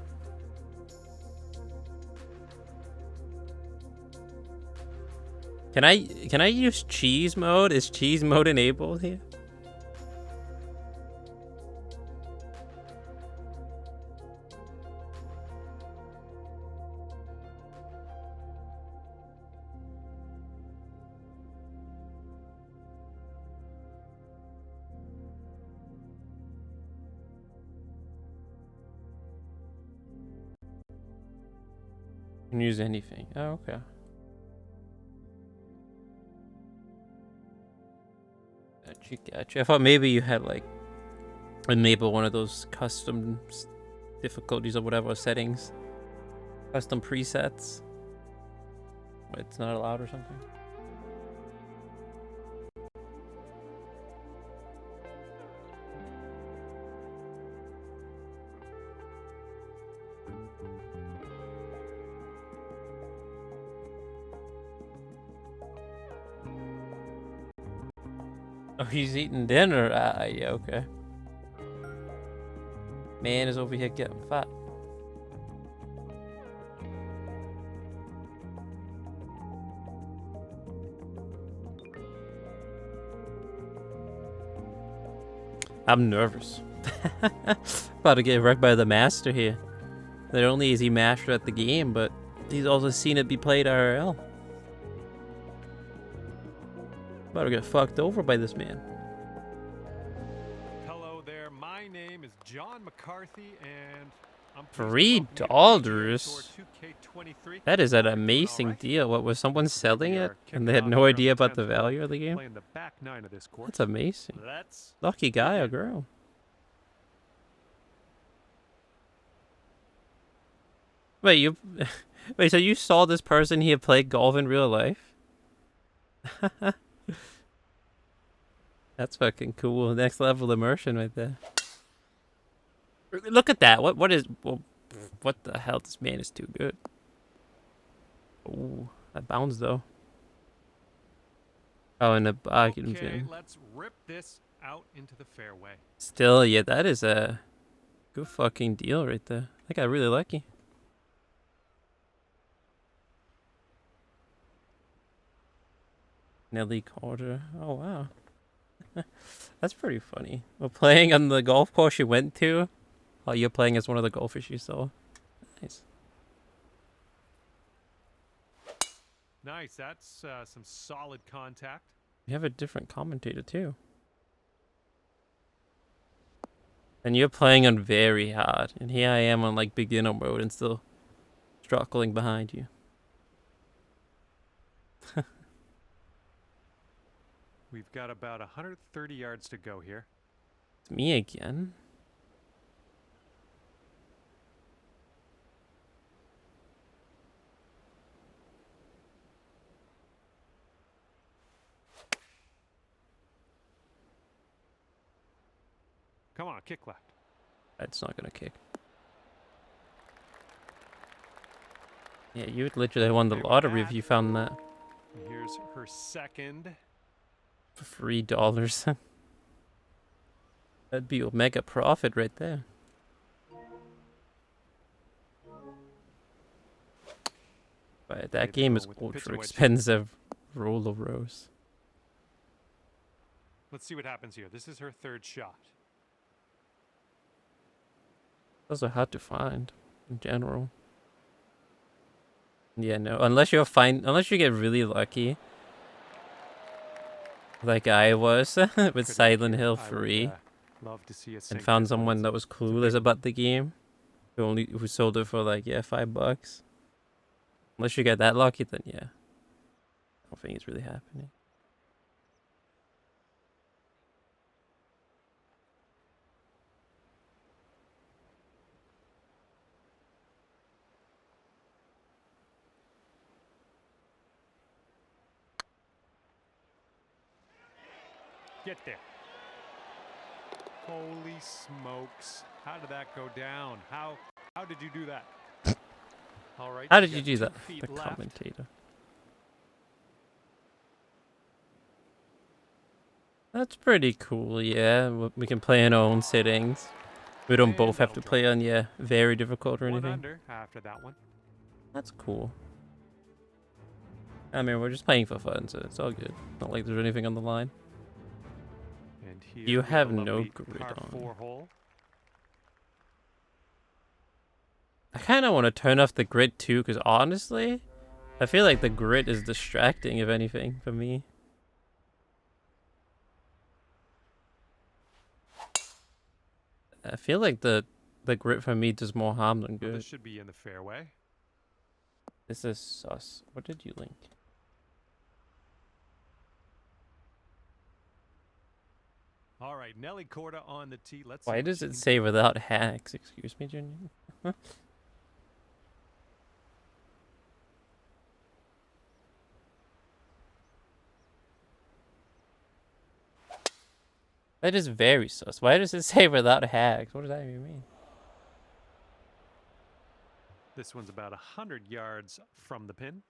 Can I use cheese mode? Is cheese mode enabled here? Can use anything. Oh, okay. Gotcha. I thought maybe you had like enable one of those custom difficulties or whatever settings, custom presets. It's not allowed or something. Oh, he's eating dinner. Yeah, okay. Man is over here getting fat. I'm nervous. About to get wrecked by the master here. Not only is he master at the game, but he's also seen it be played IRL. About to get fucked over by this man. Hello there. My name is John McCarthy, and I'm $3? That is an amazing deal. What, was someone selling it and they had no idea about the value of the game? Playing the back nine of this course. That's amazing. Let's Lucky guy or girl. Wait, you wait, so you saw this person here play golf in real life? That's fucking cool. Next level immersion right there. Look at that. What the hell? This man is too good. Oh, that bounce though. Oh, and okay, let's rip this out into the fairway. Still, yeah, that is a good fucking deal right there. I got really lucky. Nelly Carter. Oh wow. That's pretty funny. We're playing on the golf course you went to while you're playing as one of the golfers you saw. Nice. Nice. That's some solid contact. You have a different commentator too. And you're playing on very hard. And here I am on like beginner mode and still struggling behind you. We've got about 130 yards to go here. It's me again. Come on, kick left. That's not gonna kick. Yeah, you would literally won the lottery if you found that. Here's her second. For $3. That'd be a mega profit right there. But that game is ultra expensive. Roll of Rose. Let's see what happens here. This is her third shot. Those are hard to find in general. Yeah, no. Unless you get really lucky. Like I was with Silent Hill 3 and found someone that was clueless about the game who sold it for like $5. Unless you get that lucky, then yeah, I don't think it's really happening. Get there. Holy smokes. How did that go down? How did you do that? All right. How did you do that? The commentator. That's pretty cool, yeah. We can play in our own settings. We don't both have to play on, very difficult or anything. 1 under after that one. That's cool. I mean, we're just playing for fun, so it's all good. Not like there's anything on the line. You have no grid on. I kind of want to turn off the grid too, because honestly, I feel like the grid is distracting, if anything, for me. I feel like the grid for me does more harm than good. This should be in the fairway. This is sus. What did you link? All right, Nelly Corda on the tee. Let's. Why does it say without hacks? Excuse me, Junior. That is very sus. Why does it say without hacks? What does that even mean? This one's about 100 yards from the pin.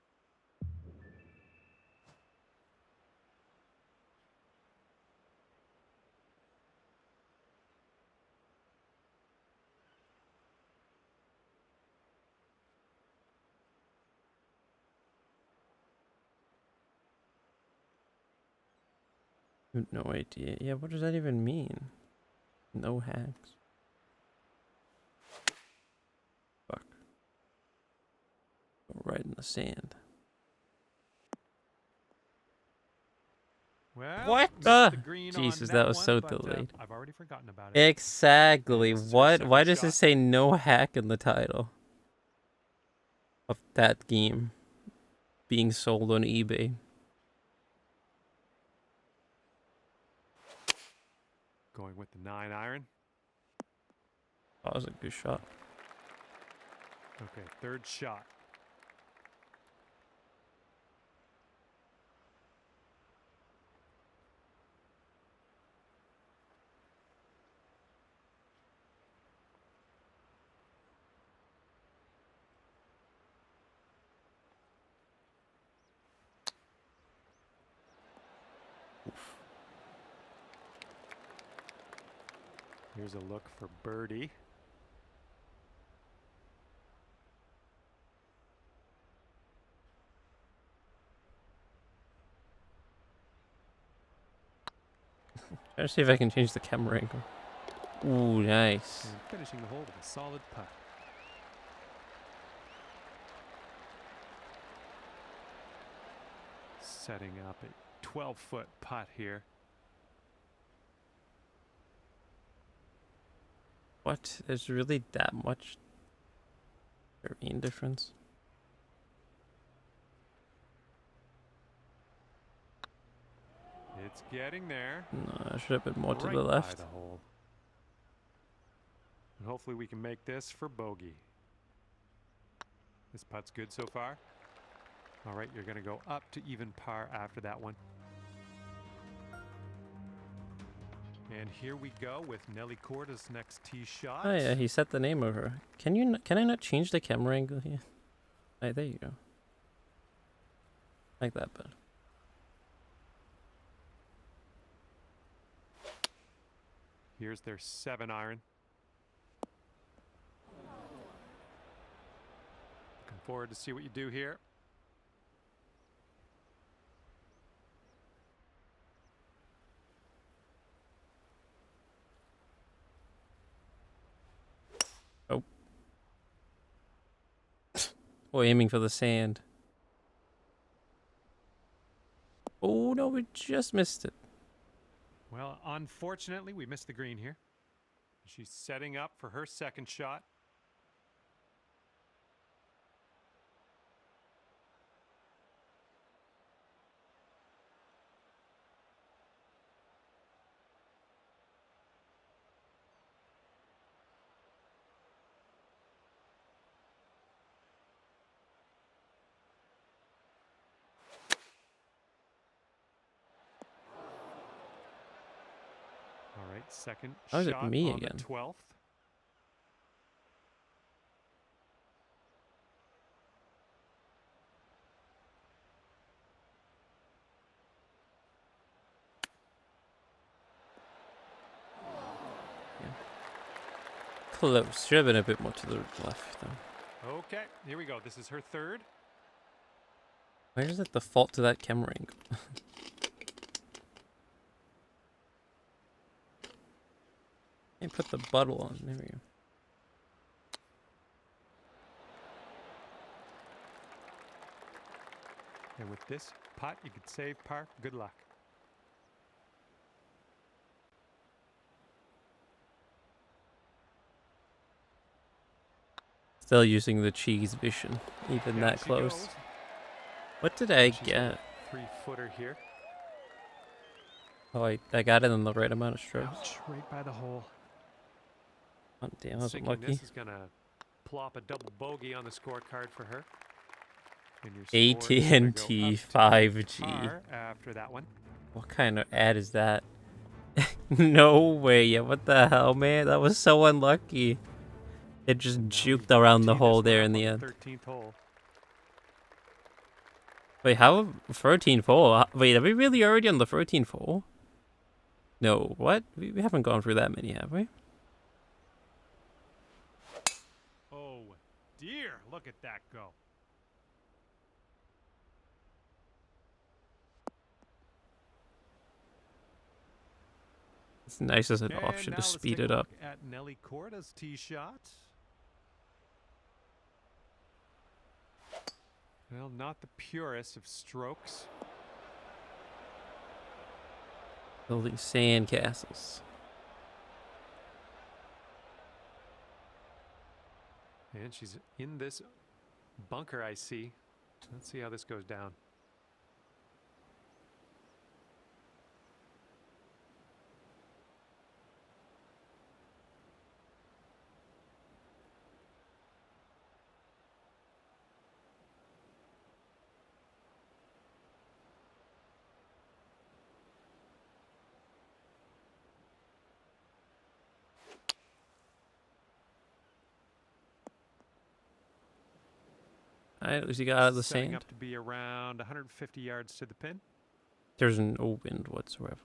I have no idea. Yeah, what does that even mean? No hacks. Fuck. Right in the sand. Well, What? the green Jesus, on that was one, so but, delayed. I've already forgotten about it. Exactly. This is her What? second Why does it shot. say no hack in the title of that game being sold on eBay? Going with the 9-iron. That was a good shot. Okay, third shot. Here's a look for birdie. Trying to see if I can change the camera angle. Ooh, nice. And finishing the hole with a solid putt. Setting up a 12-foot putt here. What? There's really that much terrain difference? It's getting there. No, I should have been more to Right the by left. the hole. And hopefully we can make this for bogey. This putt's good so far. All right, you're going to go up to even par after that one. And here we go with Nelly Corda's next tee shot. Oh yeah, he set the name of her. Can you? Can I not change the camera angle here? Hey, there you go. Like that, but. Here's their 7-iron. Looking forward to see what you do here. Oh. Oh, aiming for the sand. Oh no, we just missed it. Well, unfortunately, we missed the green here. She's setting up for her second shot. All right, second How is it shot me on again? the 12th. Close. Should have been a bit more to the left, though. Okay, here we go. This is her third. Why is it the fault to that camera angle? And put the bottle on. There we go. And with this putt, you could save par. Good luck. Still using the cheese vision, even Down that she close. goes. What did I She's got get? a 3-footer here. Oh, I got it in the right amount of strokes. Ouch, right by the hole. Oh, damn, I was Thinking lucky. this is gonna plop a double bogey on the scorecard for her. And your score is gonna go AT&T up to 5G. par after that one. What kind of ad is that? No way, yeah, what the hell, man? That was so unlucky. It just Now we juked around the tee hole this one there up in the on end. 13th hole. Wait, how 13th hole? Wait, are we really already on the 13th hole? No, what? We haven't gone through that many, have we? Oh dear, look at that go. It's nice as an And option now to let's speed take it a up. look at Nelly Corda's tee shot. Well, not the purest of strokes. Building sand castles. And she's in this bunker, I see. Let's see how this goes down. Alright, at least you got out of the Setting sand. up to be around 150 yards to the pin. There's no wind whatsoever.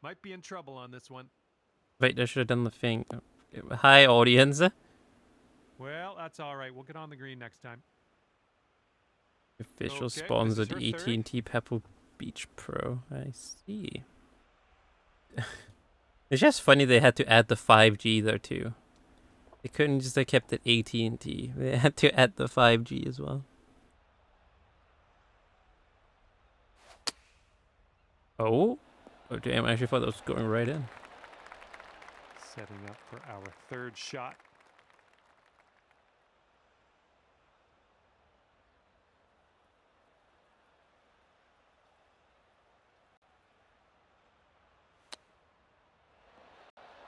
Might be in trouble on this one. Wait, I should have done the thing. Hi, audience. Well, that's all right. We'll get on the green next time. Official Okay, this is sponsored her third. AT&T Pebble Beach Pro. I see. It's just funny they had to add the 5G there too. They couldn't just have kept it AT&T. They had to add the 5G as well. Oh damn! I actually thought that was going right in. Setting up for our third shot.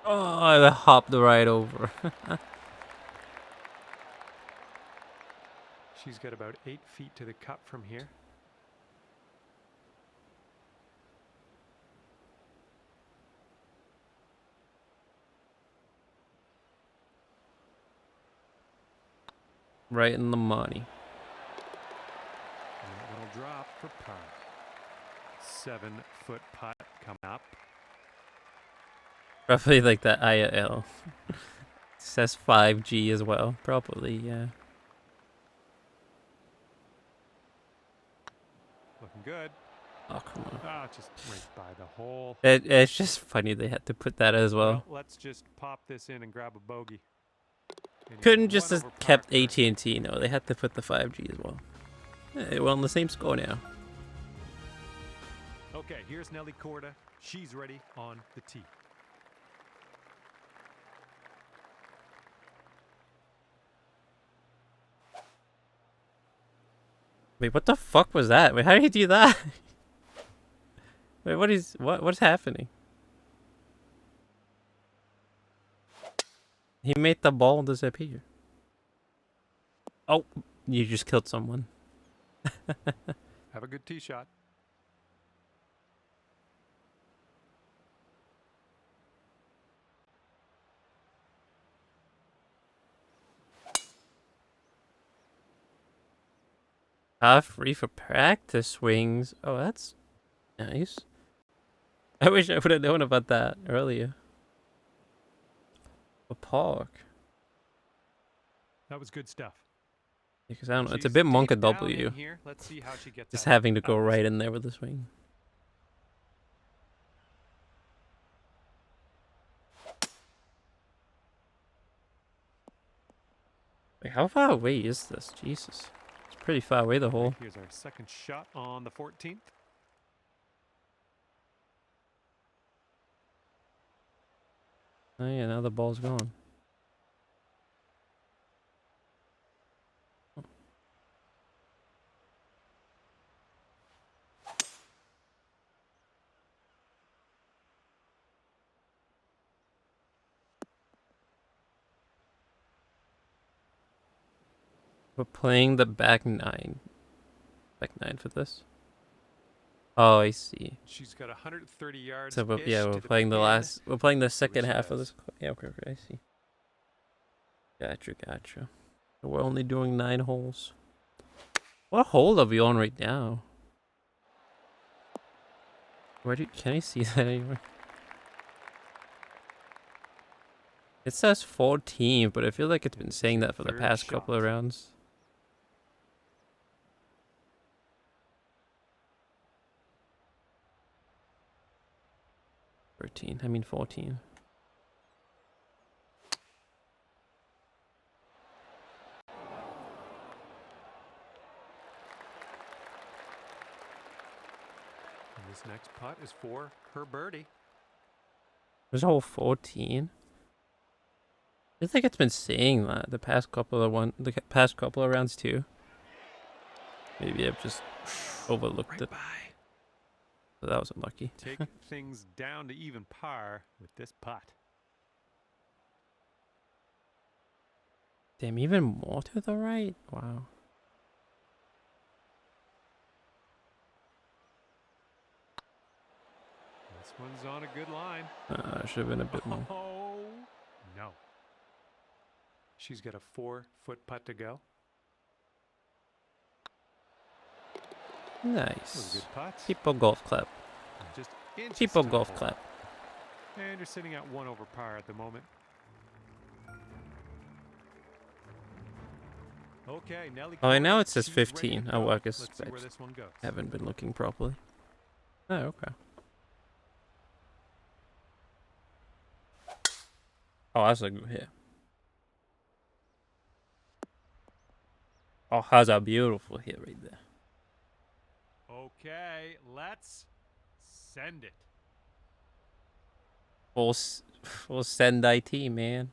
Oh, I hopped right over. She's got about 8 feet to the cup from here. Right in the money. And that little drop for par. 7-foot putt coming up. Probably like that IL. Says 5G as well. Probably, yeah. Looking good. Oh, come on. Ah, just right by the hole. It's just funny they had to put that as well. Let's just pop this in and grab a bogey. And Couldn't you're just one have over par kept for her. AT&T. No, they had to put the 5G as well. Yeah, we're on the same score now. Okay, here's Nelly Corda. She's ready on the tee. Wait, what the fuck was that? Wait, how did he do that? Wait, what's happening? He made the ball disappear. Oh, you just killed someone. Have a good tee shot. Free for practice swings. Oh, that's nice. I wish I would have known about that earlier. A park. That was good stuff. Because I don't know, it's a She's bit Monka deep down W. in here. Let's see how she gets Just out having to of go this right one. in there with the swing. Wait, how far away is this? Jesus. It's pretty far away, the hole. Here's our second shot on the 14th. Oh yeah, now the ball's gone. We're playing the back nine. Back nine for this. Oh, I see. She's got 130 yards. So yeah, we're playing the last. We're playing the second she half of goes. this. Yeah, okay, I see. Gotcha. So we're only doing 9 holes. What hole are we on right now? Can I see that anywhere? It says 14, but I feel like it's been saying that for the Third past couple of shot. rounds. I mean 14. And this next putt is for her birdie. There's hole 14. I think it's been saying that the past couple of rounds too. Maybe I've just overlooked it. By. So that was unlucky. Take things down to even par with this putt. Damn, even more to the right? Wow. This one's on a good line. Should have been a bit more. Oh, no. She's got a 4-foot putt to go. That was a Nice. good putt. People golf clap. Just inches People to the golf hole. clap. And you're sitting at 1 over par at the moment. Okay, Nelly. Oh, and now Corey, it says she's ready to 15. go. Oh, I guess Let's see I where just this one goes. haven't been looking properly. Oh, okay. Oh, that's a good hit. Oh, that's a beautiful hit right there. Okay, let's send it. Full send IT, man.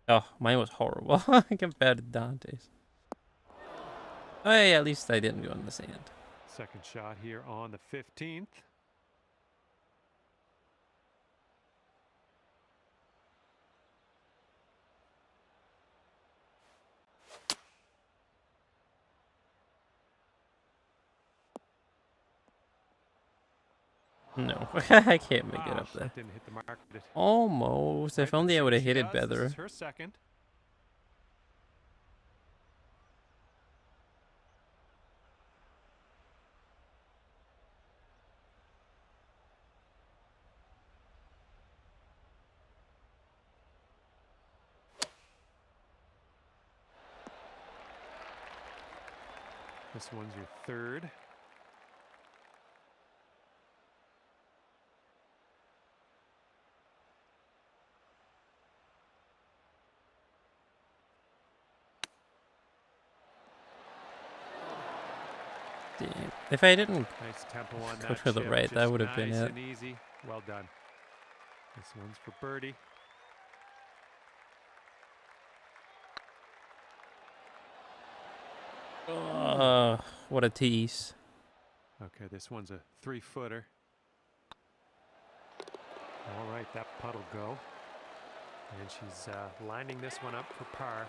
Oh, mine was horrible compared to Dante's. Oh, yeah, at least I didn't go in the sand. Second shot here on the 15th. No, I can't make it up there. That didn't hit the mark. Almost. If only I would have hit it This better. is her second. This one's your third. Damn. If I didn't Nice tempo on go that for the chip, right, that just would have been nice it. and easy. Well done. This one's for birdie. What a tease. Okay, this one's a 3-footer. All right, that putt will go. And she's lining this one up for par.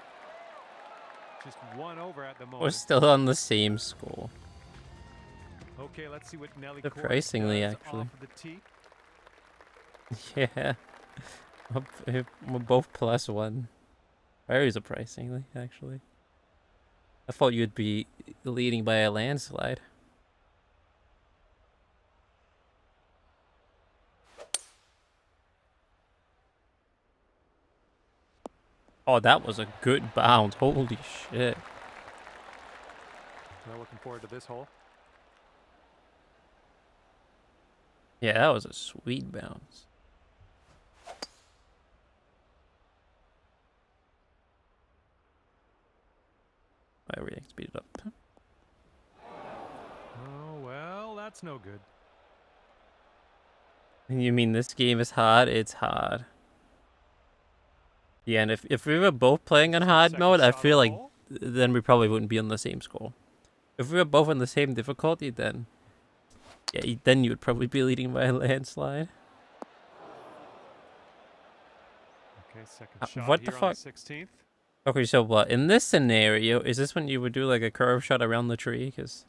Just 1 over at the moment. We're still on the same score. Okay, let's see what Nelly Surprisingly, does actually. off of the tee. Yeah. We're both +1. Very surprisingly, actually. I thought you'd be leading by a landslide. Oh, that was a good bounce. Holy shit. Well, looking forward to this hole. Yeah, that was a sweet bounce. Everything speeded up. Oh, well, that's no good. You mean this game is hard? It's hard. Yeah, and if we were both playing on hard mode, I feel like then we probably wouldn't be on the same score. If we were both on the same difficulty, then yeah, then you would probably be leading by a landslide. Okay, second shot What here the on fuck? the 16th. Okay, so what? In this scenario, is this when you would do like a curve shot around the tree? Because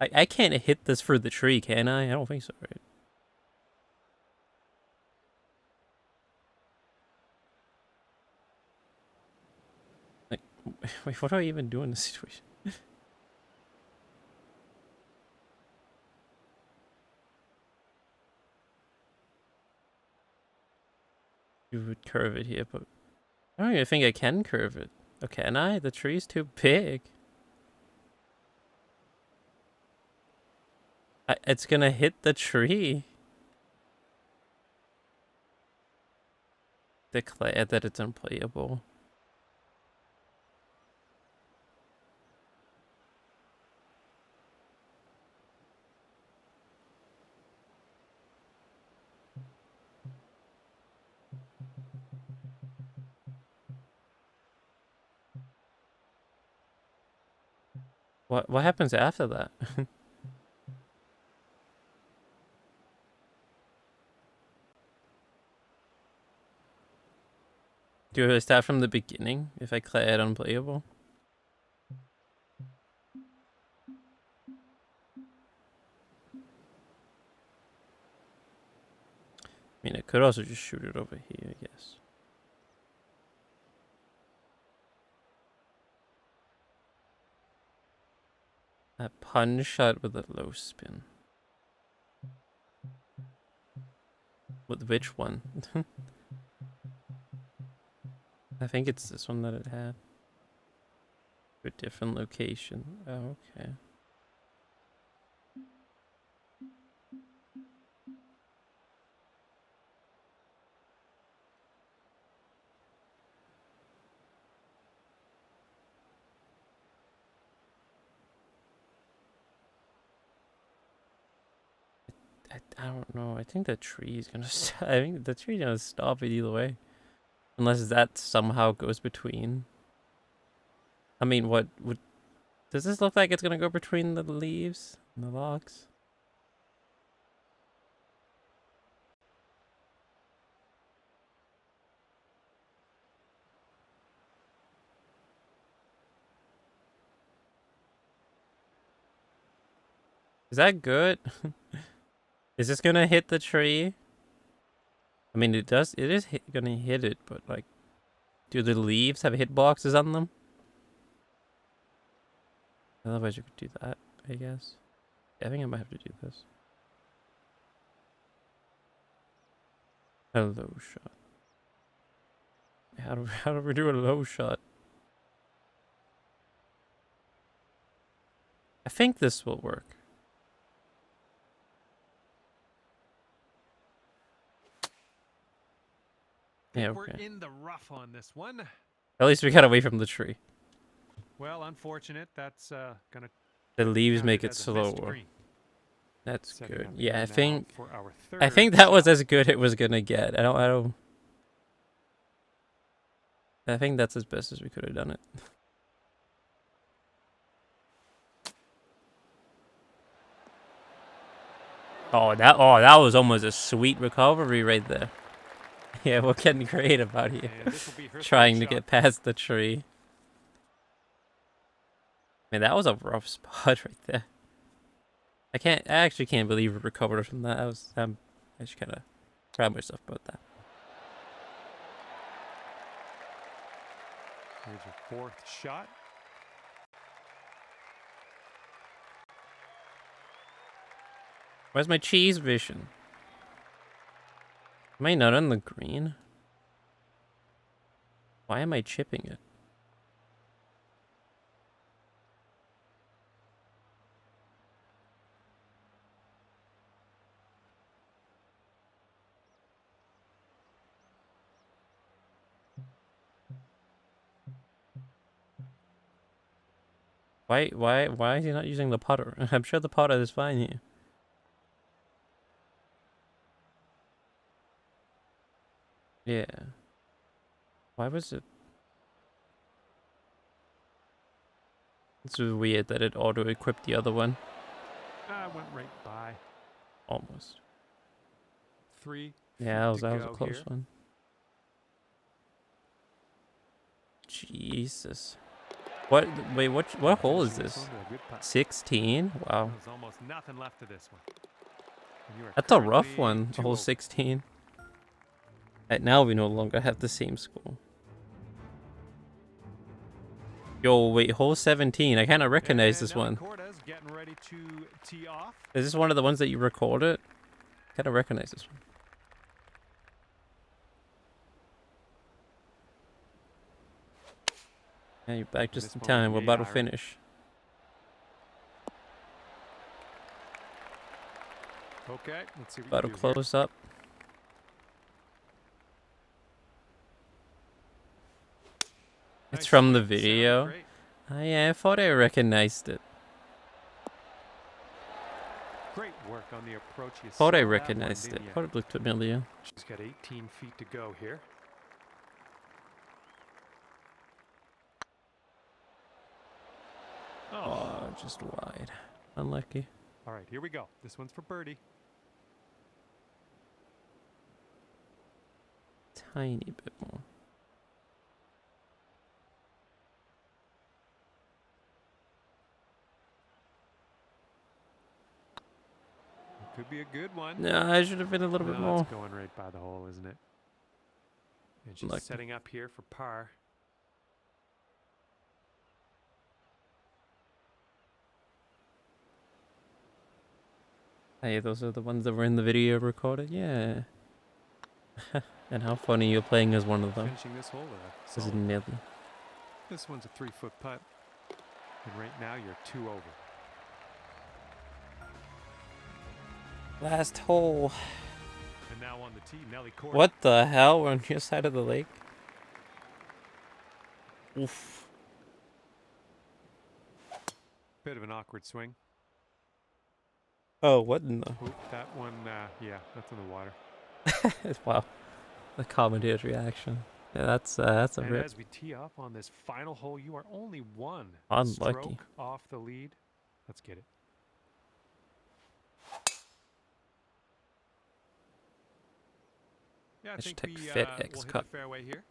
I can't hit this through the tree, can I? I don't think so, right? Like, wait, what do I even do in this situation? You would curve it here, but I don't even think I can curve it. Oh, can I? The tree's too big. It's gonna hit the tree. Declare that it's unplayable. What happens after that? Do I start from the beginning if I declare it unplayable? I mean, I could also just shoot it over here, I guess. A punch shot with a low spin. With which one? I think it's this one that it had. A different location. Oh, okay. I don't know. I think the tree's gonna. I think the tree's gonna stop it either way, unless that somehow goes between. I mean, what would? Does this look like it's gonna go between the leaves and the logs? Is that good? Is this gonna hit the tree? I mean, it does. It is gonna hit it, but like, do the leaves have hitboxes on them? Otherwise, you could do that, I guess. Yeah, I think I might have to do this. A low shot. How do we do a low shot? I think this will work. Yeah, We're okay. in the rough on this one. At least we got away from the tree. Well, unfortunate. That's gonna. The leaves count make it as a missed slower. green. That's Setting good. up Yeah, here I now think for our I think third that was shot. as good it was gonna get. I don't. I think that's as best as we could have done it. Oh, that was almost a sweet recovery right there. Yeah, we're getting creative out here. And this will be her Trying third to shot. get past the tree. Man, that was a rough spot right there. I actually can't believe we recovered from that. I just kind of proud of myself about that. Here's your fourth shot. Where's my cheese vision? Am I not on the green? Why am I chipping it? Why is he not using the putter? I'm sure the putter is fine here. Yeah. Why was it? It's weird that it auto-equipped the other one. I went right by. Almost. 3 Yeah, feet that to was a go close here. one. Jesus. What? Wait, what hole is Finishing this? one with a good putt. 16? Wow. There's almost nothing left of this one. And you are That's a rough currently one, 2 hole over. 16. Right now we no longer have the same score. Yo, wait, hole 17. I kind of recognize And this Nelly one. Corda's getting ready to tee off. Is this one of the ones that you recorded? Kind of recognize this one. Yeah, you're back just This in one time. will We're be about to iron. finish. Okay, let's see what About to you do here. close up. It's Nice from the swing, sounded video. great. Oh, yeah, I thought I recognized it. Great work on the approach. You Thought I saw that one, recognized it. didn't ya? Thought it looked familiar. She's got 18 feet to go here. Oh, just wide. Unlucky. All right, here we go. This one's for birdie. Tiny bit more. Could be a good one. No, I should have been a little bit No, more. it's going right by the hole, isn't it? And she's Lucky. setting up here for par. Hey, those are the ones that were in the video recorded? Yeah. And how funny you're playing as one of them. Finishing this hole with a This is solid Nelly. putt. This one's a 3-foot putt. And right now you're 2 over. Last hole. And now on the tee, Nelly Corda. What the hell? We're on your side of the lake? Oof. Bit of an awkward swing. Oh, what in the... Oop, that one, yeah, that's in the water. Wow. The commentator's reaction. Yeah, that's a And rip. as we tee off on this final hole, you are only 1 Unlucky. stroke off the lead. Let's get it. Yeah, I think Hashtag we Fit will X hit Cup. the fairway here.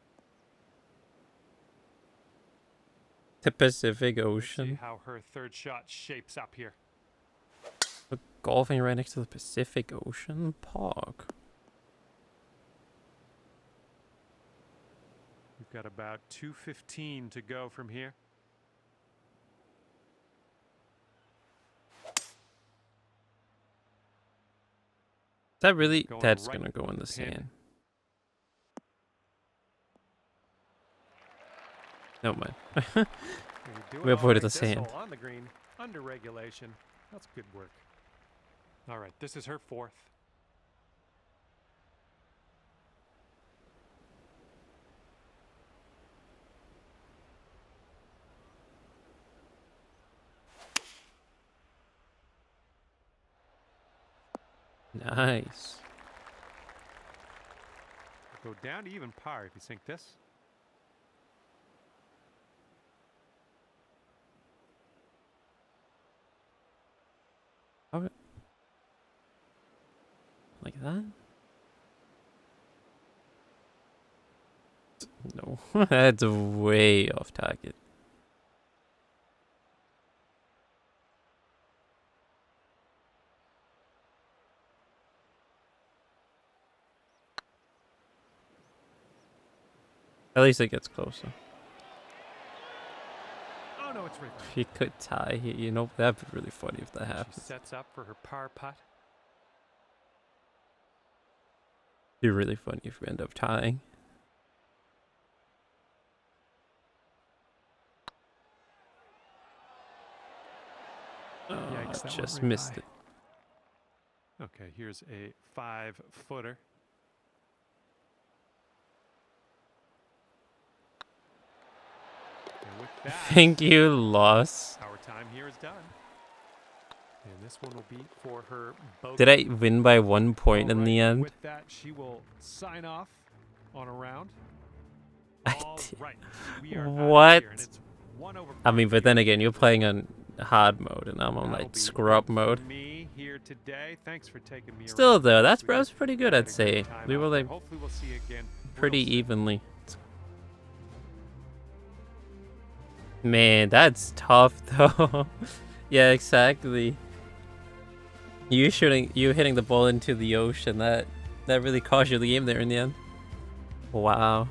The Pacific Let's see Ocean. how her third shot shapes up here. We're golfing right next to the Pacific Ocean Park. We've got about 2:15 to go from here. Is that really? Going That's right gonna go in the pin. sand. Never mind. And we do We it all avoided the this sand. hole on the green, under regulation. That's good work. All right, this is her 4th. Nice. Go down to even par if you sink this. Like that? No, that's way off target. At least it gets closer. Oh no, it's right. If you could tie here, you know, that'd be really funny if that She happens. sets up for her par putt. It'd be really funny if we end up tying. Oh, Yikes, that I went just right missed by. it. Okay, here's a 5-footer. And with that, Thank you, loss. our time here is done. And this one will be for her bogey. Did I win by 1 point in All the right, end? With that, she will sign off on a round. I All did- right. We are out of What? here, and it's 1/5 I mean, but here. then again, you're playing on hard mode, and I'm on That'll like be scrub it for mode. me here today. Thanks for taking me Still around. though, that's We was pretty good, had I'd a say. great time We out were there. like Hopefully we'll see you again pretty real soon. evenly. Man, that's tough though. Yeah, exactly. You hitting the ball into the ocean, that really cost you the game there in the end. Wow.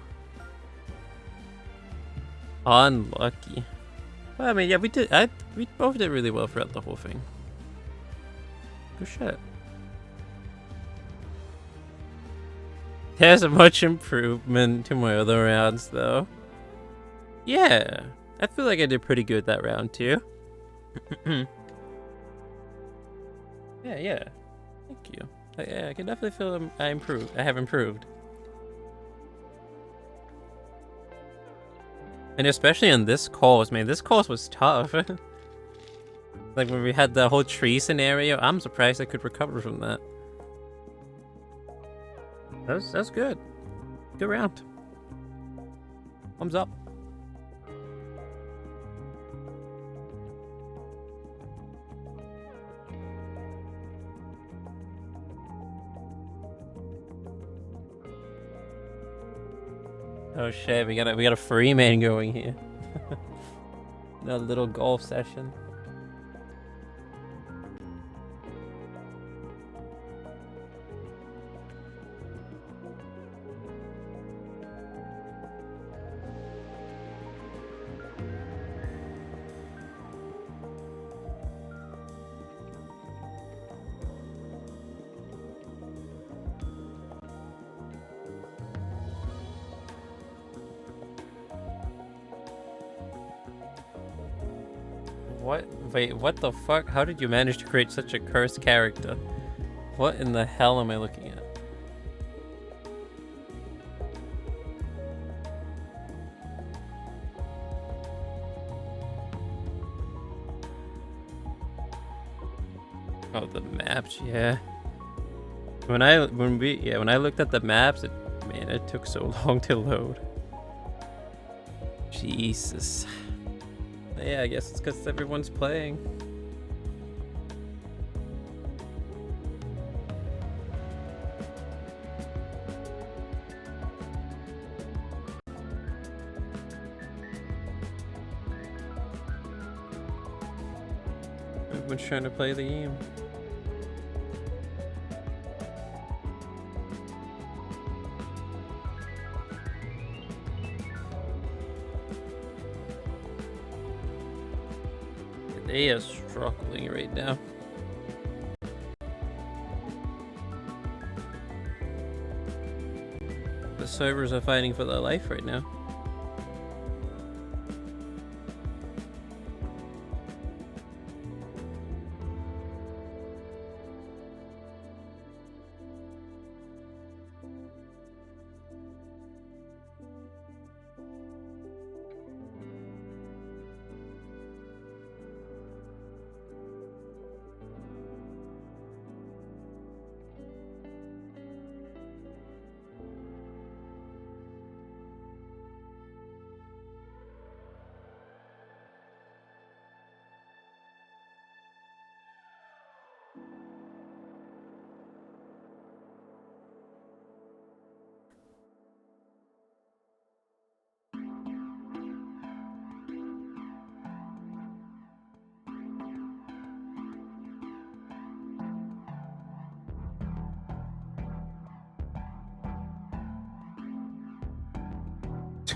Unlucky. Well, I mean, yeah, we both did really well throughout the whole thing. Good shit. There's a much improvement to my other rounds, though. Yeah, I feel like I did pretty good that round, too. Yeah. Thank you. Yeah, I can definitely feel I improved. I have improved. And especially on this course, man, this course was tough. Like when we had the whole tree scenario, I'm surprised I could recover from that. That's good. Good round. Thumbs up. Oh shit, we got a free man going here. A little golf session. What? Wait, what the fuck? How did you manage to create such a cursed character? What in the hell am I looking at? Oh, the maps, yeah. When I looked at the maps, man, it took so long to load. Jesus. Yeah, I guess it's because everyone's playing. Everyone's trying to play the game. They are struggling right now. The servers are fighting for their life right now.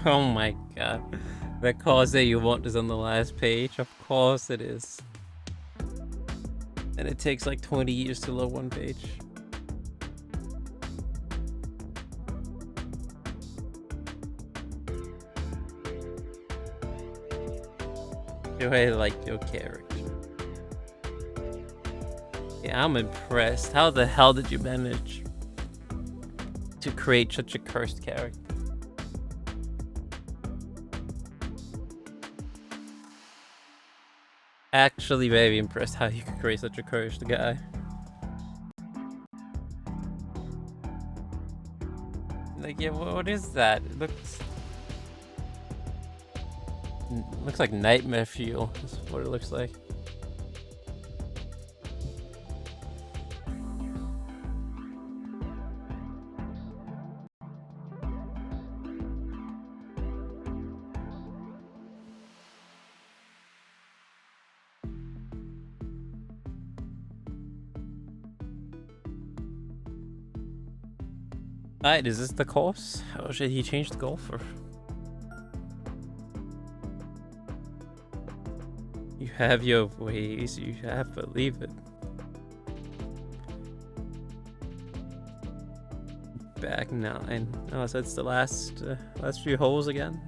Oh my god. The course that you want is on the last page. Of course it is. And it takes like 20 years to load one page. Do I like your character? Yeah, I'm impressed. How the hell did you manage to create such a cursed character? Actually very impressed how you could create such a cursed guy. Like, yeah, what is that? It looks like nightmare fuel. Is what it looks like. Alright, is this the course? Oh shit, he changed the golfer. You have your ways, you have to leave it. Back 9. Oh, so it's the last few holes again.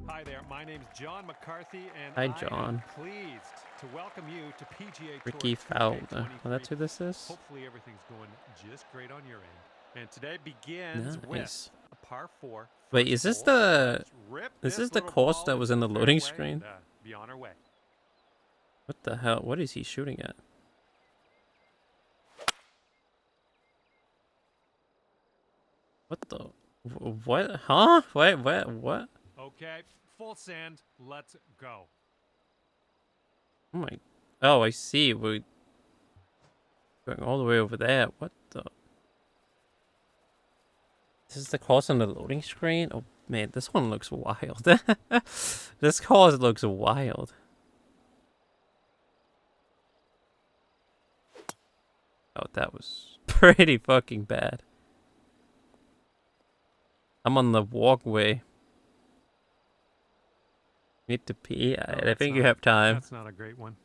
Hi there, my name's John McCarthy, and Hi, I John. am pleased to welcome you to PGA Ricky Tour Fowler. 2K23. Well, that's who this is? Hopefully everything's going just great on your end. And today begins with Nice. a par 4. Wait, is this the course that was in the loading screen? Be on our way. What the hell? What is he shooting at? What the? What? Huh? Wait, what? Okay, full send. Let's go. Oh my. Oh, I see. We're going all the way over there. What the? This is the course on the loading screen? Oh man, this one looks wild. This course looks wild. Oh, that was pretty fucking bad. I'm on the walkway. Need to pee? I think you have time. That's not a great one.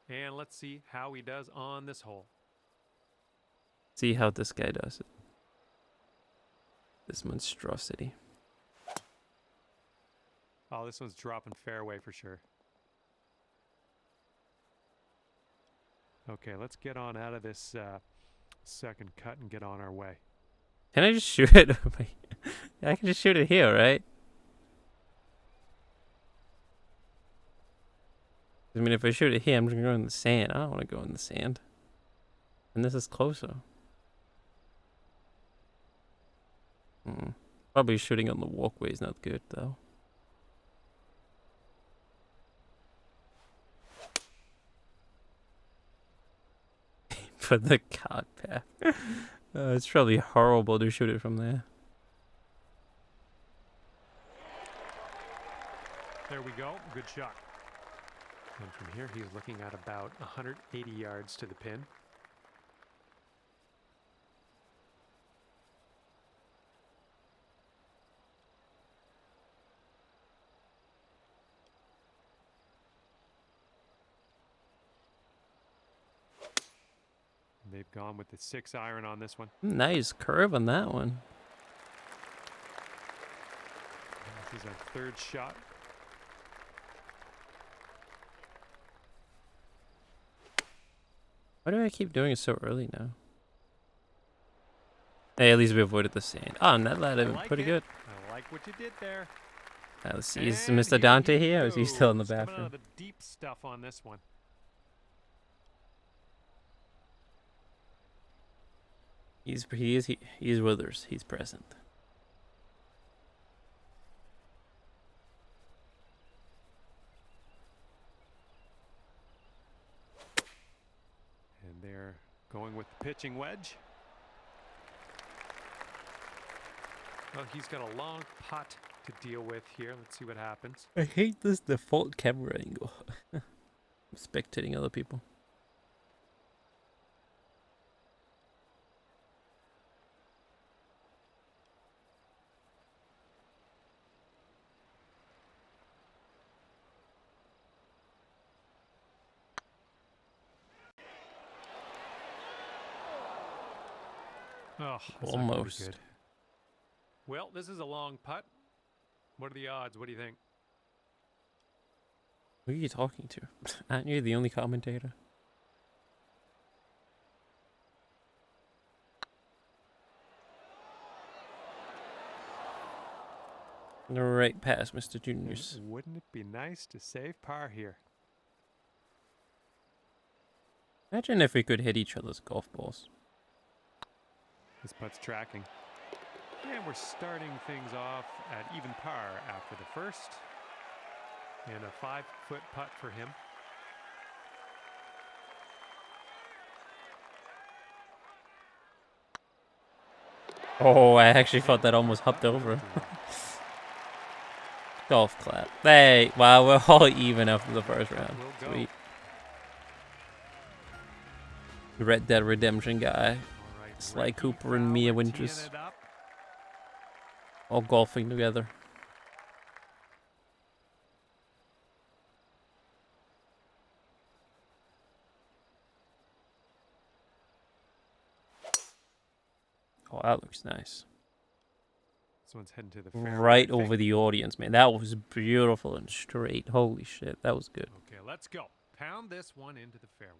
And let's see how he does on this hole. See how this guy does it. This monstrosity. Oh, this one's dropping fairway for sure. Okay, let's get on out of this second cut and get on our way. Can I just shoot it? I can just shoot it here, right? I mean, if I shoot it here, I'm just gonna go in the sand. I don't want to go in the sand. And this is closer. Probably shooting on the walkway is not good, though. For the cart path. It's probably horrible to shoot it from there. There we go. Good shot. And from here, he's looking at about 180 yards to the pin. They've gone with the 6-iron on this one. Nice curve on that one. This is our third shot. Why do I keep doing it so early now? Hey, at least we avoided the sand. Oh, and that led him pretty good. I like what you did there. Let's see, is And Mr. Dante he here, or is he still in the goes. Coming out bathroom? of the deep stuff on this one. He is with us. He's present. And they're going with the pitching wedge. Well, he's got a long putt to deal with here. Let's see what happens. I hate this default camera angle. I'm spectating other people. Oh, that's not gonna be Almost. good. Well, this is a long putt. What are the odds? What do you think? Who are you talking to? Aren't you the only commentator? Right past Mr. Juniors. Wouldn't it be nice to save par here? Imagine if we could hit each other's golf balls. This putt's tracking. And we're starting things off at even par after the first. And a 5-foot putt for him. Oh, I actually thought that almost hopped over. Golf clap. Hey, wow, we're all even after the first round. Sweet. Red Dead Redemption guy. Sly Cooper and Mia Winters. All golfing together. Oh, that looks nice. This one's heading to the fairway, Right over the audience, man. That was beautiful and straight. Holy shit, that was good. Okay, let's go. Pound this one into the fairway.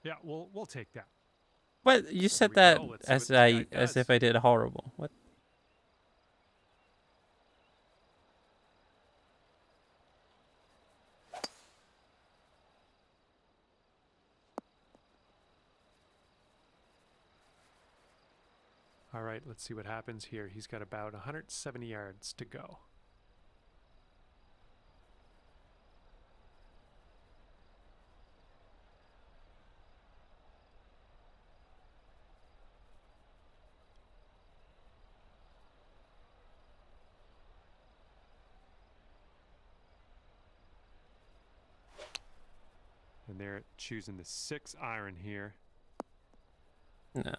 Yeah, we'll take that. What? You said that as if I did horrible. What? All right, let's see what happens here. He's got about 170 yards to go. And they're choosing the 6-iron here.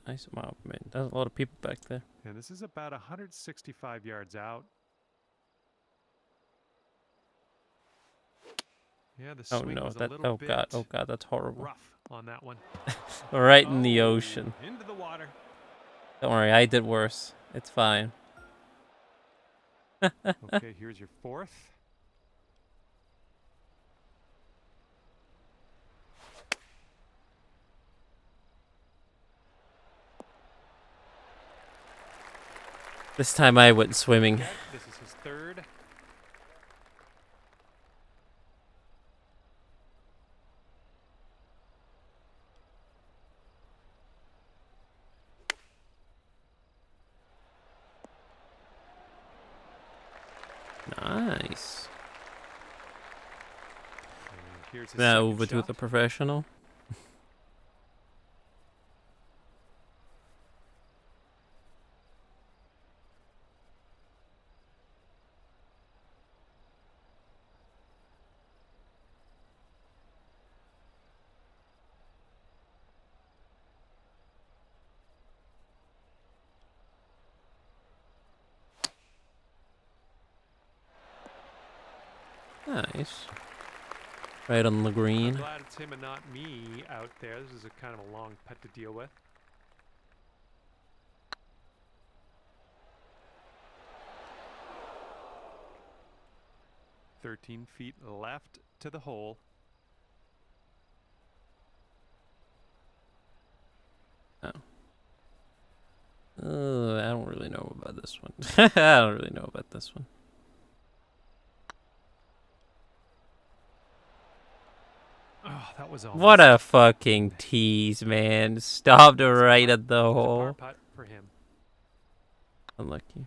Nice. Wow, man. There's a lot of people back there. And this is about 165 yards out. Yeah, the swing was a little bit oh god, that's horrible. rough on that one. Right in the ocean. Into the water. Don't worry, I did worse. It's fine. Okay, here's your 4th. This time I went swimming. This is his 3rd. Nice. And here's his Now second over to shot. the professional. Nice. Right on the I'm green. glad it's him and not me out there. This is a kind of a long putt to deal with. "13 feet left to the hole." Oh. I don't really know about this one. I don't really know about this one. Oh, that was almost What a fucking tease, man. Stopped right at the a par hole. putt for him. Unlucky.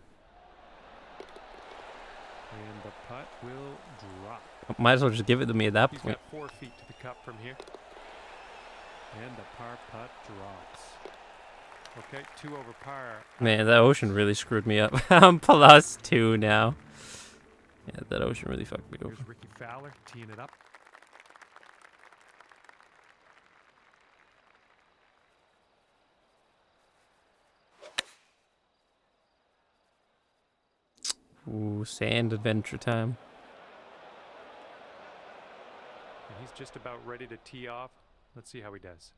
And the putt will drop. Might as well just give it to me at that He's point. got 4 feet to the cup from here. And the par putt drops. Okay, 2 over par. Man, that ocean really screwed me up. I'm +2 now. Yeah, that ocean really fucked me over. Here's Ricky Fowler teeing it up. Ooh, sand adventure time. And he's just about ready to tee off. Let's see how he does.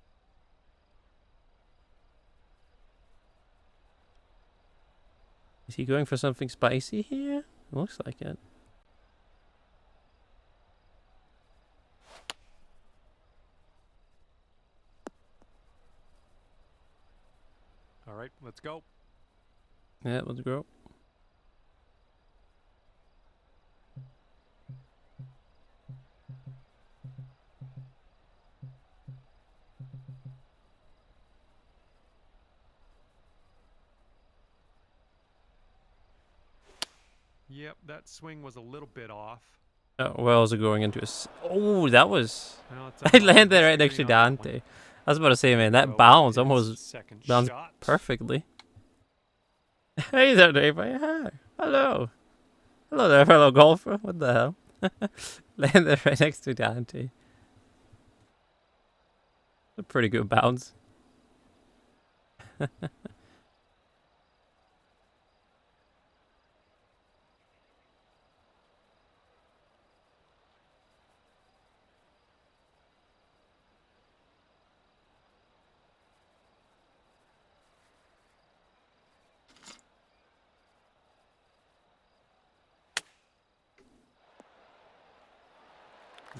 Is he going for something spicy here? Looks like it. let's go. Yeah, let's go. Yep, that swing was a little bit off. Oh, where was it going into Oh, that was... Well, it's I a landed right next to disagreeing on that one. Dante. I was about to say, man, Go that bounce his almost second bounced shot. perfectly. Hey there, Dave. Hi. Hello. Hello there, fellow golfer. What the hell? Landed right next to Dante. A pretty good bounce.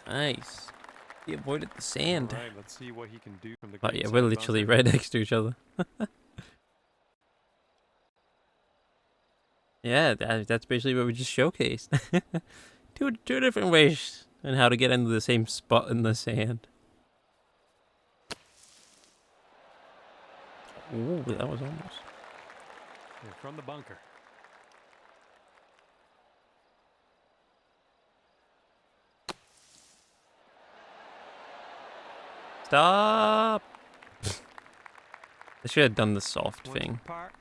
Nice. He avoided the sand. All right, let's see what he can do from the Oh green yeah, side we're bunker. literally right next to each other. Yeah, that's basically what we just showcased. two different ways on how to get into the same spot in the sand. Ooh, that was almost. And from the bunker. Stop! I should have done the soft One thing. for par.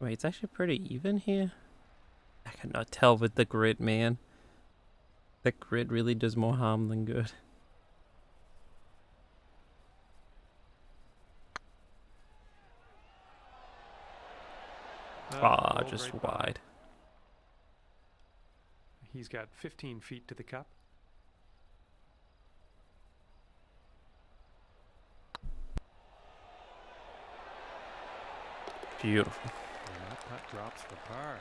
Wait, it's actually pretty even here. I cannot tell with the grid, man. The grid really does more harm than good. Ah, rolled just right by. wide. He's got 15 feet to the cup. Beautiful. And that putt drops for par.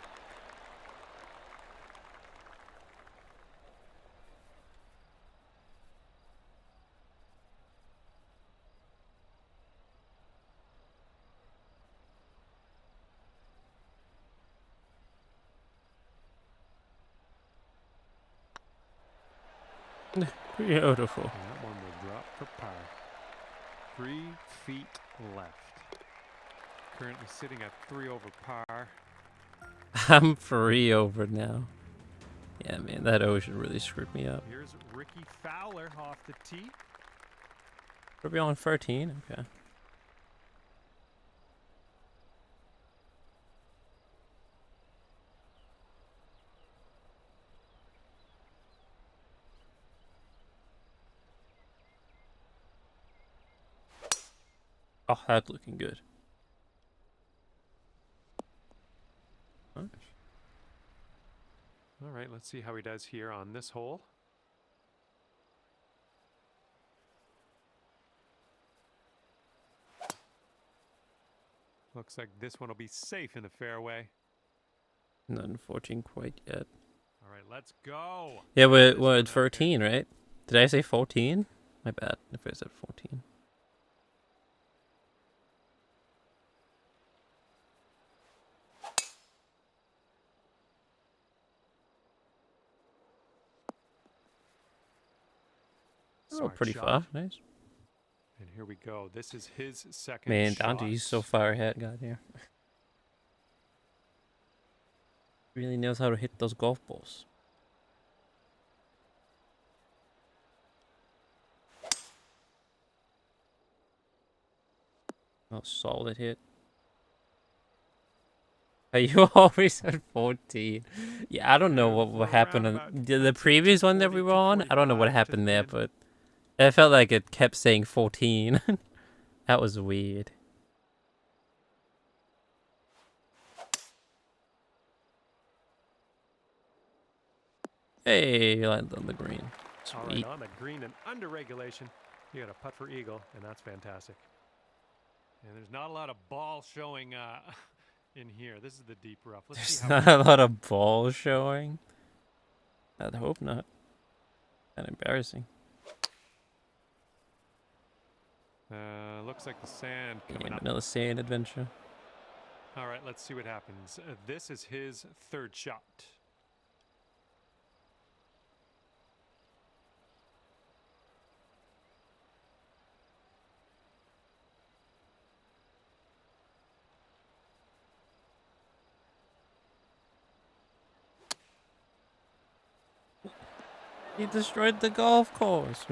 Beautiful. And that one will drop for par. 3 feet left. Currently sitting at 3 over par. I'm 3 over now. Yeah, man, that ocean really screwed me up. Here's Ricky Fowler off the tee. Are we on 13? Okay. Oh, that's looking good. Nice. All right, let's see how he does here on this hole. Looks like this one will be safe in the fairway. Not in 14 quite yet. All right, let's go. Yeah, This we're one at out there. 13, right? Did I say 14? My bad, if I said 14. Oh, Smart pretty shot. far. Nice. And here we go. This is his second Man, shot. Dante, he's so far ahead, God here. Really knows how to hit those golf balls. Oh, solid hit. Are you always at 14? Yeah, I don't know what happened on the previous one that we were on. I don't know what happened there, but it felt like it kept saying 14. That was weird. Hey, landed on the green. All Sweet. right, on the green and under regulation, you got a putt for eagle, and that's fantastic. And there's not a lot of ball showing in here. This is the deep rough. Let's see There's how not a lot of balls showing. I'd hope not. Kind of embarrassing. Looks like the sand Getting coming up. another sand adventure. All right, let's see what happens. This is his third shot. He destroyed the golf course.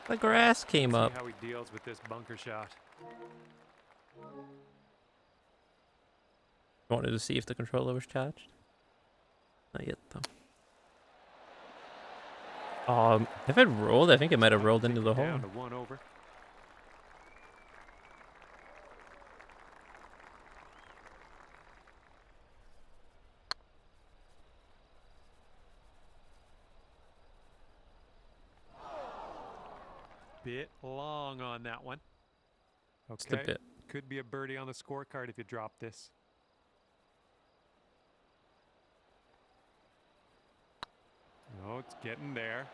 The grass came up. See how he deals with this bunker shot. Wanted to see if the controller was charged. Not yet, though. If it rolled, I think it might have rolled into the hole. Down to 1 over. Bit long on that one. Just a bit. Could be a birdie on the scorecard if you drop this. Oh, it's getting there.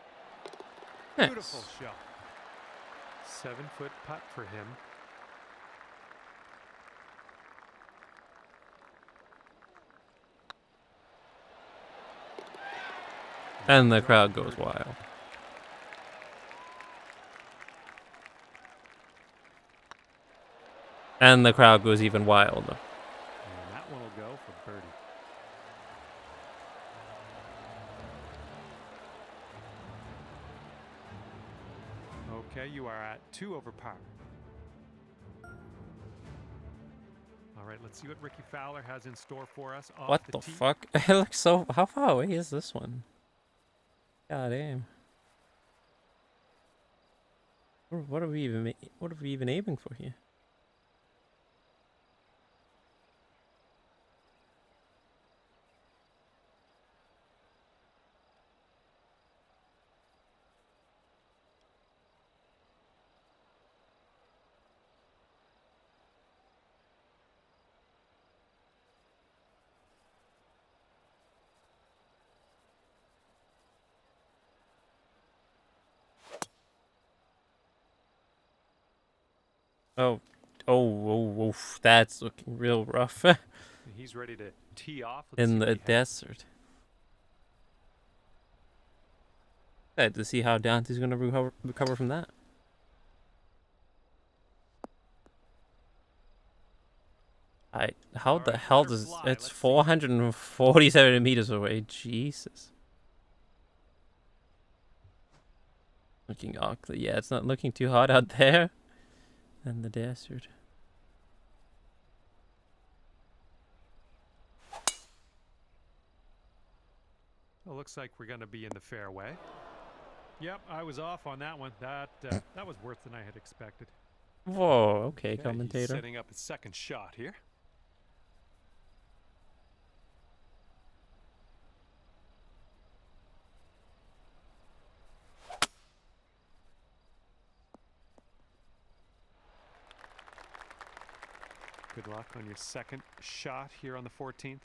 Nice. Beautiful shot. 7-foot putt for him. And the crowd goes wild. And the crowd goes even wilder. And that one will go for birdie. Okay, you are at 2 over par. All right, let's see what Ricky Fowler has in store for us. Off What the the tee. fuck? It looks so. How far away is this one? God damn. What are we even aiming for here? Oh, that's looking real rough. He's ready to tee off. Let's see In what the he has. desert. Excited to see how Dante's gonna recover from that. How the Alright, hell let her does fly. it's Let's see. 447 meters away? Jesus. Looking awkward. Yeah, it's not looking too hot out there. And the desert. Well, looks like we're going to be in the fairway. Yep, I was off on that one. That was worse than I had expected. Whoa, okay, Okay, commentator. He's setting up his second shot here. Good luck on your second shot here on the 14th.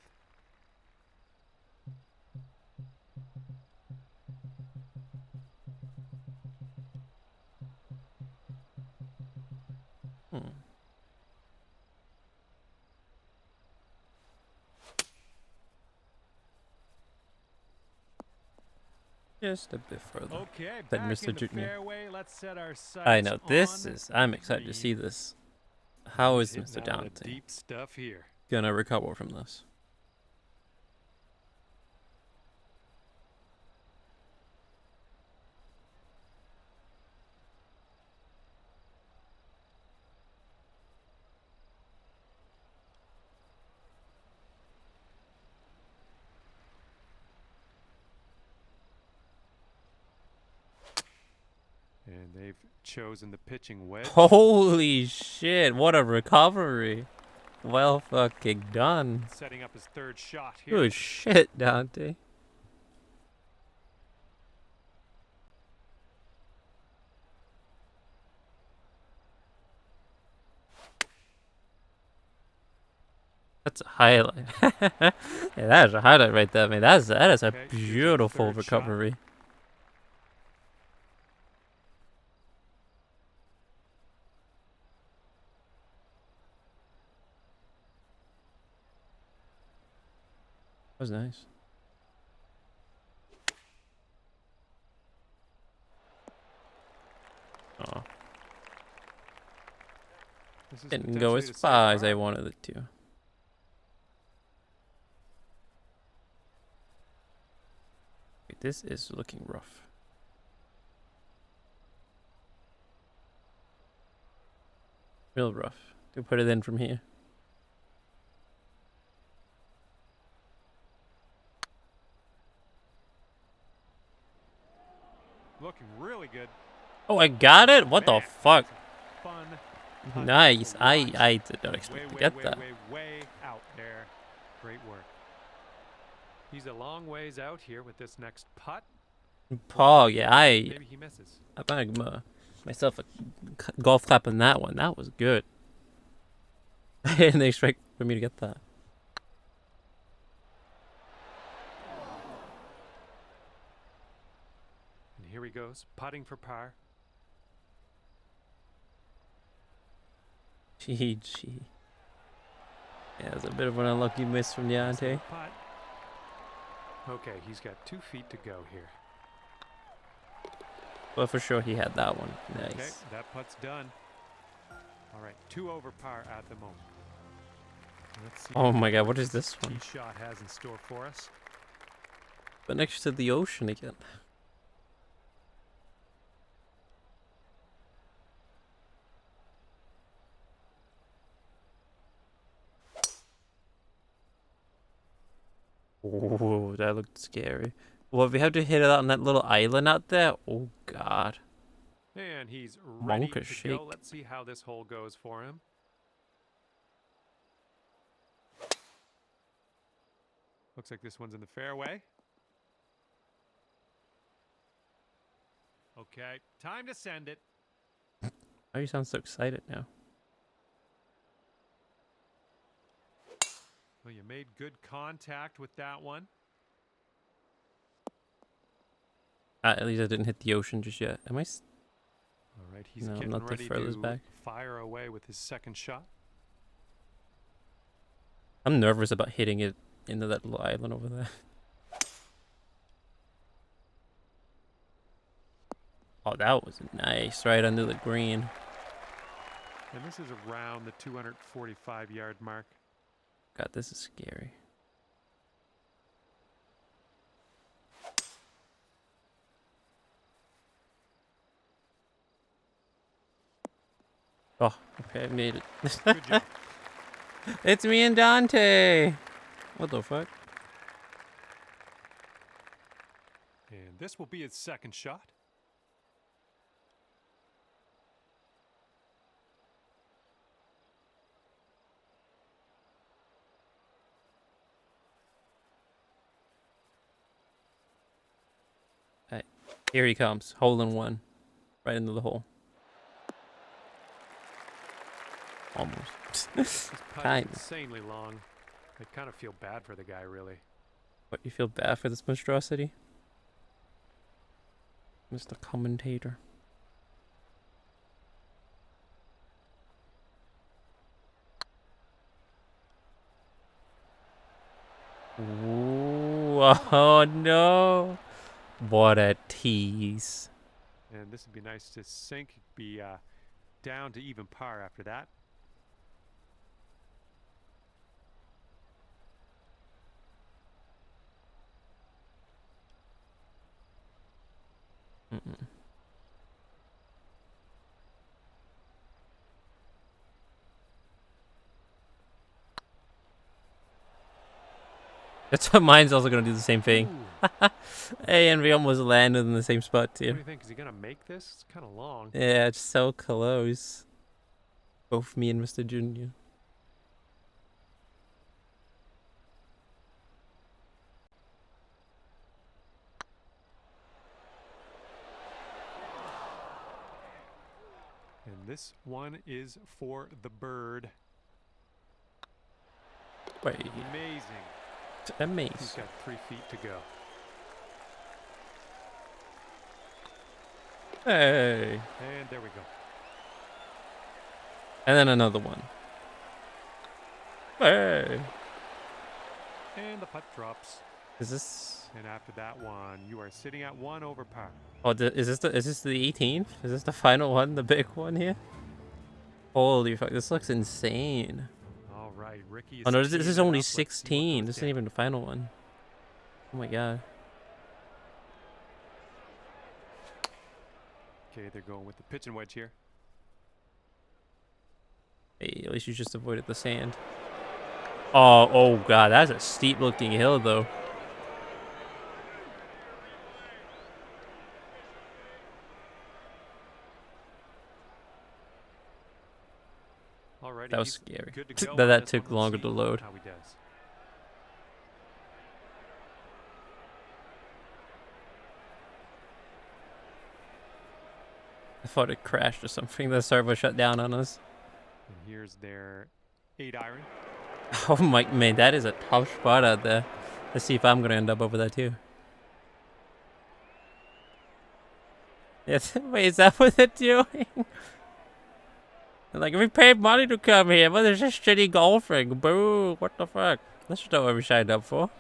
Just a bit further. Okay, Than back Mr. in the Junior. fairway. Let's set our sights I know, this on is... I'm the excited to green. see this. How is Hitting Mr. that out of Dante deep stuff here. gonna recover from this? And they've chosen the pitching wedge. Holy shit, what a recovery. Well fucking done. Setting up his third shot here. Good shit, Dante. That's a highlight. Yeah, that is a highlight right there, man. That is a Okay, here's his beautiful third shot. recovery. was nice. Oh, This is didn't go potentially as the safe far as I par. wanted it to. Wait, this is looking rough. Real rough. Do put it in from here. Looking really good. Oh, I got it? What the Man, fuck? that's a fun putt Nice. to I watch. did not expect to way, get way, that. way out there. Great work. He's a long ways out here with this next putt. Paul, yeah, Maybe he misses. I banged myself a golf clap on that one. That was good. I didn't expect for me to get that. And here he goes, putting for par. GG. Yeah, it was a bit of an unlucky miss from Dante. Putt. Okay, he's got 2 feet to go here. But for sure, he had that one. Nice. Okay, that putt's done. All right, 2 over par at the moment. Let's see Oh what my god, what is this tee one? shot has in store for us. But next to the ocean again. Oh, that looked scary. Well, we have to hit it out on that little island out there. Oh god. And he's ready Monka to shake. go. Let's see how this hole goes for him. Looks like this one's in the fairway. Okay, time to send it. Why you sound so excited now? Well, you made good contact with that one. At least I didn't hit the ocean just yet. Am I? All right, he's No, getting not the ready furthest to back. fire away with his second shot. I'm nervous about hitting it into that little island over there. Oh, that was nice. Right under the green. And this is around the 245-yard mark. God, this is scary. Oh, okay, I made it. Good job. It's me and Dante. What the fuck? And this will be his second shot. Alright, here he comes. Hole in one. Right into the hole. Almost. This putt Kind. is insanely long. I kind of feel bad for the guy, really. What, you feel bad for this monstrosity? Mr. Commentator. Ooh, oh no. What a tease. And this would be nice to sink, be down to even par after that. Mm-mm. That's what mine's also gonna do the same thing. Ooh. Hey, and we almost landed in the same spot What do too. you think? Is he going to make this? It's kind of long. Yeah, it's so close. Both me and Mr. Junior. And this one is for the bird. Wait, Amazing. He's amazing. got 3 feet to go. Hey. And there we go. And then another one. Hey. And the putt drops. Is this? And after that one, you are sitting at 1 over par. Oh, is this the 18th? Is this the final one, the big one here? Holy fuck! This looks insane. All right, Ricky. Oh no, this is only up. Let's see what 16. goes This isn't down. even the final one. Oh my god. Okay, they're going with the pitching wedge here. Hey, at least you just avoided the sand. Oh god, that's a steep looking hill though. Alrighty, That was he's scary. good to go that on that this took one. Let's longer see to load. how he does. I thought it crashed or something. The server shut down on us. And here's their 8-iron. Oh my man, that is a tough spot out there. Let's see if I'm gonna end up over there too. Yes, wait, is that what they're doing? They're like, we paid money to come here, but there's just shitty golfing. Boo! What the fuck? This is not what we signed up for.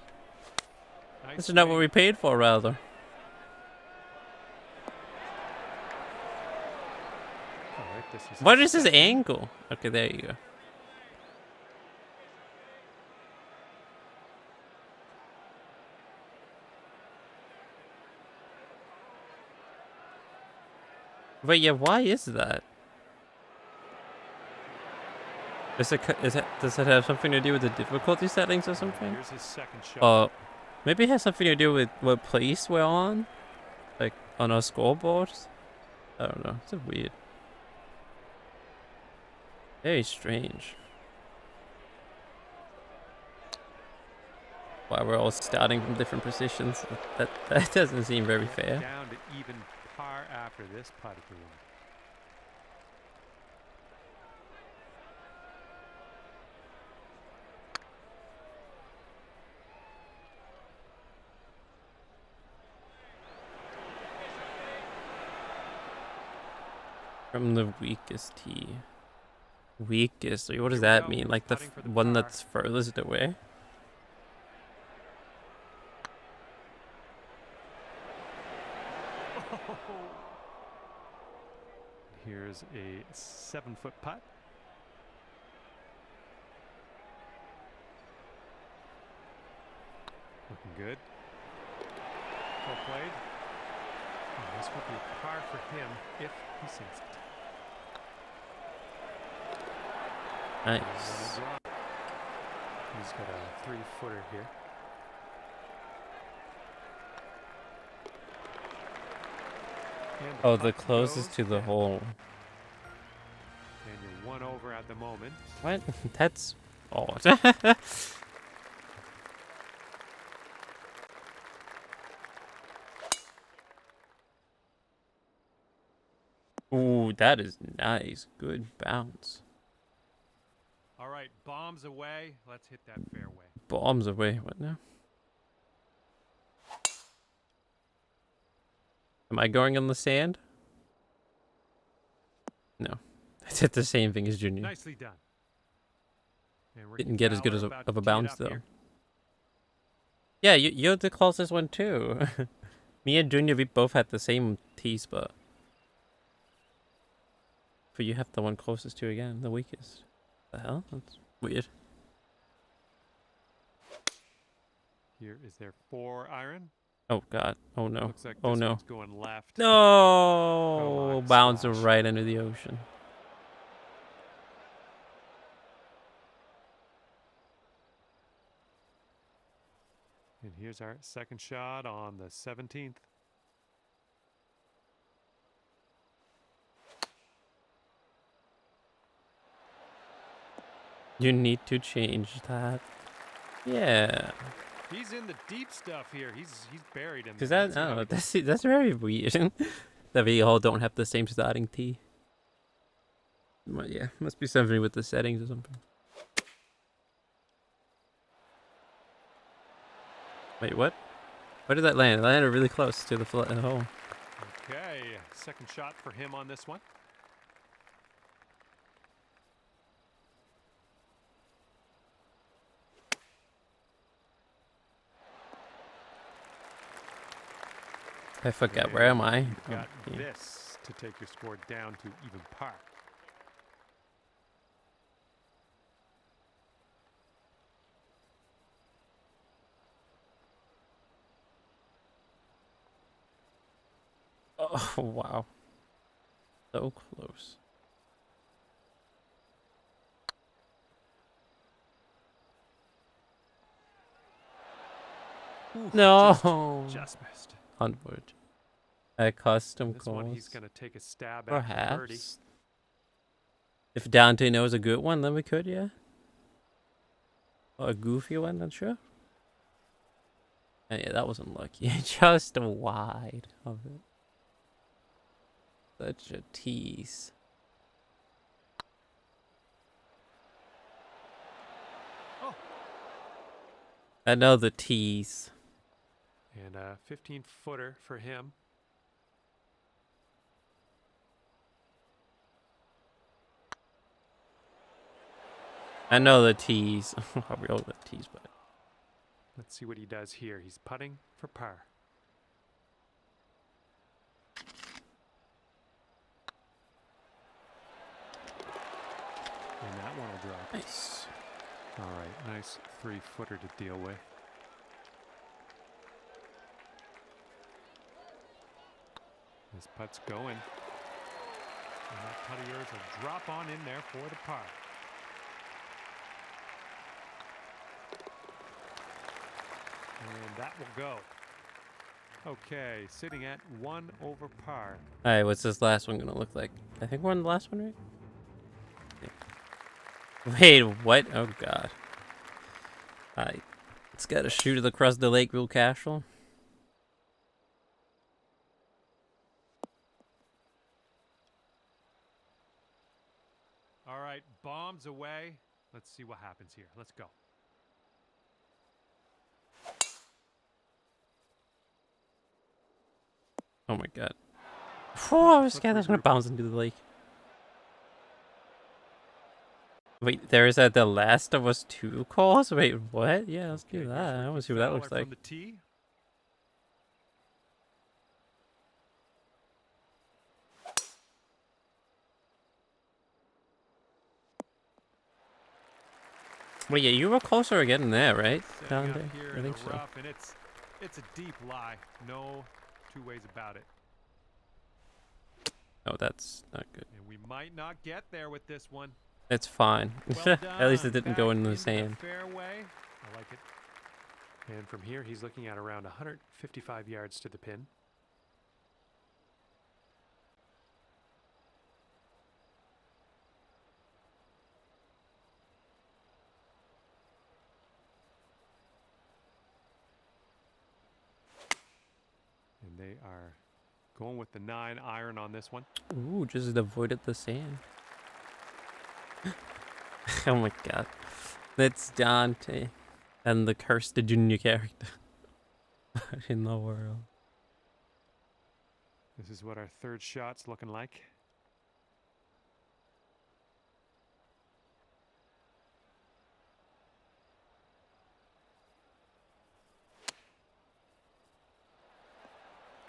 Nice This is not what swing. we paid for, rather. All right, this is What is his this second. angle? Okay, there you go. But yeah, why is that? Does it have something to do with the difficulty settings or something? Here's his second shot. Maybe it has something to do with what place we're on, like on our scoreboards. I don't know. It's weird. Very strange. Why we're all starting from different positions? That doesn't seem very fair. Down to even par after this putt again. From the weakest tee. Weakest? What does that mean? Like the one that's furthest away? Here's a 7-foot putt. Looking good. Well played. And this will be a par for him if he sinks it. Nice. He's got a 3-footer here. And Oh, the putt closest goes to the down. hole. And you're 1 over at the moment. What? That's odd. Ooh, that is nice. Good bounce. All right, bombs away. Let's hit that fairway. Bombs away. What now? Am I going on the sand? No. I did the same thing as Junior. Nicely done. And Ricky Didn't get as good Fowler as about of to a tee it bounce up though. here. Yeah, you're the closest one too. Me and Junior, we both had the same tee spot. But you have the one closest to again, the weakest. The hell? That's weird. Here is their 4-iron. Oh god. Oh no. Looks like Oh this no. one's going left. No! on, Bounce splash. right into the ocean. And here's our second shot on the 17th. You need to change that. Yeah. He's in the deep stuff here. He's buried him. Because Let's that, see I how don't know, he that's very weird. That we all don't have the same starting tee. Well, yeah, must be something with the settings or something. Wait, what? Where did that land? It landed really close to the hole. Okay, second shot for him on this one. I forgot, where am I? You've got Oh, yeah. this to take your score down to even par. Oh, wow. So close. Ooh, No. just missed. Onward. A custom This one he's course. going to take a stab at for birdie. Perhaps. If Dante knows a good one, then we could, yeah. Or a goofy one, not sure. And yeah, that wasn't lucky. Just wide of it. Such a tease. Oh. Another tease. And a 15-footer for him. Another tease. I'll be over that tease, but Let's see what he does here. He's putting for par. And that one will drop. nice. All right, nice 3-footer to deal with. This putt's going. And that putt of yours will drop on in there for the par. And that will go. Okay, sitting at 1 over par. Alright, what's this last one gonna look like? I think we're on the last one, right? Yeah. Wait, what? Oh god. Alright. It's gotta shoot it across the Lakeville Castle. All right, bombs away. Let's see what happens here. Let's go. Oh my god. Oh, I was scared that's gonna bounce into the lake. Wait, there is The Last of Us 2 calls? Wait, what? Yeah, let's do Okay, that. here's I want Ricky to see what that looks Fowler like. from the tee. Wait, yeah, you were closer getting there, right? Setting Down up there? here I in think the so. rough, and it's a deep lie. No two ways about it. Oh, that's not good. And we might not get there with this one. It's fine. Well At least it done. didn't go Back into the into sand. fairway. I like it. And from here, he's looking at around 155 yards to the pin. And they are going with the 9-iron on this one. Ooh, just avoided the sand. Oh my god. That's Dante. And the cursed junior character. What in the world? This is what our third shot's looking like.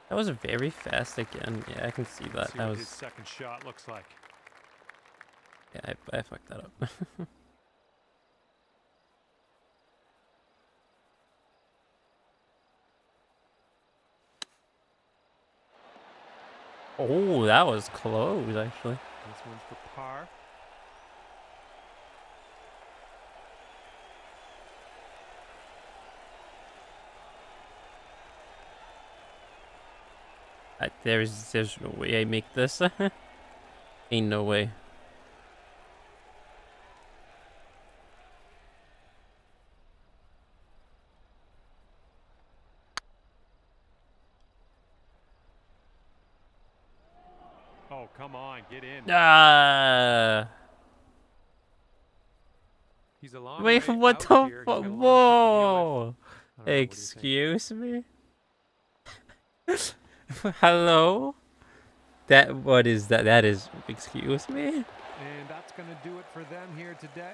That was very fast again. Yeah, I can see that. Let's see That what his was... second shot looks like. Yeah, I fucked that up. Oh, that was close, actually. This one's for par. There's no way I make this. Ain't no way. Oh, come on, get in. Ah! He's a long Wait, way what out the here. He's fuck? got a long putt to deal with. Whoa! I don't know, what do you think? Excuse me? Hello? What is that? That is, excuse me? And that's going to do it for them here today.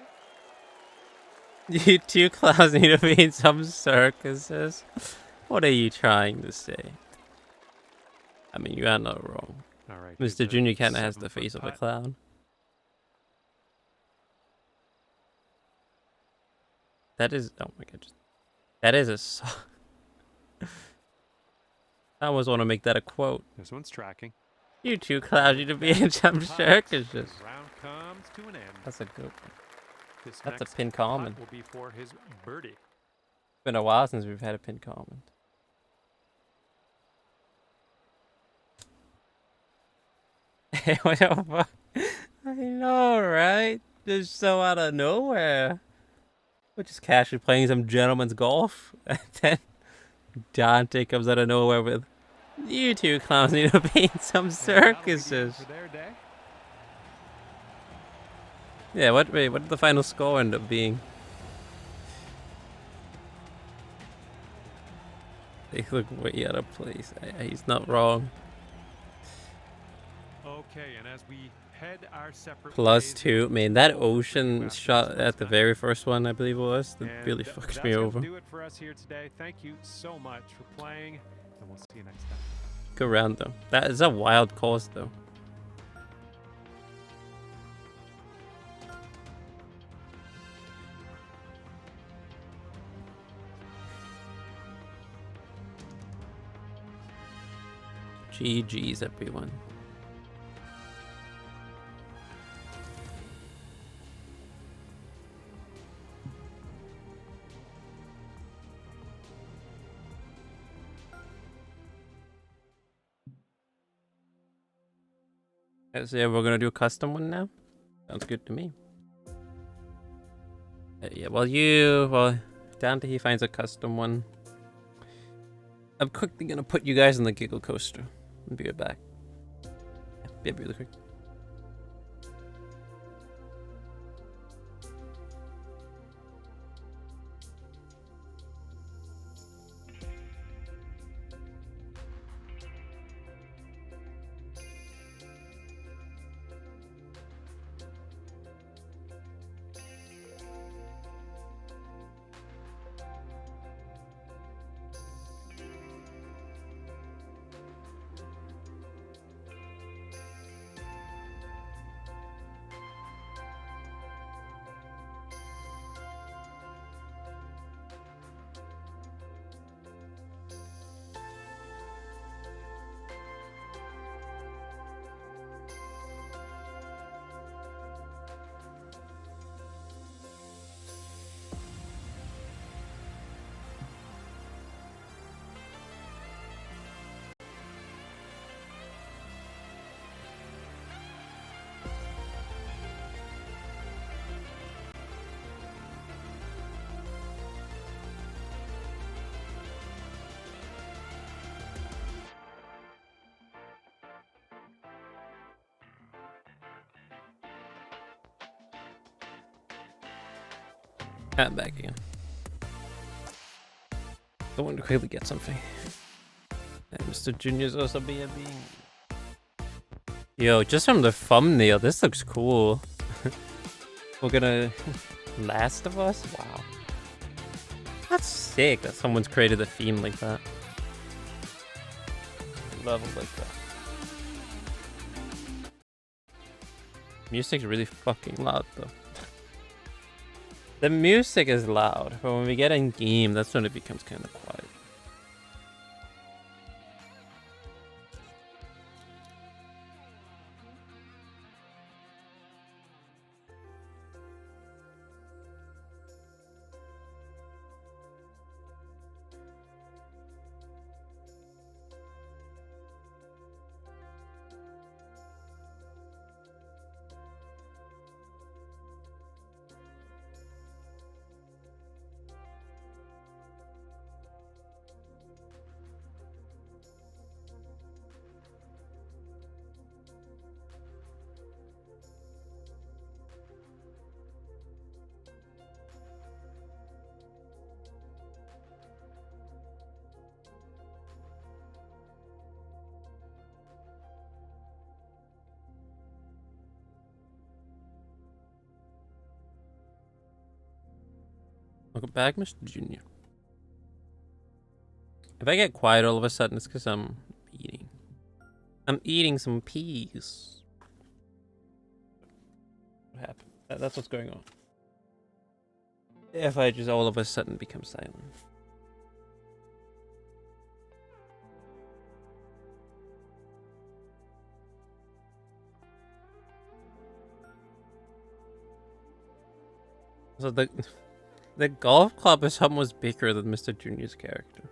You two clowns need to be in some circuses. What are you trying to say? I mean, you are not wrong. All right. Mr. Junior kind of has the face of a clown. That is, oh my god, that is I almost want to make that a quote. This one's tracking. You too cloudy to be in jump shark is just. Round comes to an end. That's a good one. This That's a next pin comment. putt will be for his birdie. It's been a while since we've had a pin comment. Hey, what the fuck? I know, right? Just so out of nowhere. We're just casually playing some gentleman's golf. And then Dante comes out of nowhere with, you two clowns need to be in some circuses. Yeah, what did the final score end up being? They look way out of place. He's not wrong. Okay, and as we head our separate +2. Man, that ocean shot at the very first one, I believe it was, that really fucked me over. That's do it for us here today. Thank you so much for playing, and we'll see you next time. Good round though. That is a wild course though. GG's everyone. So yeah, we're gonna do a custom one now. Sounds good to me. Yeah, well, Dante, he finds a custom one. I'm quickly gonna put you guys in the giggle coaster. I'll be right back. Yeah, be really quick. I'm back again. I want to quickly get something. And Mr. Junior's also being. Yo, just from the thumbnail, this looks cool. We're gonna Last of Us? Wow. That's sick that someone's created a theme like that. Love it like that. Music's really fucking loud though. The music is loud, but when we get in game, that's when it becomes kind of quiet. Welcome back, Mr. Junior. If I get quiet all of a sudden, it's because I'm eating. I'm eating some peas. What happened? That's what's going on. If I just all of a sudden become silent. So the golf club is almost bigger than Mr. Junior's character.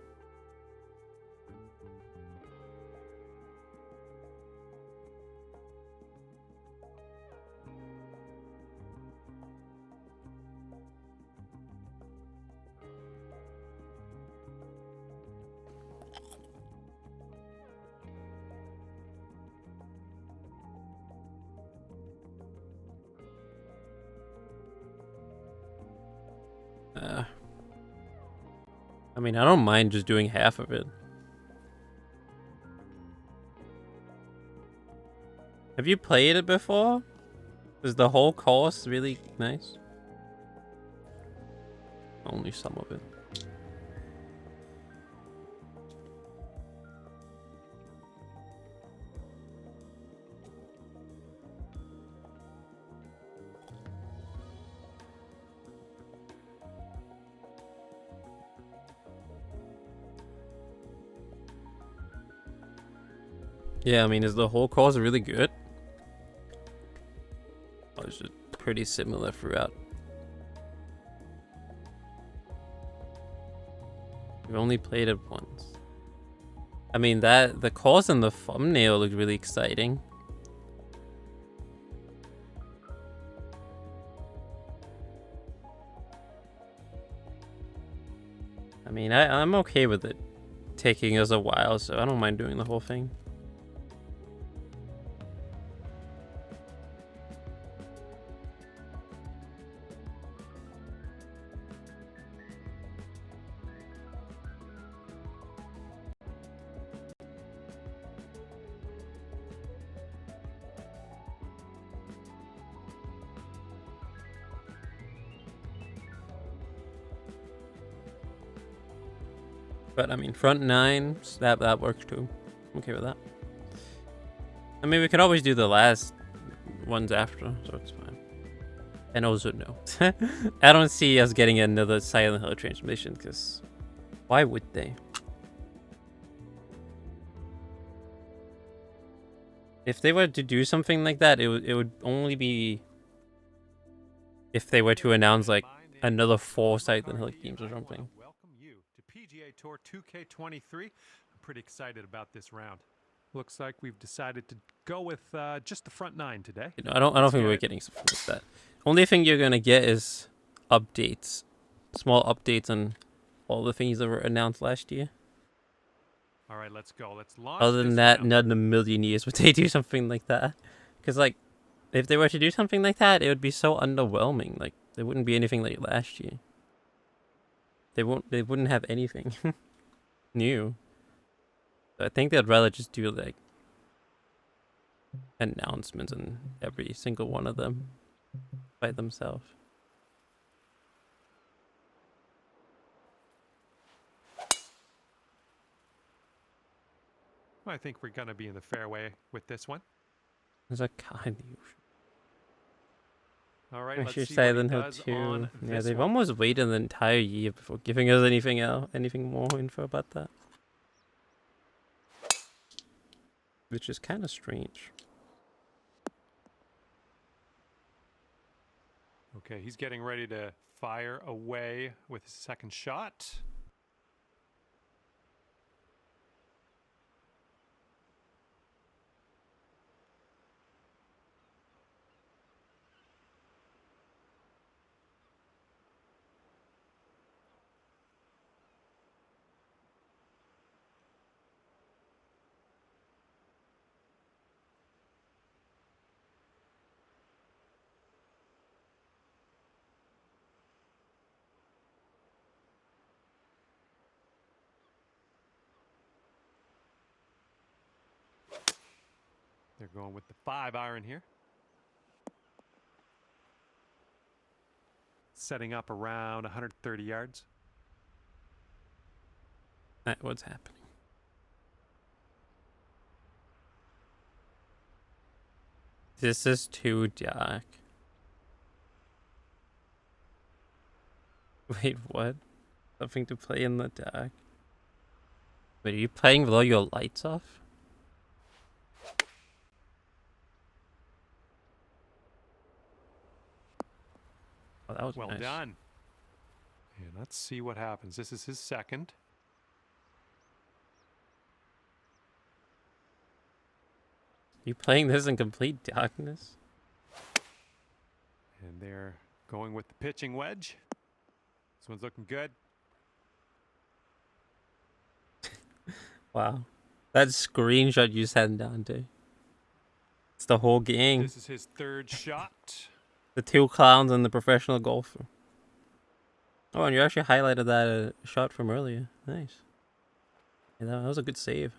I mean, I don't mind just doing half of it. Have you played it before? Is the whole course really nice? Only some of it. Yeah, I mean, is the whole course really good? Or is it pretty similar throughout? We've only played it once. I mean, the course and the thumbnail look really exciting. I mean, I'm okay with it taking us a while, so I don't mind doing the whole thing. But I mean, front nine, that works too. I'm okay with that. I mean, we could always do the last ones after, so it's fine. And also, no. I don't see us getting another Silent Hill transmission, because why would they? If they were to do something like that, it would only be if they were to announce like another 4 Silent Hill games or something. Welcome you to PGA Tour 2K23. I'm pretty excited about this round. Looks like we've decided to go with just the front 9 today. You know, I don't think we're getting something like that. Only thing you're gonna get is updates, small updates on all the things that were announced last year. All right, let's go. Let's launch. Other than that, not in a million years would they do something like that. Because like, if they were to do something like that, it would be so underwhelming. Like, there wouldn't be anything like last year. They wouldn't have anything new. So I think they'd rather just do like announcements on every single one of them by themselves. I think we're going to be in the fairway with this one. There's a car in the ocean. All right, I let's should see say what he then does too. on Yeah, this they've one. almost waited an entire year before giving us anything else, anything more info about that. Which is kind of strange. Okay, he's getting ready to fire away with his second shot. They're going with the 5-iron here. Setting up around 130 yards. What's happening? This is too dark. Wait, what? Something to play in the dark. Wait, are you playing with all your lights off? Oh, that was Well nice. done. And let's see what happens. This is his second. You playing this in complete darkness? And they're going with the pitching wedge. This one's looking good. Wow. That screenshot you sent, Dante. It's the whole gang. This is his third shot. The two clowns and the professional golfer. Oh, and you actually highlighted that shot from earlier. Nice. Yeah, that was a good save.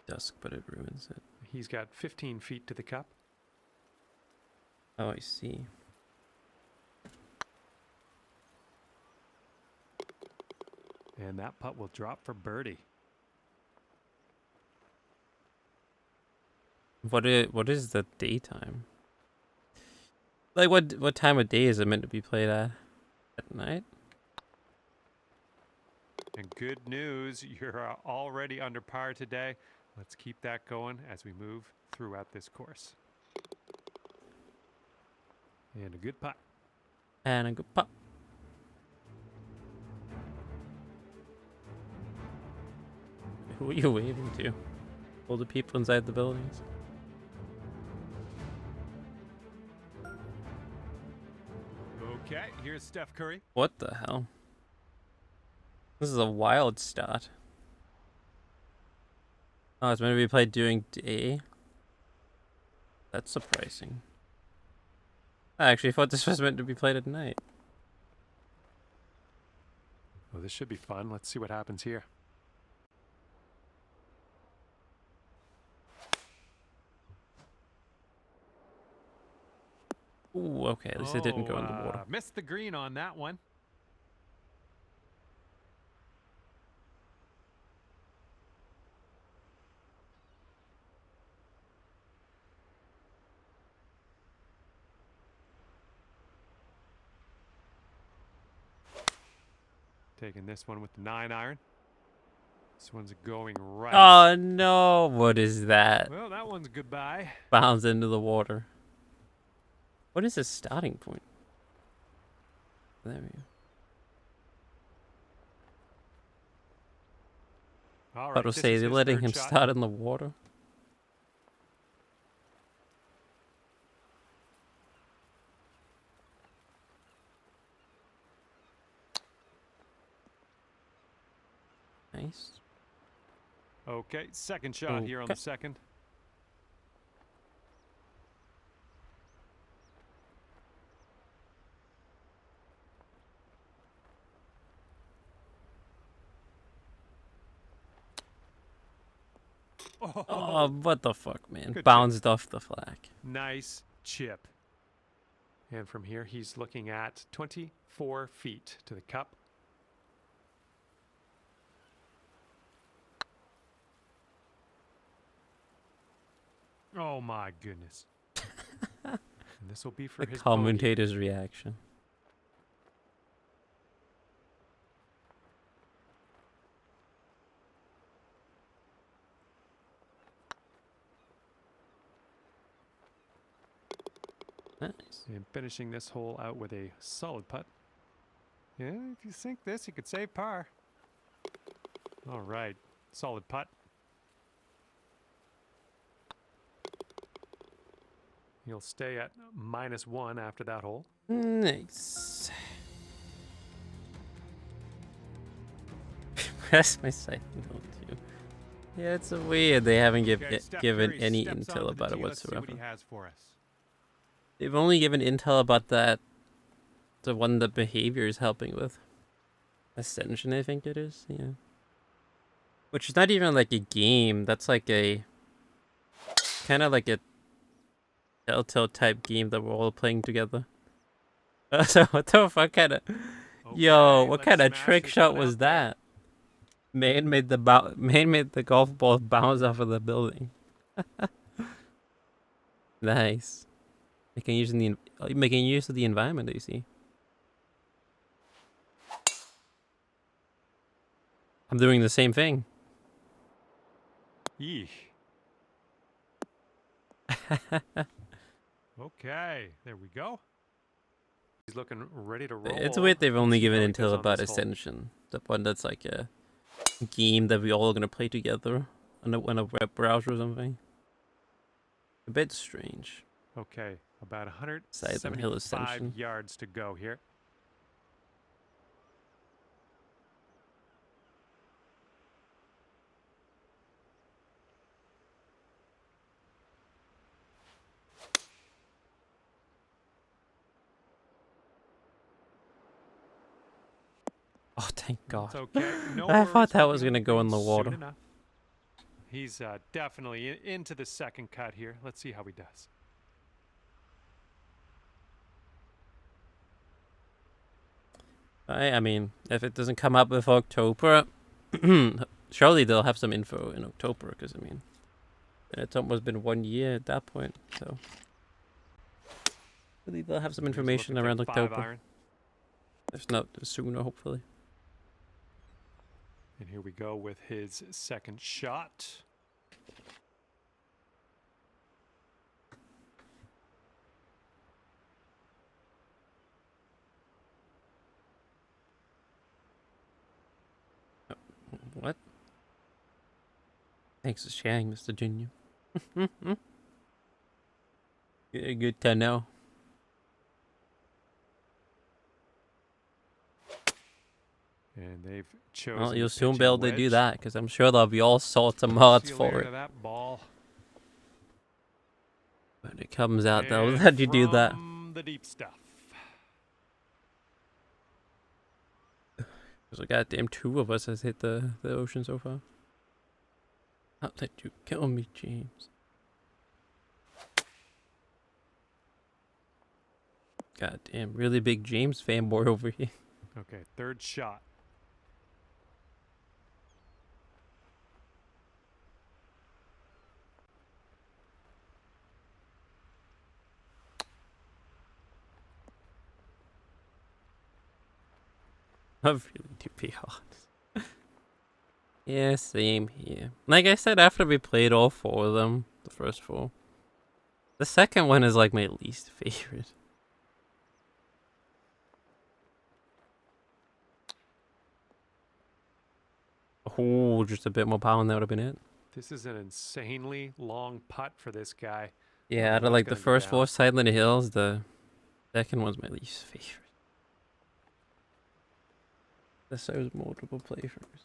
Dusk, but it ruins it. He's got 15 feet to the cup. Oh, I see. And that putt will drop for birdie. What is the daytime? Like what time of day is it meant to be played at? At night? And good news, you're already under par today. Let's keep that going as we move throughout this course. And a good putt. And a good putt. Who are you waving to? All the people inside the buildings. Okay, here's Steph Curry. What the hell? This is a wild start. Oh, it's meant to be played during day? That's surprising. I actually thought this was meant to be played at night. Well, this should be fun. Let's see what happens here. Ooh, okay, at least it didn't go in the water. Missed the green on that one. Taking this one with the 9-iron. This one's going right. Oh no, what is that? Well, that one's goodbye. Bounds into the water. What is his starting point? There we go. All I right, would this say is they're his letting third him shot. start in the water. Nice. Okay, second shot here on the second. Oh, what the fuck, man. Good Bounced off the flag. Nice chip. And from here, he's looking at 24 feet to the cup. Oh my goodness. And this will be for The his bogey. commentator's reaction. Nice. And finishing this hole out with a solid putt. Yeah, if you sink this, you could save par. All right, solid putt. He'll stay at -1 after that hole. Nice. Press my side note too. Yeah, it's so weird. They haven't Okay, Steph given Curry any steps intel onto the about it tee. Let's see whatsoever. what he has for us. They've only given intel about that, the one that behavior is helping with. Ascension, I think it is, yeah. Which is not even like a game, that's like a, kind of like a Telltale type game that we're all playing together. So what the fuck kind of Yo, Okay, what let's kind of smash trick this shot one was out there. that? Man made the golf ball bounce off of the building. Nice. Making use of the environment, you see. I'm doing the same thing. Yeesh. Okay, there we go. He's looking ready to roll. It's weird they've Let's only see given how he until does on about this hole. Ascension. The one that's like a game that we all gonna play together on a web browser or something. A bit strange. Okay, about Silent Hill 175 Ascension. yards to go here. Oh, thank God. It's okay. No I worries, thought that we'll be was on gonna go in green the soon water. enough. He's definitely into the second cut here. Let's see how he does. I mean, if it doesn't come up before October, surely they'll have some info in October, because, I mean, it's almost been 1 year at that point, so. I believe they'll have some Here's a look information at that around 5 October. iron. If not sooner, hopefully. And here we go with his second shot. What? Thanks for sharing, Mr. Junior. Good to know. And they've chosen. Well, the you'll soon be pitching able to do wedge. that, because I'm sure there'll be all sorts of mods See you for later it. to that ball. When it comes out, they'll And let you do that. from the deep stuff. There's a goddamn 2 of us has hit the ocean so far. How did you kill me, James? Goddamn, really big James fanboy over here. Okay, third shot. I really do be honest. Yeah, same here. Like I said, after we played all 4 of them, the first 4, the second one is like my least favorite. Oh, just a bit more power and that would have been it. This is an insanely long putt for this guy. Yeah, know out of what's like the gonna go first down. 4 Silent Hills, the second one's my least favorite. This shows multiple playthroughs.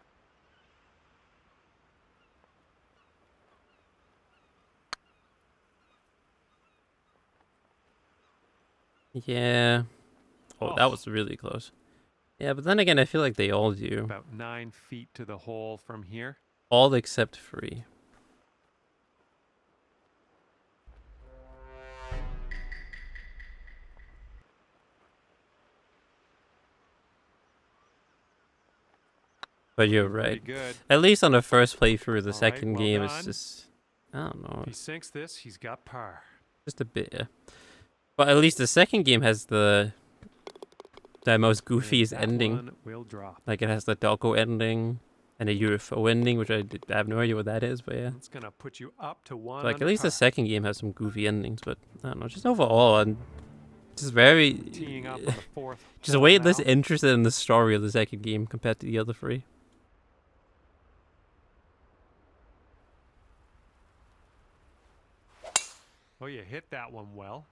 Yeah. Oh, that was really close. Yeah, but then again, I feel like they all do. About 9 feet to the hole from here. All except 3. But you're Pretty right. good. At least on the first playthrough, the All right, second well game done. is just, I don't know, If he sinks this, he's got par. just a bit. Yeah. But at least the second game has the most And goofiest that ending. one will drop. Like it has the Doggo ending and a UFO ending, which I have no idea what that is, but yeah. It's gonna put you up to 1. Like at under least the par. second game has some goofy endings, but I don't know. Just overall, I'm just very, Teeing up on the 4th. just hole way less now. interested in the story of the second game compared to the other 3. Oh, you hit that one well.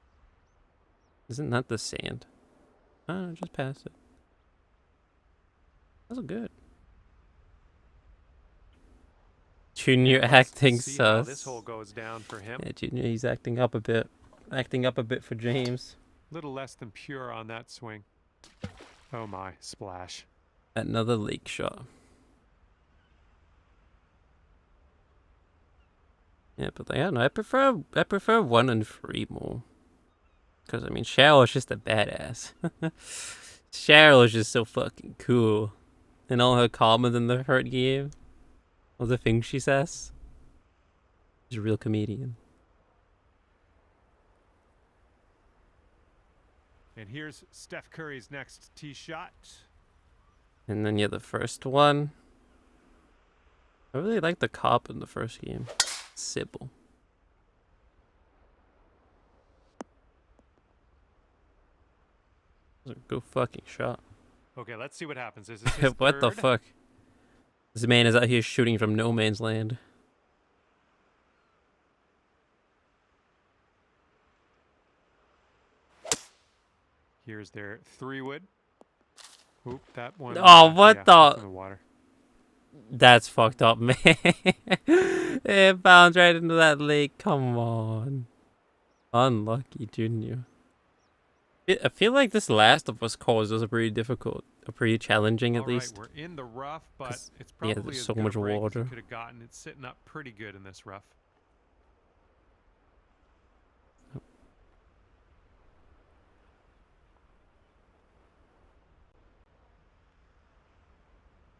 Isn't that the sand? Oh, just past it. That's good. Junior Let's acting see how sus. this hole goes down for him. Yeah, Junior, he's acting up a bit. Acting up a bit for James. Little less than pure on that swing. Oh my, splash. Another lake shot. Yeah, but I don't know. I prefer 1 and 3 more. Because I mean, Shao is just a badass. Cheryl is just so fucking cool. And all her comments in the third game. All the things she says. She's a real comedian. And here's Steph Curry's next tee shot. And then, yeah, the first one. I really like the cop in the first game. Sybil. That was a good fucking shot. Okay, let's see what happens. This is his What the third. fuck? This man is out here shooting from no man's land. Here's their 3-wood. Oop, that one. Oh, what yeah, the- that's in the water. That's fucked up, man. It bounced right into that lake. Come on. Unlucky, Junior. I feel like this Last of Us course was pretty difficult. Pretty challenging, at All right, least. we're in the rough, but 'Cause, it's yeah, probably there's as so good much a break as water. you could have gotten. It's sitting up pretty good in this rough.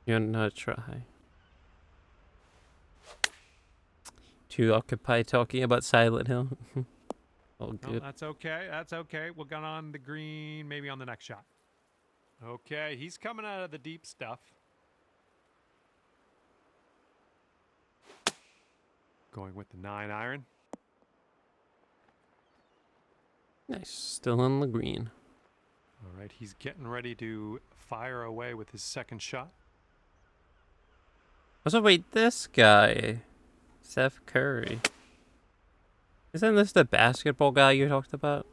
You're not try. Too occupied talking about Silent Hill. All No, good. that's okay. That's okay. We'll get on the green, maybe on the next shot. Okay, he's coming out of the deep stuff. Going with the 9-iron. Nice. Still on the green. All right, he's getting ready to fire away with his second shot. Also, wait, this guy, Steph Curry. Isn't this the basketball guy you talked about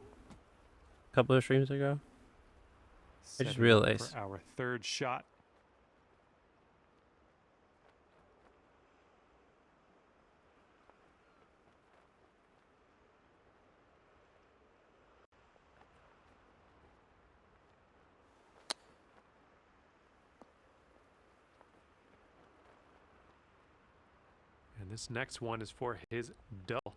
a couple of streams ago? I just Setting up realized. for our third shot. And this next one is for his double.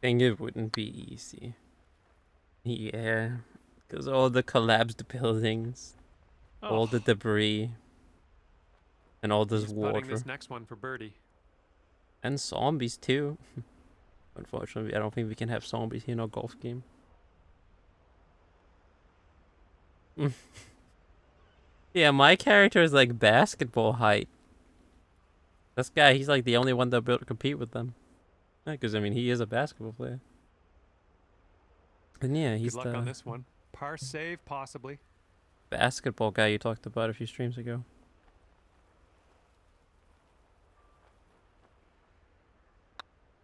Think it wouldn't be easy. Yeah, because all the collapsed buildings, all the debris, and all this He's putting water, this next one for birdie. and zombies too. Unfortunately, I don't think we can have zombies here in our golf game. Yeah, my character is like basketball height. This guy, he's like the only one that'll be able to compete with them. Because, I mean, he is a basketball player. And yeah, he's Good luck the on this one. Par save, possibly. basketball guy you talked about a few streams ago.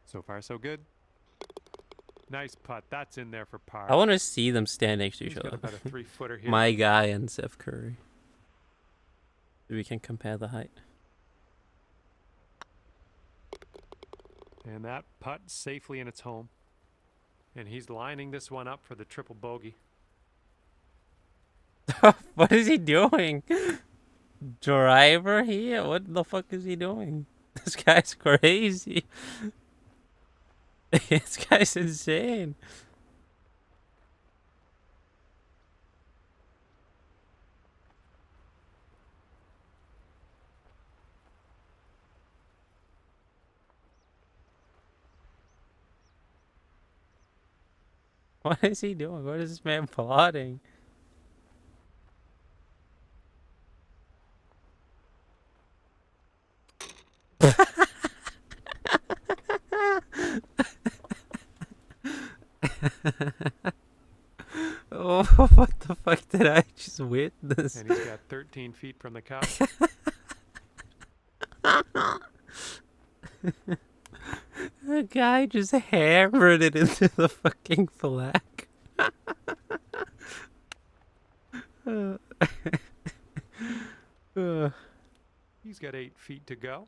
So far, so good. Nice putt. That's in there for par. I want to see them stand next to each He's got other. about a 3-footer here. My guy and Steph Curry. So we can compare the height. And that putt safely in its home. And he's lining this one up for the triple bogey. What is he doing? Driver here? What the fuck is he doing? This guy's crazy. This guy's insane. What is he doing? What is this man plotting? Oh, what the fuck did I just witness? And he's got 13 feet from the cup. The guy just hammered it into the fucking flag. He's got 8 feet to go.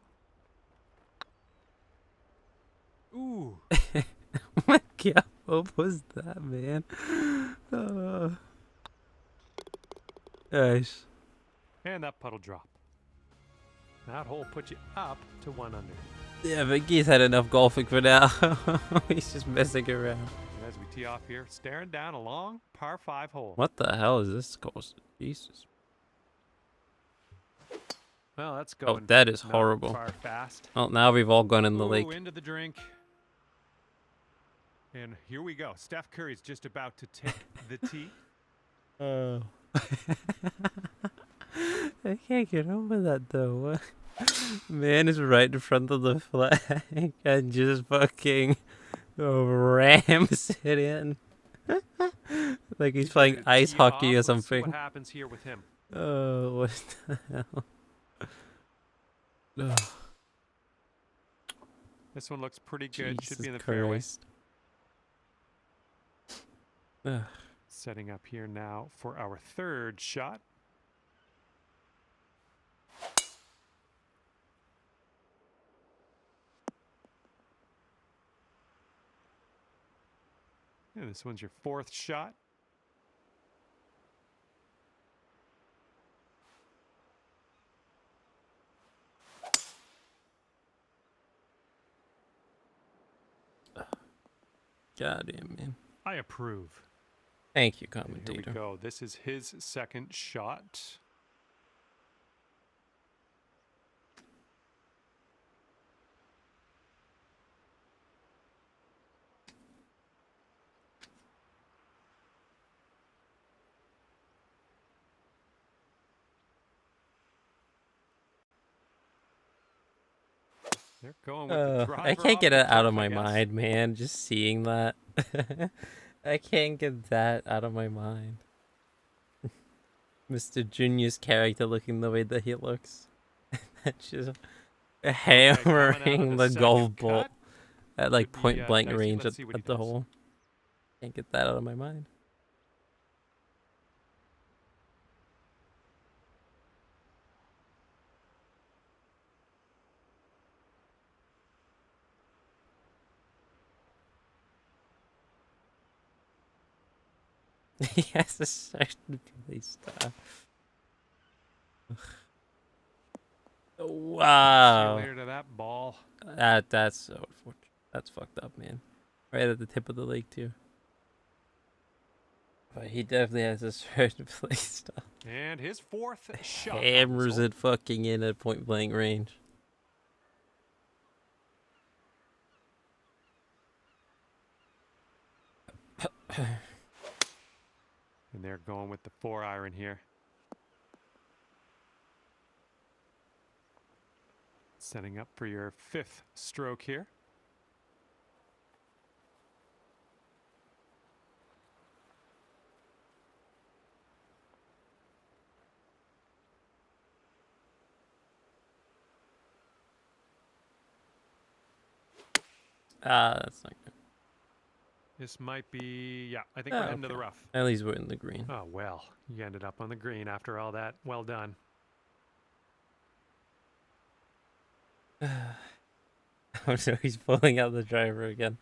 Ooh. My God, what was that, man? Nice. And that putt'll drop. That hole puts you up to 1 under. Yeah, but he's had enough golfing for now. He's just messing around. as we tee off here, staring down a long par 5 hole. What the hell is this course? Jesus. Well, that's Oh, going that is not horrible. far fast. Oh, now we've all gone in the Ooh, lake. into the drink. And here we go. Steph Curry's just about to take the tee. Oh. I can't get over that though. Man is right in front of the flag and just fucking rams it in. Like he's playing ready to ice tee hockey off. or Let's see something. what happens here with him. Oh, what the hell? Ugh. This one looks pretty good. Should Jesus be in the fairway. Christ. Ugh. Setting up here now for our third shot. And this one's your fourth shot. Goddamn, man. I approve. Thank you, And here we commentator. go. This is his second shot. They're going with the driver I can't off get the it out of turf, I my guess. mind, man. Just seeing that. I can't get that out of my mind. Mr. Junior's character looking the way that he looks. Just coming out hammering of the the golf second ball cut. at like Could be, point blank dicey. range Let's see what he at the does. hole. Can't get that out of my mind. He has a certain play style. See you Wow. later to that ball. That's so unfortunate. That's fucked up, man. Right at the tip of the lake too. But he definitely has a certain play style. And his fourth shot. Hammers Hole. it fucking in at point blank range. And they're going with the 4-iron here. Setting up for your fifth stroke here. That's not good. This might be, yeah, I think Oh, we're into the okay. rough. At least we're in the green. Oh, well, you ended up on the green after all that. Well done. Oh no, he's pulling out the driver again.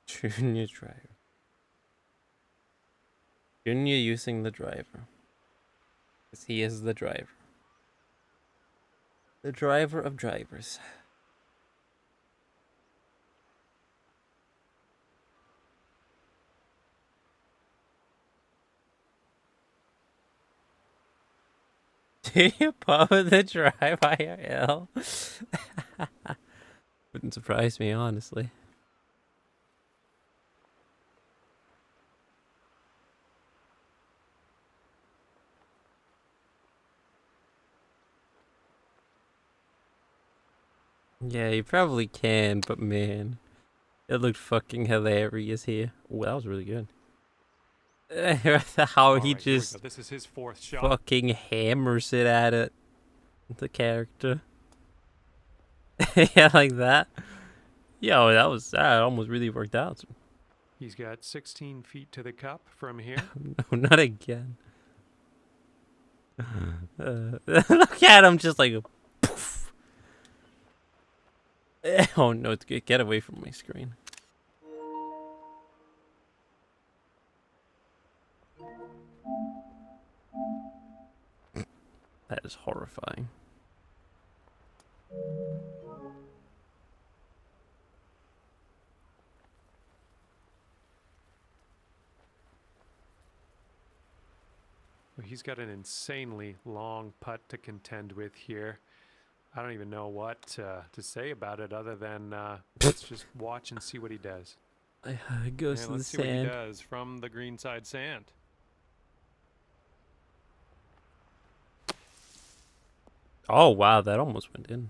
Junior driver. Junior using the driver. Because he is the driver. The driver of drivers. Do you power the drive IRL? Wouldn't surprise me, honestly. Yeah, you probably can, but man, it looked fucking hilarious here. Oh, that was really good. How All he right, here we just go. This is his fourth shot. fucking hammers it at it. The character. Yeah, like that. Yo, that almost really worked out. He's got 16 feet to the cup from here. No, not again. Look at him, just like a poof. Oh no, it's good. Get away from my screen. That is horrifying. Well, he's got an insanely long putt to contend with here. I don't even know what to say about it other than let's just watch and see what he does. It goes to the Let's see what he sand. does from the greenside sand. Oh wow, that almost went in.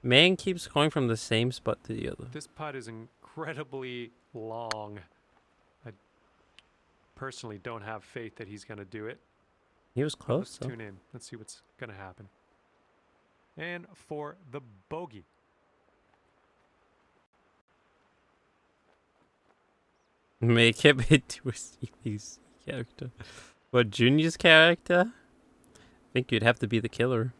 Man keeps going from the same spot to the other. This putt is incredibly long. I personally don't have faith that he's going to do it. He was But close. let's Though. tune in. Let's see what's going to happen. And for the bogey. Make him into a CPC character. What, Junior's character? I think you'd have to be the killer.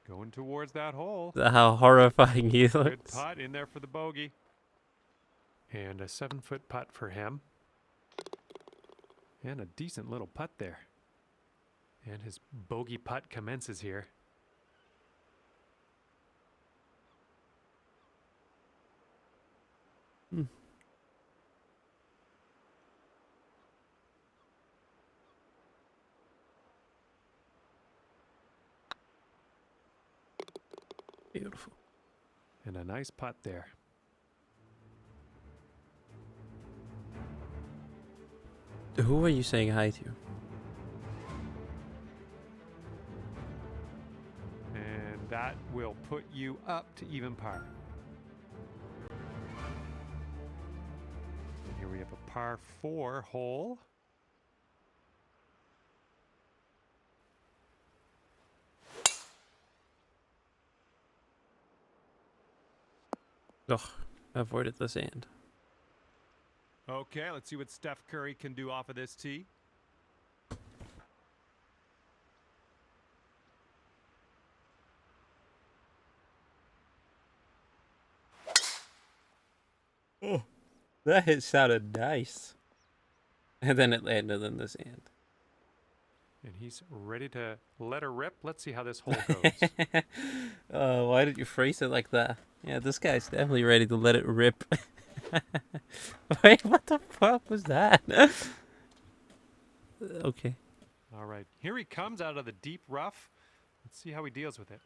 Going towards that hole. How horrifying he Good looks. putt in there for the bogey. And a 7-foot putt for him. And a decent little putt there. And his bogey putt commences here. Beautiful. And a nice putt there. Who are you saying hi to? And that will put you up to even par. And here we have a par 4 hole. Ugh, avoided the sand. Okay, let's see what Steph Curry can do off of this tee. Oh, that hit sounded nice. And then it landed in the sand. And he's ready to let her rip. Let's see how this hole goes. Why did you phrase it like that? Yeah, this guy's definitely ready to let it rip. Wait, what the fuck was that? Okay. All right, here he comes out of the deep rough. Let's see how he deals with it.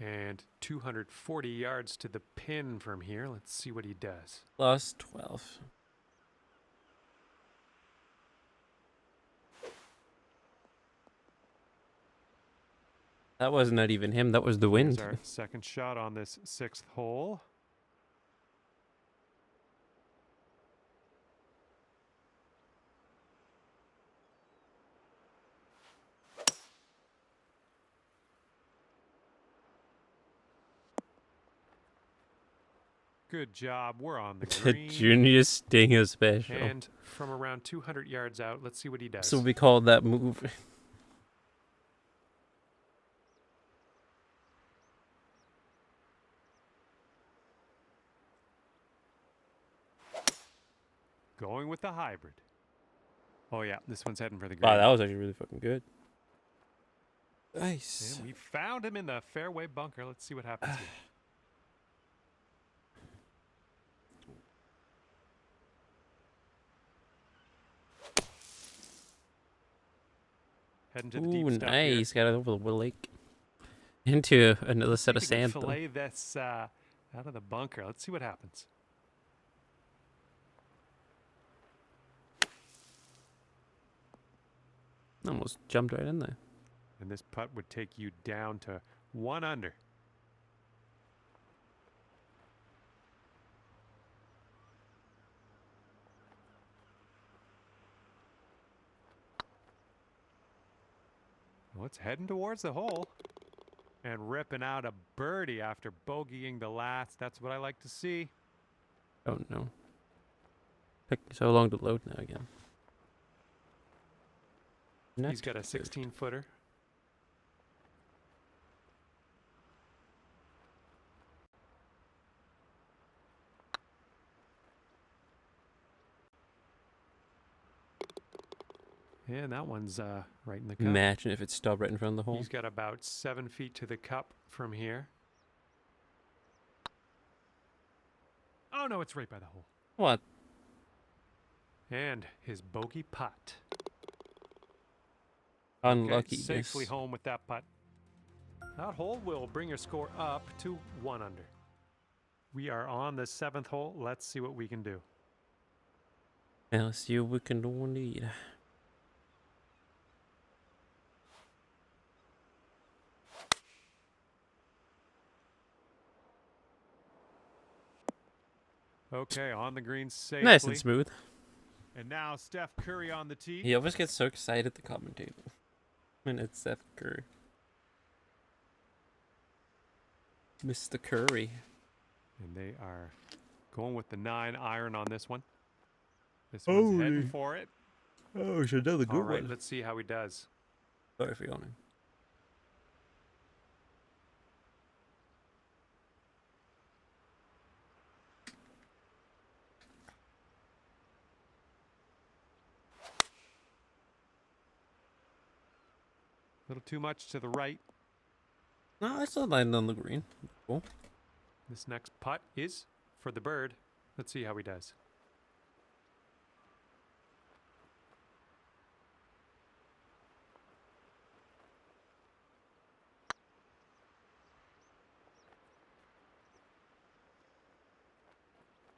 And 240 yards to the pin from here. Let's see what he does. Lost 12. That was not even him. That was the Here's wind. our second shot on this 6th hole. Good job. We're on the The green. Junior Stinger special. And from around 200 yards out, let's see what he does. So we call that move. Going with the hybrid. Oh, yeah. This one's heading for the green. Wow, that was actually really fucking good. Nice. And we found him in the fairway bunker. Let's see what happens here. Heading to the deep Ooh, stuff here. nice. Got it over the lake. Into another set of See if he can sand. Though. fillet this out of the bunker. Let's see what happens. Almost jumped right in there. And this putt would take you down to 1 under. Well, it's heading towards the hole and ripping out a birdie after bogeying the last. That's what I like to see. Oh no. Took so long to load now again. He's got a 16-footer. And that one's right in the cup. Imagine if it stopped right in front of the hole. He's got about 7 feet to the cup from here. Oh no, it's right by the hole. What? And his bogey putt. Unlucky. Okay, safely home with that putt. That hole will bring your score up to 1 under. We are on the 7th hole. Let's see what we can do. Yeah, let's see what we can do indeed. Okay, on the green safely. Nice and smooth. And now Steph Curry on the tee. He always gets so excited, the commentator, when it's Steph Curry. Mr. Curry. And they are going with the 9-iron on this one. This one's heading for it. Oh, should have the All right, let's see how he does. Sorry for yawning. A little too much to the right. No, I still landed on the green. Cool. This next putt is for the bird. Let's see how he does.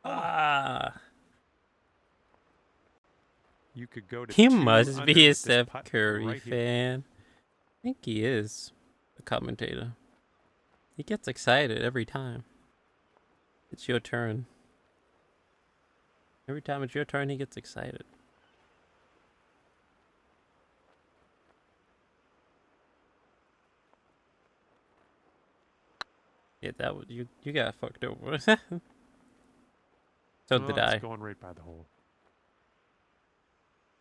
Ah. You could go to He 2 must under be a with this Steph putt Curry right here. fan. I think he is a commentator. He gets excited every time. It's your turn. Every time it's your turn, he gets excited. Yeah, that was you got fucked over. So did I. It's going right by the hole.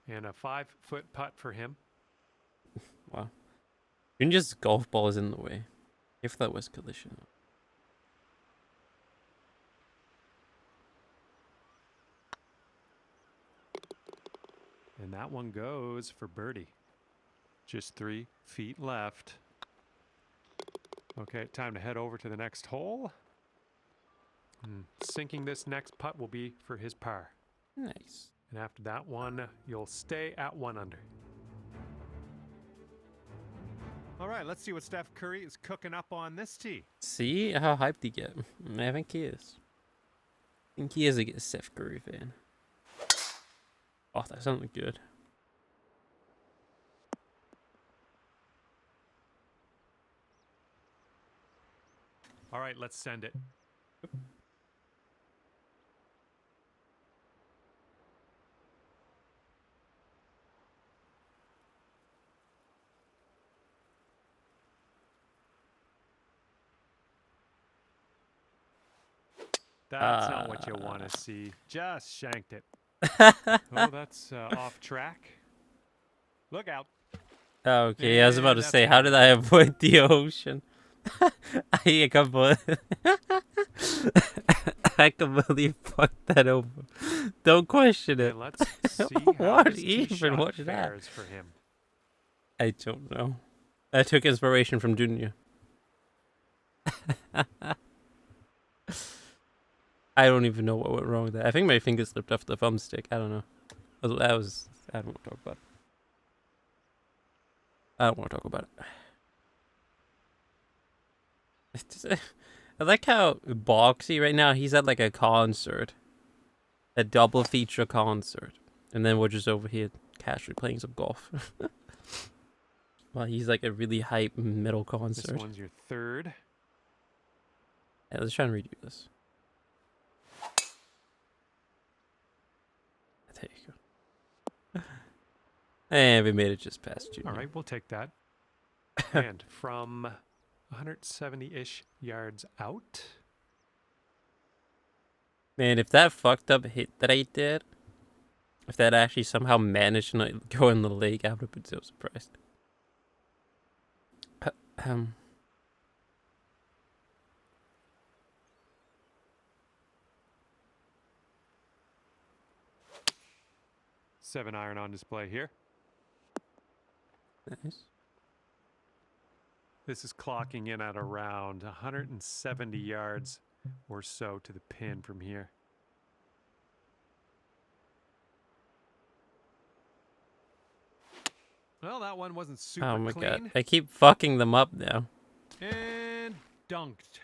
And a 5-foot putt for him. Wow. Even just golf ball is in the way. If that was collision. And that one goes for birdie. Just 3 feet left. Okay, time to head over to the next hole. Sinking this next putt will be for his par. Nice. And after that one, you'll stay at 1 under. All right, let's see what Steph Curry is cooking up on this tee. See how hyped he get. I think he is. I think he is a Steph Curry fan. Oh, that sounded good. All right, let's send it. That's not what you want to see. Just shanked it. Oh, that's off track. Look out. Okay, I was about to that's say, how did I avoid the ocean? I completely fucked that over. Don't question it. And let's see how What this tee even? shot What's that? fares for him. I don't know. I took inspiration from Junior. I don't even know what went wrong with that. I think my finger slipped off the thumbstick. I don't know. I don't want to talk about it. I don't want to talk about it. I like how Boxy right now, he's at like a concert. A double feature concert. And then we're just over here casually playing some golf. Well, he's like a really hype metal concert. This one's your third. Yeah, let's try and redo this. There you go. And we made it just past Junior. All right, we'll take that. And from 170-ish yards out. Man, if that fucked up hit that I did, if that actually somehow managed to not go in the lake, I would have been so surprised. 7-iron on display here. Nice. This is clocking in at around 170 yards or so to the pin from here. Well, that one wasn't super Oh my clean. god. I keep fucking them up now. And dunked.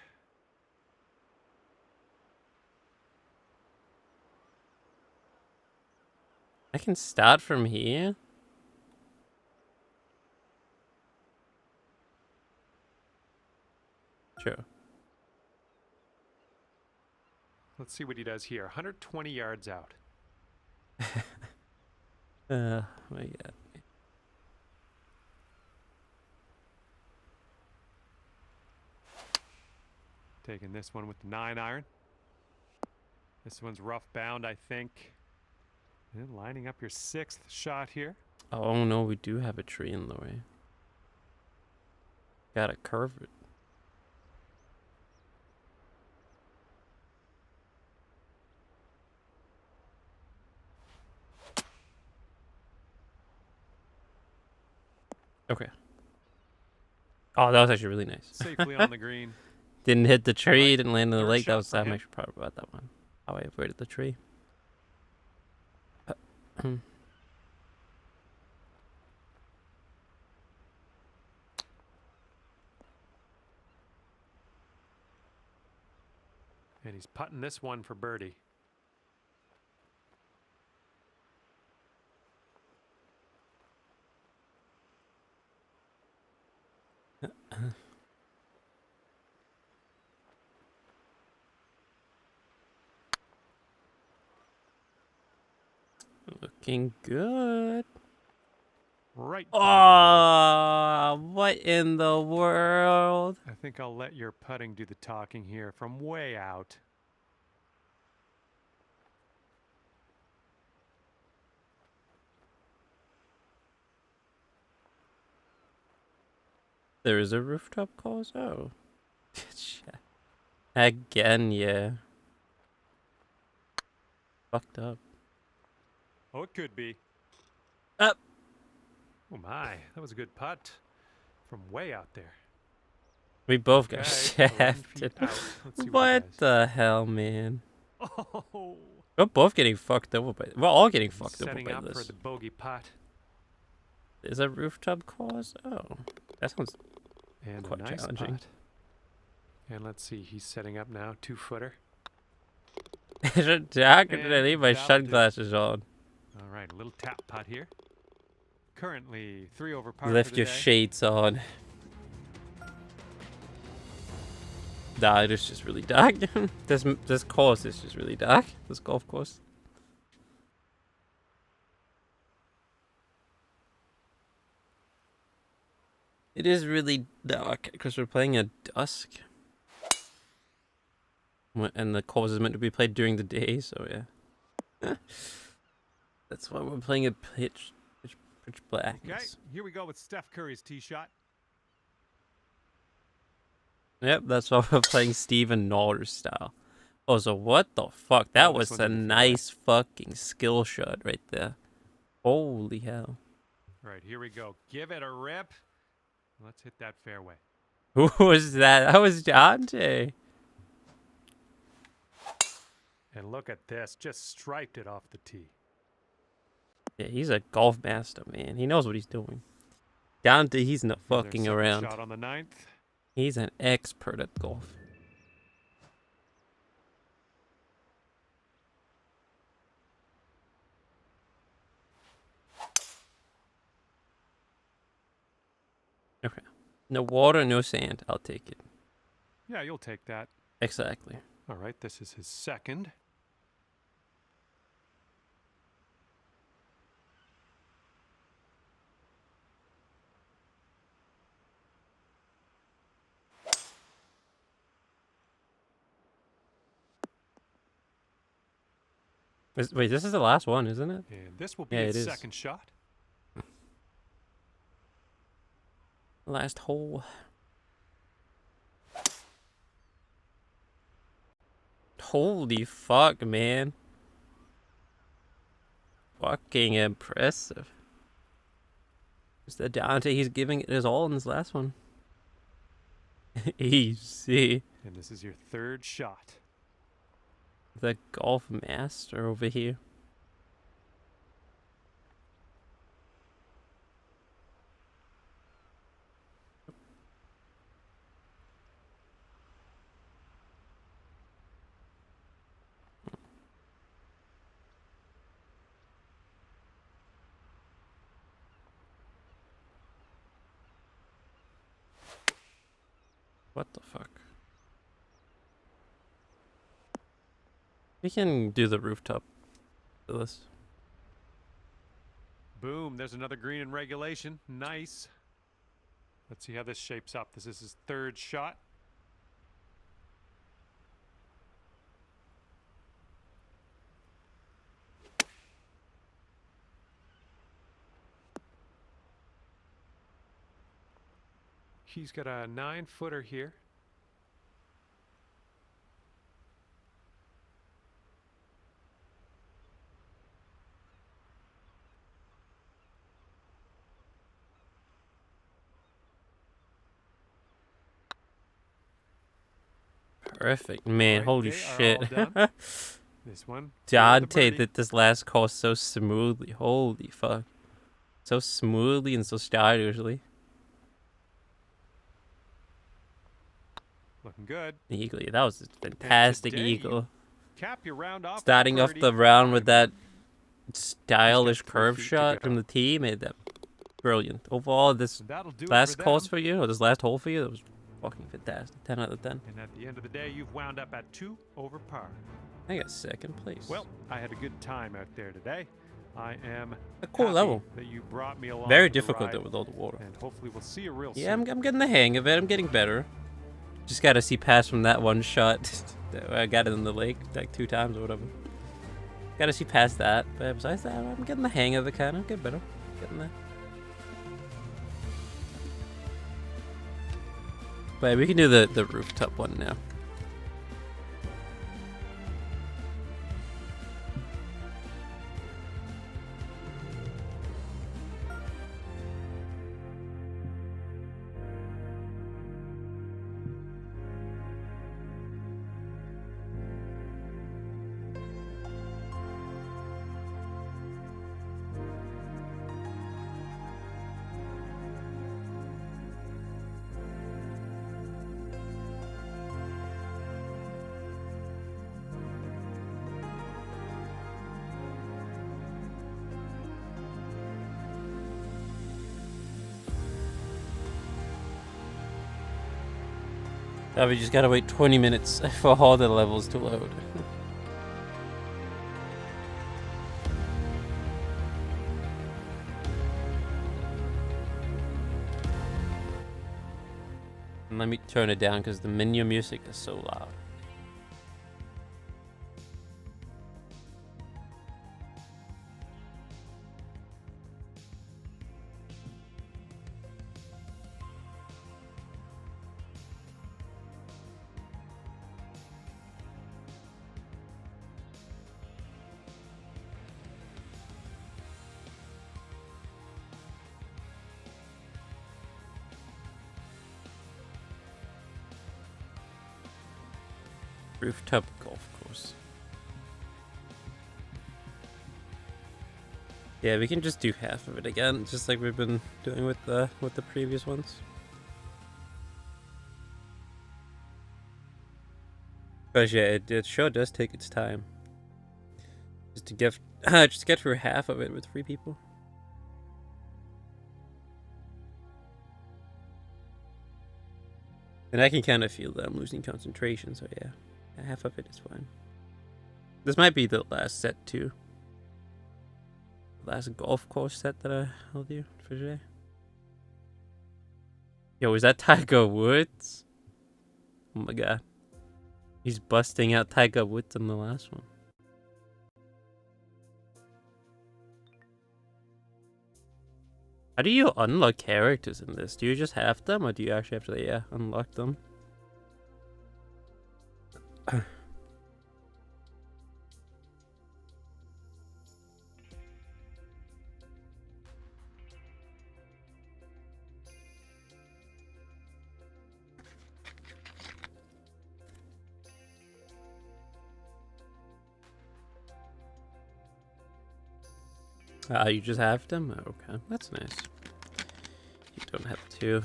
I can start from here. Sure. Let's see what he does here. 120 yards out. My god. Taking this one with the 9-iron. This one's rough bound, I think. And lining up your 6th shot here. Oh no, we do have a tree in the way. Gotta curve it. Okay. Oh, that was actually really nice. Safely on the green. Didn't hit the tree, Right, didn't land in the third lake. That shot was for I'm him. actually proud about that one. How I avoided the tree. And he's putting this one for birdie. Looking good. Right. Oh, what in the world? I think I'll let your putting do the talking here from way out. There is a rooftop course? Oh. Again, yeah. Fucked up. Oh, it could be. Up. Oh my, that was a good putt from way out there. We both got Okay, 11 feet shafted. out. Let's see he What does. the hell, man? Oh, We're both getting fucked over by. We're all getting fucked over setting by up for this. the bogey putt. Is a rooftop course? Oh, that sounds And quite a nice challenging. putt. And let's see, he's setting up now, 2-footer. Jack, did I And leave my that'll do. sunglasses on? All right, a little tap putt here. Currently 3 over par. Lift for the your day. shades on. Nah, it's just really dark. this course is just really dark. This golf course. It is really dark because we're playing at dusk. And the course is meant to be played during the day, so yeah. That's why we're playing at pitch blackness. Okay, here we go with Steph Curry's tee shot. Yep, that's why we're playing Steven Norris style. Oh, so what the fuck? That Oh, this was one's a in the fairway. nice fucking skill shot right there. Holy hell. All right, here we go. Give it a rip. Let's hit that fairway. Who was that? That was Dante. And look at this, just striped it off the tee. Yeah, he's a golf master, man. He knows what he's doing. Dante, he's not Here's our fucking second around. Shot on the 9th. He's an expert at golf. Okay. No water, no sand. I'll take it. Yeah, you'll take that. Exactly. All right, this is his second. Wait, this is the last one, isn't it? And this will be Yeah, his it is. second shot. Last hole. Holy fuck, man. Fucking impressive. Mr Dante, he's giving it his all in this last one. Easy. And this is your third shot. The golf master over here. What the fuck? We can do the rooftop for this. Boom, there's another green in regulation. Nice. Let's see how this shapes up. This is his third shot. He's got a 9-footer here. Perfect, man. Right, Holy they are shit. all done. This one. Dante did this last course so smoothly. Holy fuck. So smoothly and so stylishly. Looking good. Eagle. That was a fantastic today eagle. Cap your round off. Starting off the round with that stylish 3 curve feet to shot go. from the tee made that brilliant. Overall, this That'll do last it for course them. for you, or this last hole for you, that was fucking fantastic. 10 out of 10. And at the end of the day, you've wound up at 2 over par. I got second place. Well, I had a good time out there today. I am A cool happy level. that you brought me along. Very for the difficult ride, though with all the water. and hopefully we'll see you real Yeah, soon. I'm getting the hang of it. I'm getting better. Just gotta see past from that one shot. I got it in the lake like 2 times or whatever. Gotta see past that. But besides that, I'm getting the hang of it kind of. Get better. Getting there. But we can do the rooftop one now. Now we just gotta wait 20 minutes for all the levels to load. And let me turn it down because the menu music is so loud. Rooftop golf course. Yeah, we can just do half of it again, just like we've been doing with the previous ones. But yeah, it sure does take its time. Just to get just get through half of it with 3 people. And I can kind of feel that I'm losing concentration, so yeah, half of it is fine. This might be the last set too. Last golf course set that I'll do for today. Yo, is that Tiger Woods? Oh my god. He's busting out Tiger Woods on the last one. How do you unlock characters in this? Do you just have them, or do you actually have to, unlock them? You just have them? Okay, that's nice. You don't have to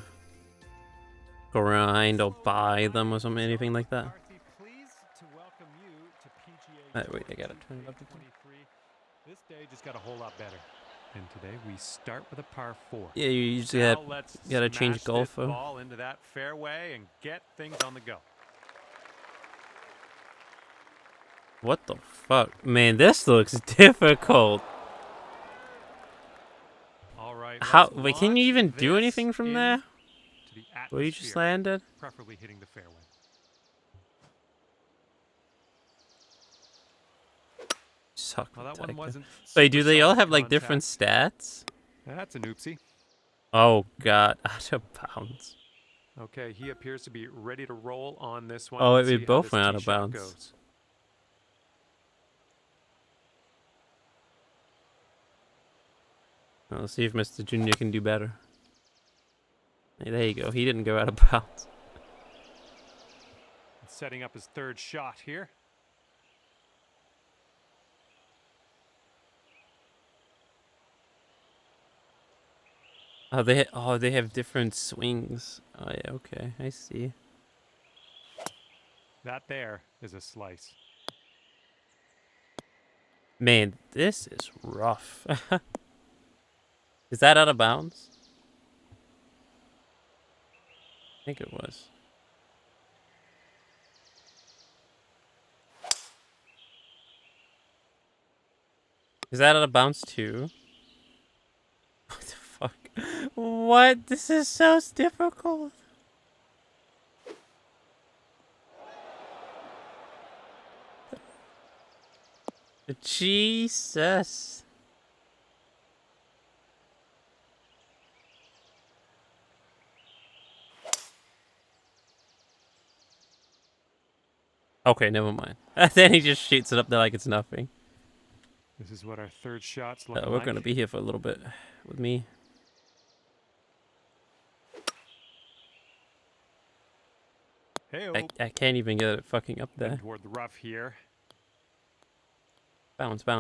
grind or buy them or something, anything like that. Wait, I gotta turn it up again. This day just got a whole lot better. And today we start with a par 4. Yeah, you usually gotta change golfer. Ball into that fairway and get things on the go. What the fuck? Man, this looks difficult. All right. Wait, can you even do anything from there? Where you just landed? Preferably hitting the fairway. Suck. Well, that one wasn't. Wait, do they all have like different stats? That's an oopsie. Oh god, out of bounds. Okay, he appears to be ready to roll on this one. Oh, we both went out of bounds. Goes. Well, let's see if Mr. Junior can do better. Hey, there you go. He didn't go out of bounds. Setting up his third shot here. Oh, they have different swings. Oh yeah, okay, I see. That there is a slice. Man, this is rough. Is that out of bounds? I think it was. Is that out of bounds too? What the fuck? What? This is so difficult. Jesus. Okay, never mind. Then he just shoots it up there like it's nothing. This is what our third shot's looking like. We're going to be here for a little bit with me. Hey-o. I can't even get it fucking up there. Toward the rough here. Bounce. Fine.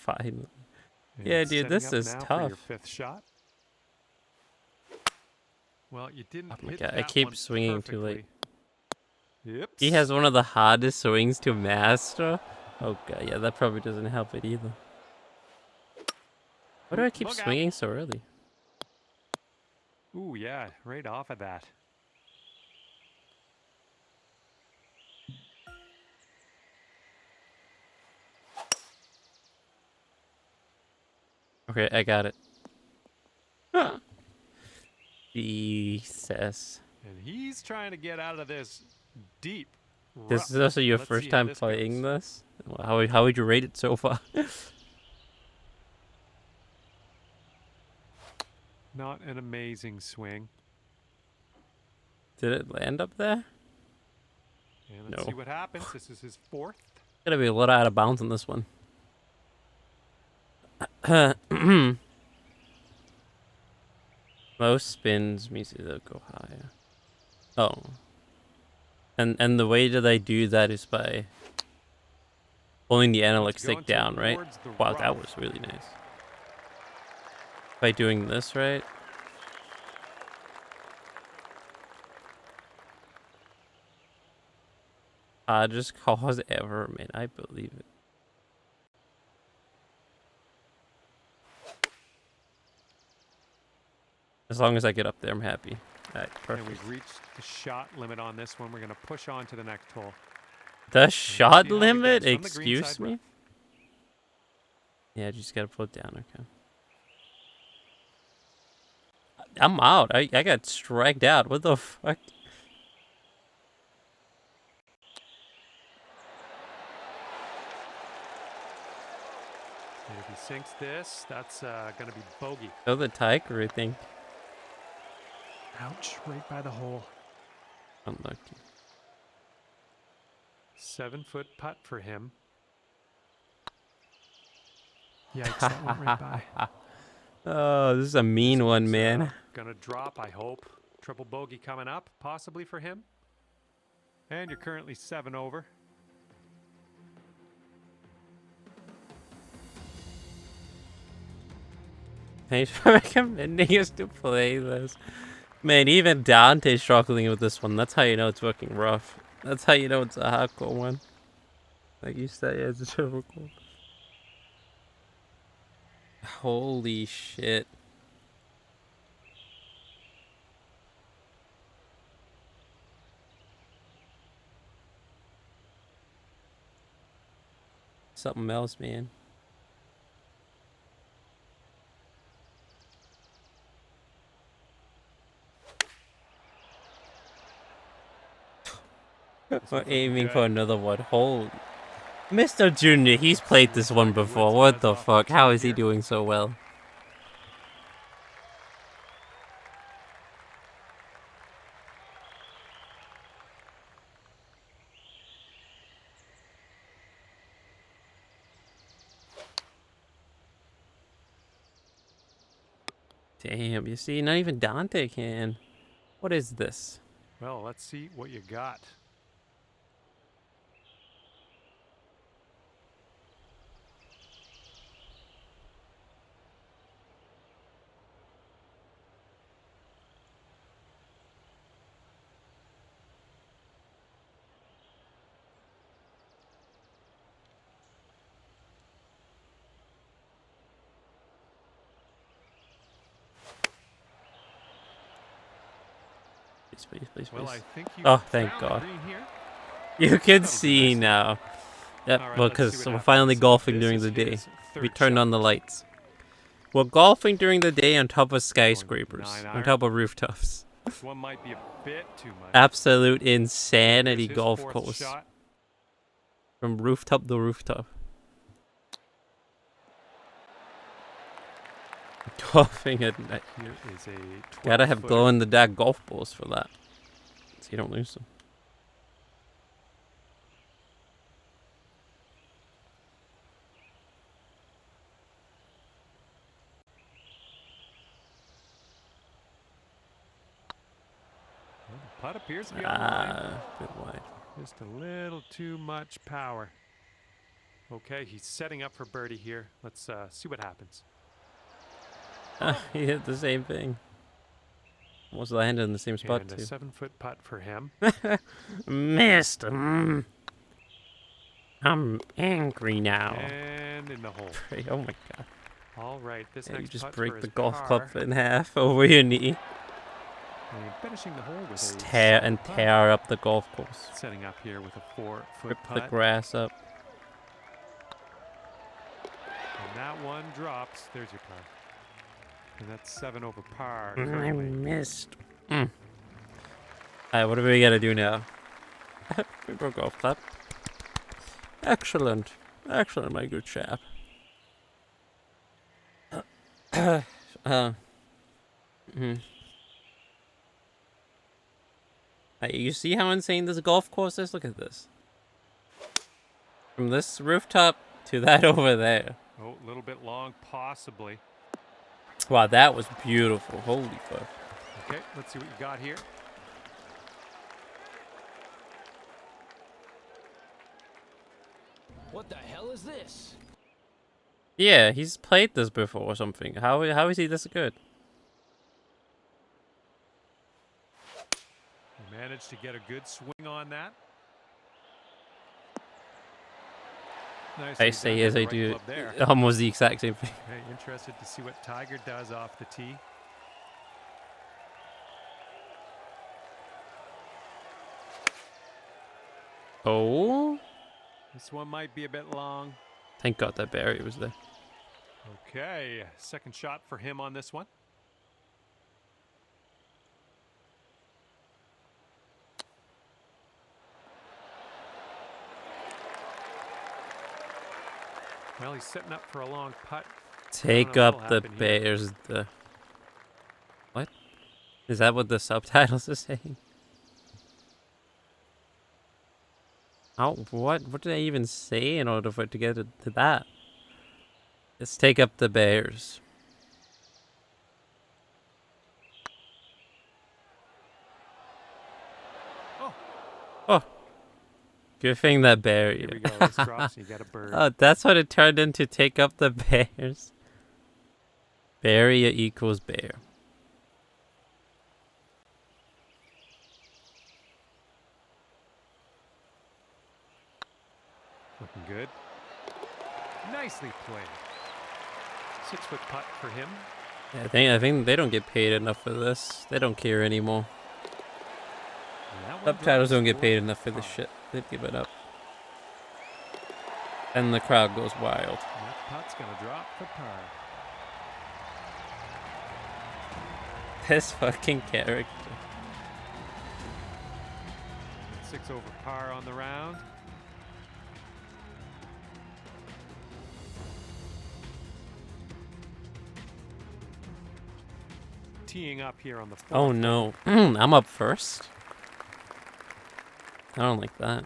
And Yeah, dude, this setting up is now for tough. your fifth shot. Well, you didn't Oh my hit god, I that keep one swinging too late. Yep. He has one of the hardest swings to master. Oh god, yeah, that probably doesn't help it either. Why do I keep swinging so early? Ooh, yeah, right off of that. Okay, I got it. Jesus. And he's trying to get out of this deep. This is also your first time playing this? How would you rate it so far? Not an amazing swing. Did it land up there? And let's see what happens. This is his fourth. Gotta be a little out of bounds on this one. Most spins means they'll go higher. Oh. And the way that I do that is by pulling the analog stick down, right? Wow, that was really nice. By doing this, right? Hardest cause ever, man. I believe it. As long as I get up there, I'm happy. Alright, And perfect. we've reached the shot limit on this one. We're going to push on to the next hole. The shot see how he limit? does from the green Excuse side me? rough. Yeah, just gotta put it down, okay. I'm out. I got striked out. What the fuck? And if he sinks this, that's going to be bogey. Oh, the tiger, I think. Ouch, right by the hole. Unlucky. 7-foot putt for him. Yikes, that went right by. Oh, this is a mean one, man. Gonna drop, I hope. Triple bogey coming up, possibly for him. And you're currently 7 over. Thanks for recommending us to play this. Man, even Dante's struggling with this one. That's how you know it's working rough. That's how you know it's a hardcore one. Like you said, yeah, it's a difficult. Holy shit. Something else, man. We're aiming for another one. Holy. Mr. Junior, he's played this one before. What the fuck? How is he doing so well? Damn, you see, not even Dante can. What is this? Well, let's see what you got. Please, please, Well, please. I think you Oh, thank found the God. green here. You can That'll be see nice. now. Yep, All right, well, let's see because what we're happens. finally golfing This during is the day. his We third turned on the shot. lights. We're golfing during the day on top of Going skyscrapers, 9 on iron. top of rooftops. This one might be a bit too much. Absolute Here's insanity his golf fourth course. shot. From rooftop to rooftop. Golfing at night. Here is a Gotta have 12-footer. glow in the dark golf balls for that. So you don't lose them. Well, the putt appears to be on the line. Bit wide. Just a little too much power. Okay, he's setting up for birdie here. Let's see what happens. He hit the same thing. Almost landed in the same spot And a too. 7-foot putt for him. Missed. I'm angry now. And in the hole. Oh my god. All right, this Yeah, you next just putt break for the his golf par. club in half over your knee. And finishing the hole with Just a tear solid and putt. tear up the golf course. Setting up here with a 4-foot Rip putt. the grass up. And that one drops. There's your par. And that's 7 over par. I currently. missed. Alright, what do we gotta do now? We broke golf club. Excellent. Excellent, my good chap. You see how insane this golf course is? Look at this. From this rooftop to that over there. Oh, a little bit long, possibly. Wow, that was beautiful. Holy fuck. Okay, let's see what you got here. What the hell is this? Yeah, he's played this before or something. How is he this good? He managed to get a good swing on that. Nicely I say done as with the I right do club there. almost the exact same thing. Okay, interested to see what Tiger does off the tee. Oh, This one might be a bit long. thank God that barrier was there. Okay, second shot for him on this one. Well, he's setting up for a long putt. Take know up what'll the happen here. bears. The what? Is that what the subtitles are saying? Oh, what? What did I even say in order for it to get it to that? Let's take up the bears. Oh, Oh, good thing that barrier. here we go. This drops and you got a bird. Oh, that's what it turned into. Take up the bears. Barrier equals bear. Looking good. Nicely played. 6-foot putt for him. Yeah, I think they don't get paid enough for this. They don't care anymore. And that one Subtitles drops don't get for paid enough for this par. shit. They've given up. And the crowd goes wild. And that putt's gonna drop for par. This fucking character. 6 over par on the round. Teeing up here on the fourth. Oh no. I'm up first? I don't like that.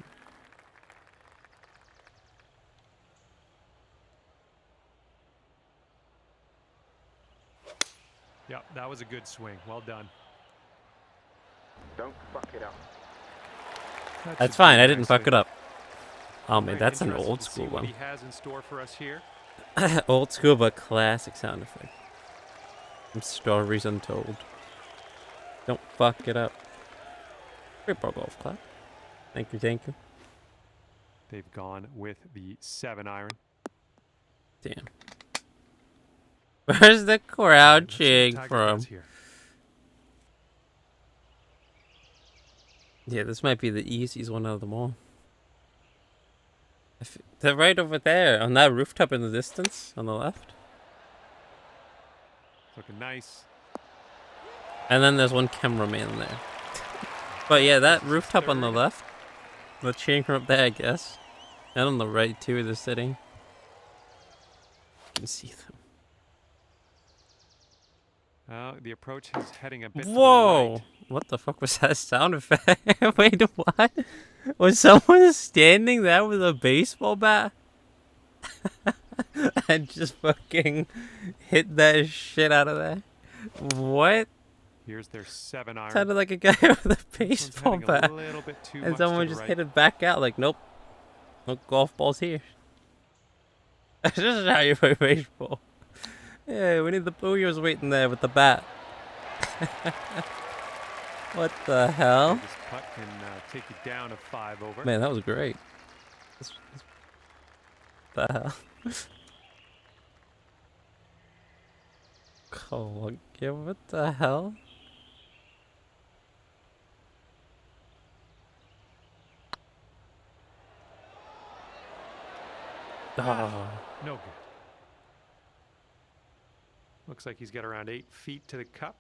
Yep, that was a good swing. Well done. Don't fuck it up. That That's should fine. do I didn't fuck nicely. it up. Oh man, Very that's an interested old to see school what one. he has in store for us here. Old school but classic sound effect. Some stories untold. Don't fuck it up. Great ball golf club. Thank you, thank you. They've gone with the 7-iron. Damn. Where's the crowd Let's see what cheering Tiger from? does here. Yeah, this might be the easiest one out of them all. They're right over there on that rooftop in the distance on the left. Looking nice. And then there's one cameraman there. But yeah, that rooftop on the left. They're cheering from up there, I guess. And on the right too, they're sitting. You can see them. The approach is heading a bit to the Whoa! right. What the fuck was that sound effect? Wait, what? Was someone standing there with a baseball bat? And just fucking hit that shit out of there? What? Here's their 7-iron. Sounded like a guy with a This one's baseball heading bat. a little bit too And much someone to the just right. hit it back out like, nope. No golf balls here. This is how you play baseball. Yeah, we need the booyahs waiting there with the bat. What the hell? This putt can take you down to 5 over. Man, that was great. The hell? Columbia, what the hell? Oh. No good. Looks like he's got around 8 feet to the cup.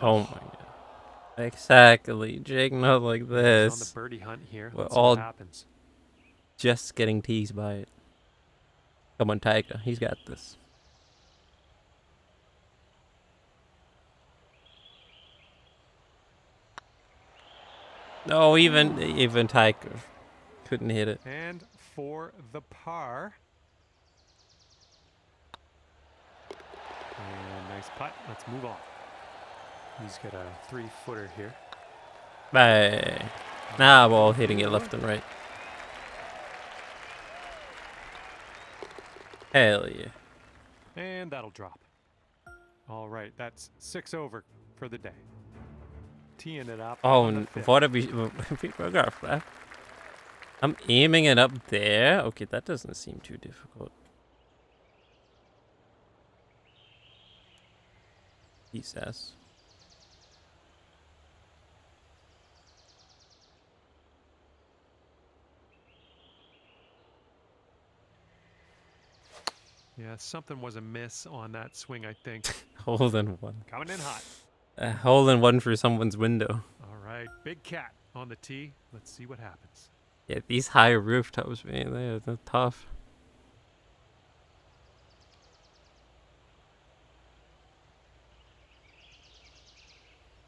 Oh my god. Exactly. Jake, not like He's on the this. birdie hunt here. We're Let's see all- what happens. Just getting teased by it. Come on, Tiger. He's got this. No, even Tiger couldn't hit it. And for the par. And nice putt. Let's move on. He's got a 3-footer here. Hey. Nah, we're all hitting it left and right. Hell yeah. And that'll drop. All right, that's 6 over for the day. Teeing it up. Oh, on the fifth. what have we forgot that? I'm aiming it up there. Okay, that doesn't seem too difficult. He says. Yeah, something was amiss on that swing, I think. Hole in one. Coming in hot. A hole in one for someone's window. All right, big cat on the tee. Let's see what happens. Yeah, these high rooftops, man, they're tough.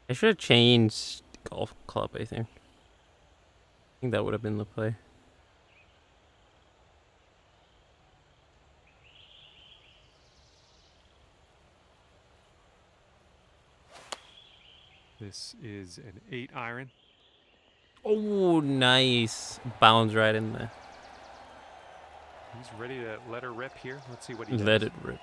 I should have changed golf club, I think. I think that would have been the play. This is an 8-iron. Oh, nice. Bounds right in there. He's ready to let her rip here. Let's see what he does. Let it rip.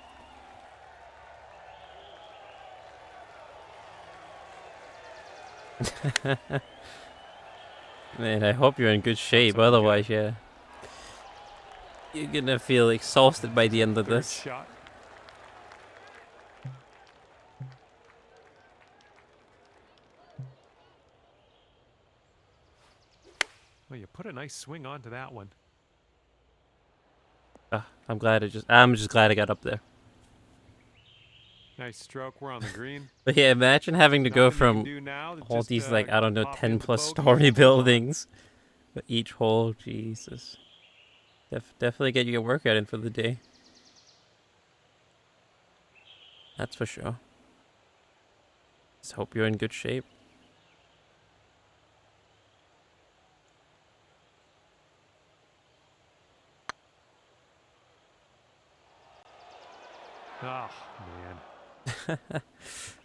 Man, I hope you're in good shape. Otherwise, yeah. You're gonna feel exhausted by the end of Third this. shot. Well, you put a nice swing onto that one. I'm just glad I got up there. Nice stroke. We're on the green. But yeah, imagine having to go Nothing you can from do now to all just, these, like, I don't know, pop 10 into plus bogey. story buildings. But each hole, Jesus. Definitely get your workout in for the day. That's for sure. Just hope you're in good shape. Oh, man.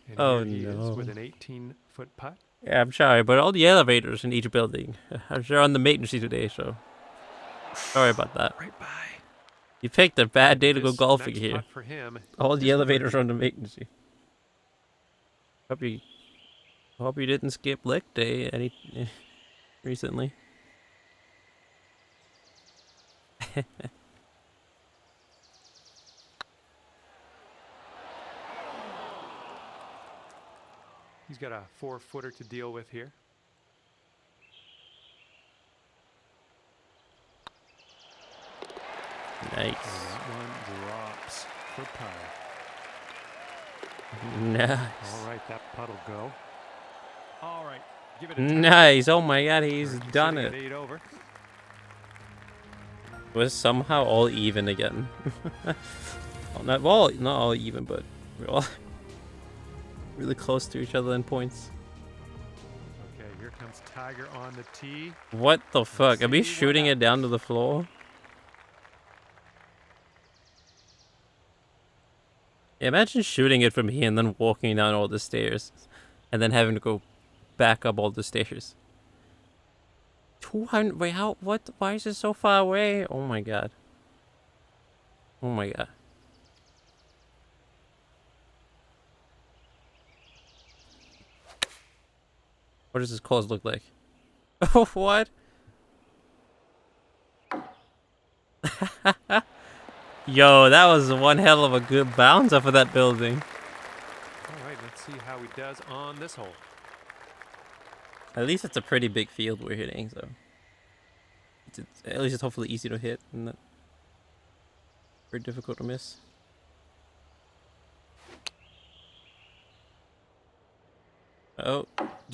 And Oh, here he is no. with an 18-foot putt. Yeah, I'm sorry, but all the elevators in each building are on the maintenance today, so sorry about that. Right by. You picked a bad day to go This golfing next here. putt for him All the is elevators birdie. are on the maintenance. Hope you didn't skip leg day recently. He's got a 4-footer to deal with here. Nice. And that one drops for par. Nice. All right, that putt'll go. All right, give it a try. Nice. Oh my god, he's Currently done sitting at it. 8 over. We're somehow all even again. Well, not all even, but we're all really close to each other in points. Okay, here comes Tiger on the tee. What the fuck? Are we see what shooting it down to happens. the floor? Yeah, imagine shooting it from here and then walking down all the stairs. And then having to go back up all the stairs. 200... Wait, how... What? Why is it so far away? Oh my god. Oh my god. What does this course look like? Oh, what? Yo, that was one hell of a good bounce off of that building. All right, let's see how he does on this hole. At least it's a pretty big field we're hitting, so at least it's hopefully easy to hit and not very difficult to miss. Oh,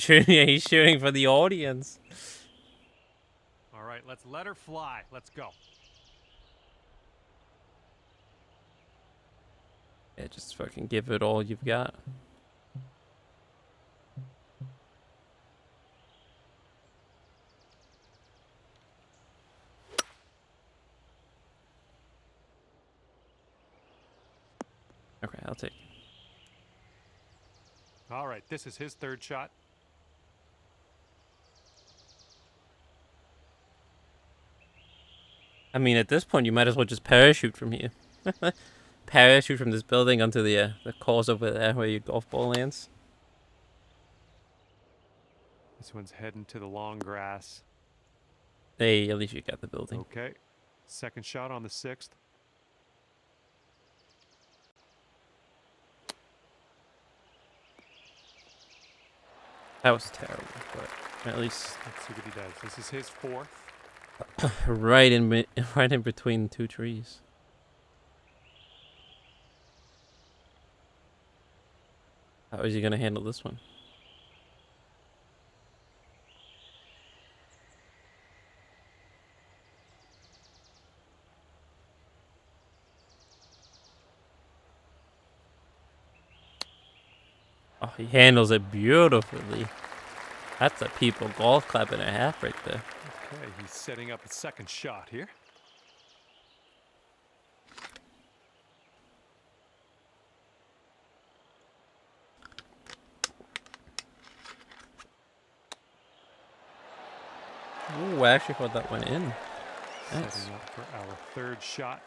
yeah, he's shooting for the audience. All right, let's let her fly. Let's go. Yeah, just fucking give it all you've got. Okay, I'll take it. All right, this is his third shot. I mean, at this point, you might as well just parachute from here. Parachute from this building onto the course over there where your golf ball lands. This one's heading to the long grass. Hey, at least you got the building. Okay. Second shot on the 6th. That was terrible, but at least Let's see what he does. This is his 4th. right in between two trees. How is he gonna handle this one? Oh, he handles it beautifully. That's a people golf clap and a half right there. Okay, he's setting up a second shot here. Ooh, I actually thought that went in. Nice. Setting up for our third shot.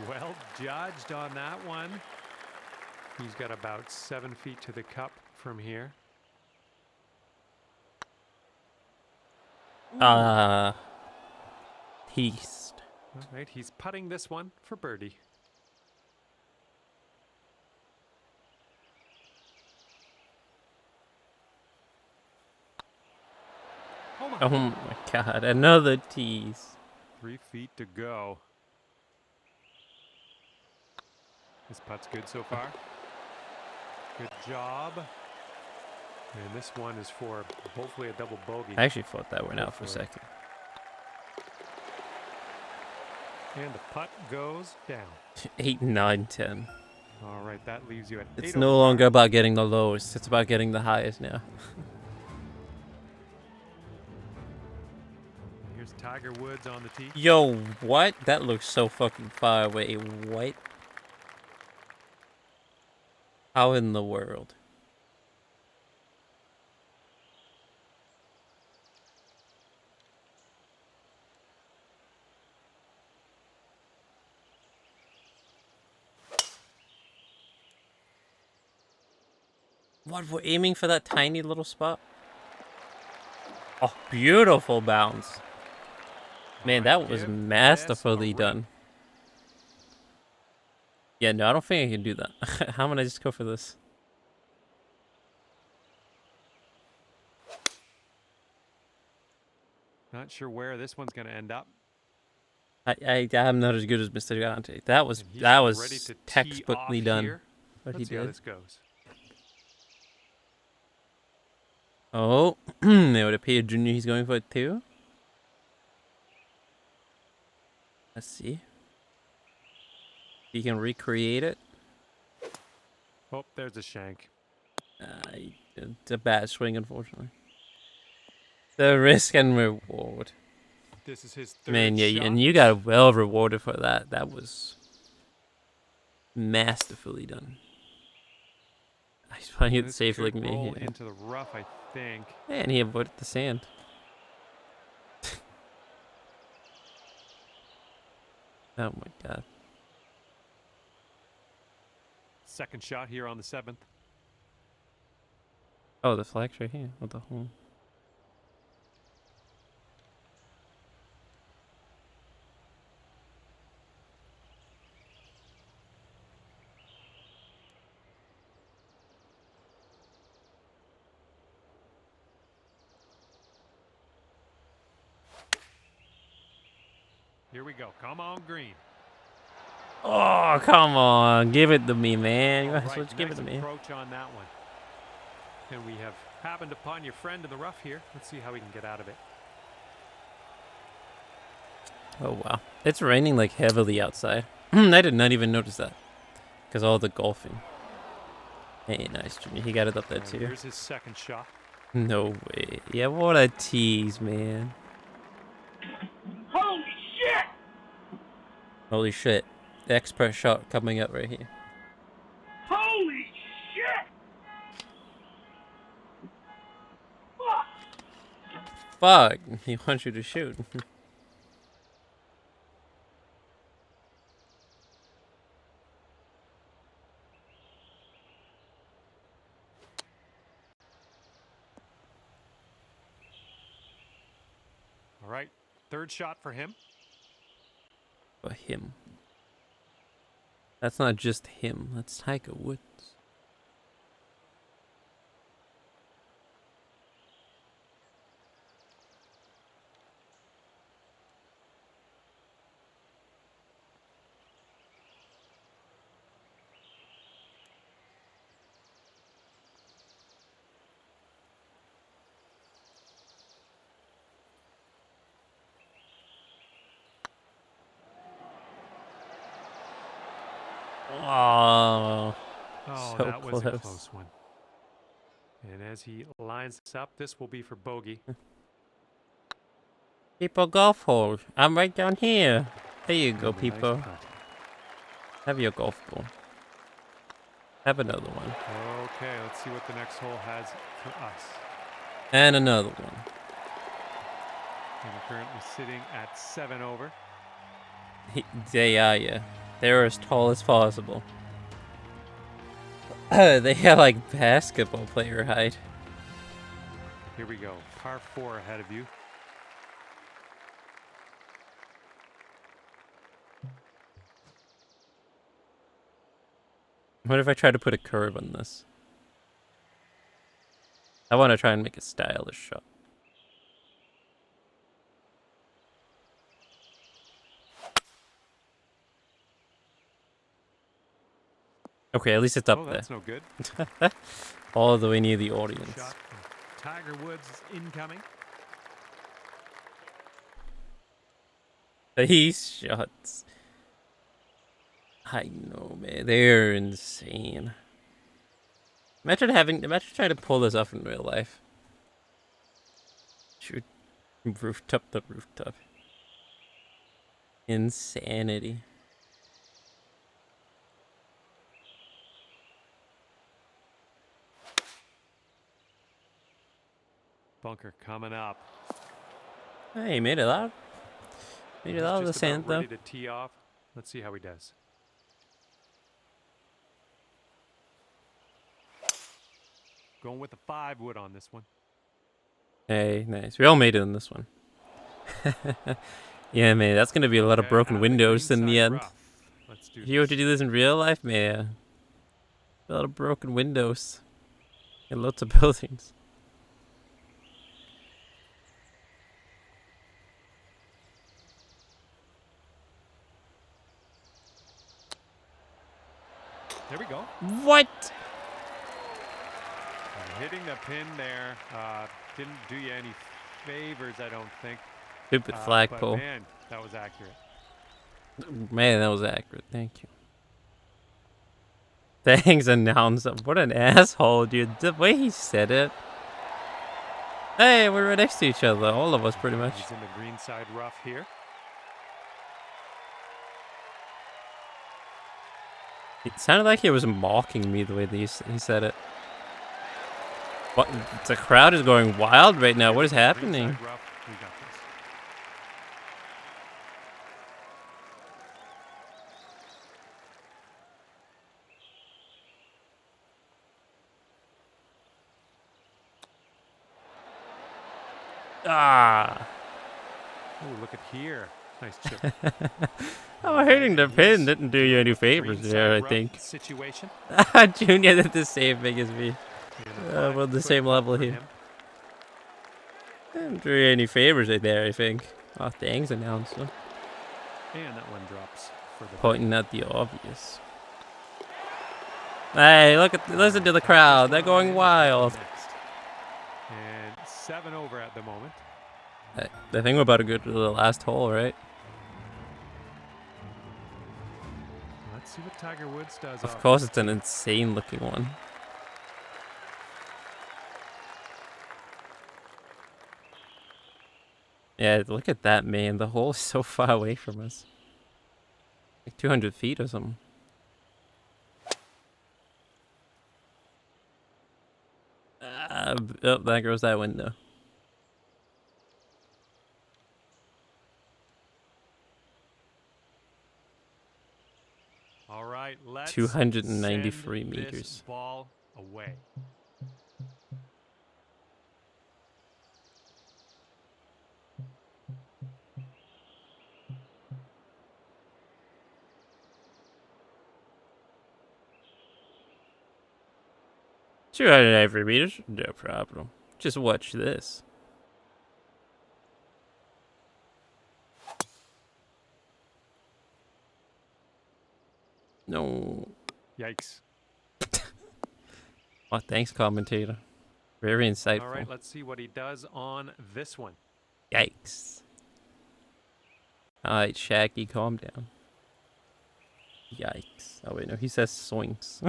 Well judged on that one. He's got about 7 feet to the cup from here. Teased. All right, he's putting this one for birdie. Oh my god, another tease. 3 feet to go. This putt's good so far. Good job. And this one is for hopefully a double bogey. I actually thought that went out for a second. And the putt goes down. 8, 9, 10. All right, that leaves you at It's 8 no over longer par. about getting the lowest. It's about getting the highest now. Here's Tiger Woods on the tee. Yo, what? That looks so fucking far away. What? How in the world? What, we're aiming for that tiny little spot? Oh, beautiful bounce. Man, that was masterfully done. Yeah, no, I don't think I can do that. How am I gonna just go for this? Not sure where this one's going to end up. I'm not as good as Mr. Dante. That was And he's ready was to tee textbooky off done. here. What Let's he see how did. this goes. Oh, it would appear Junior he's going for it too. Let's see. He can recreate it. Oh, there's a shank. It's a bad swing, unfortunately. The risk and reward. This is his third Man, yeah, shot. and you got well rewarded for that. That was masterfully done. He's playing it This safe could like me. roll Yeah. into the rough, I think. And he avoided the sand. Oh my god. Second shot here on the 7th. Oh, the flag's right here. What the hell? Here we go. Come on, green. Oh, come on. Give it to me, man. You All might as well right, just give it nice to me. approach on that one. And we have happened upon your friend in the rough here. Let's see how we can get out of it. Oh, wow. It's raining like heavily outside. I did not even notice that. Because all the golfing. Hey, nice, Jimmy. He got it up there And too. here's his second shot. No way. Yeah, what a tease, man. Holy shit! Holy shit. The expert shot coming up right here. Holy shit! Fuck! fuck? He wants you to shoot. All right, third shot for him. For him. That's not just him. That's Tiger Woods. Oh, Oh, so that was close. a close one. And as he lines this up, this will be for bogey. People golf hole. I'm right down here. There you go, And a nice people. putt. Have your golf ball. Have another one. Okay, let's see what the next hole has for us. And another one. And we're currently sitting at 7 over. They are, yeah. They're as tall as possible. They have like basketball player height. Here we go. Par 4 ahead of you. What if I try to put a curve on this? I want to try and make a stylish shot. Okay, at least it's up Oh, there. that's no good. All the way near the audience. Shot from Tiger Woods is incoming. These shots. I know, man. They're insane. Imagine trying to pull this off in real life. Shoot. Rooftop to rooftop. Insanity. Bunker coming up. Hey, he made it out. Made it He's out of the just about sand, though. ready to tee off. Let's see how he does. Going with the 5 wood on this one. Hey, nice. We all made it in this one. Yeah, man, that's gonna be a lot of Okay, broken out of the windows in the greenside end. rough. Let's do If you were to this. do this in real life, man, a lot of broken windows and lots of buildings. There we go. What? And hitting the pin there didn't do you any favors, I don't think. Stupid But flagpole. man, that was accurate. Man, that was accurate. Thank you. Thanks, announcer. What an asshole, dude. The way he said it. Hey, we're right next to each other. All of us, pretty much. He's in the greenside rough here. It sounded like he was mocking me the way that he said it. What? The crowd is going wild right now. What is happening? Greenside rough. We got this. Ah. Oh, look at here. Nice chip. Oh, hitting the pin didn't do you any favors there, I Greenside think. rough situation. Junior did the same thing as me. And a We're on the 5-foot same putt level for here. him. Didn't do you any favors right there, I think. Oh, thanks, announcer. And that one drops for the Pointing at the obvious. Hey, listen to the crowd. They're going wild. Next. And 7 over at the moment. I think we're about to go to the last hole, right? Let's see what Tiger Woods does. Of off course, this it's an tee. insane looking one. Yeah, look at that, man. The hole is so far away from us. Like 200 feet or something. Oh, there goes that window. right, let's 293 send meters. this ball away. Every meters, no problem. Just watch this. No. Yikes. Oh, thanks, commentator. Very insightful. All right, let's see what he does on this one. Yikes. Alright, Shaggy, calm down. Yikes. Oh, wait, no, he says zoinks.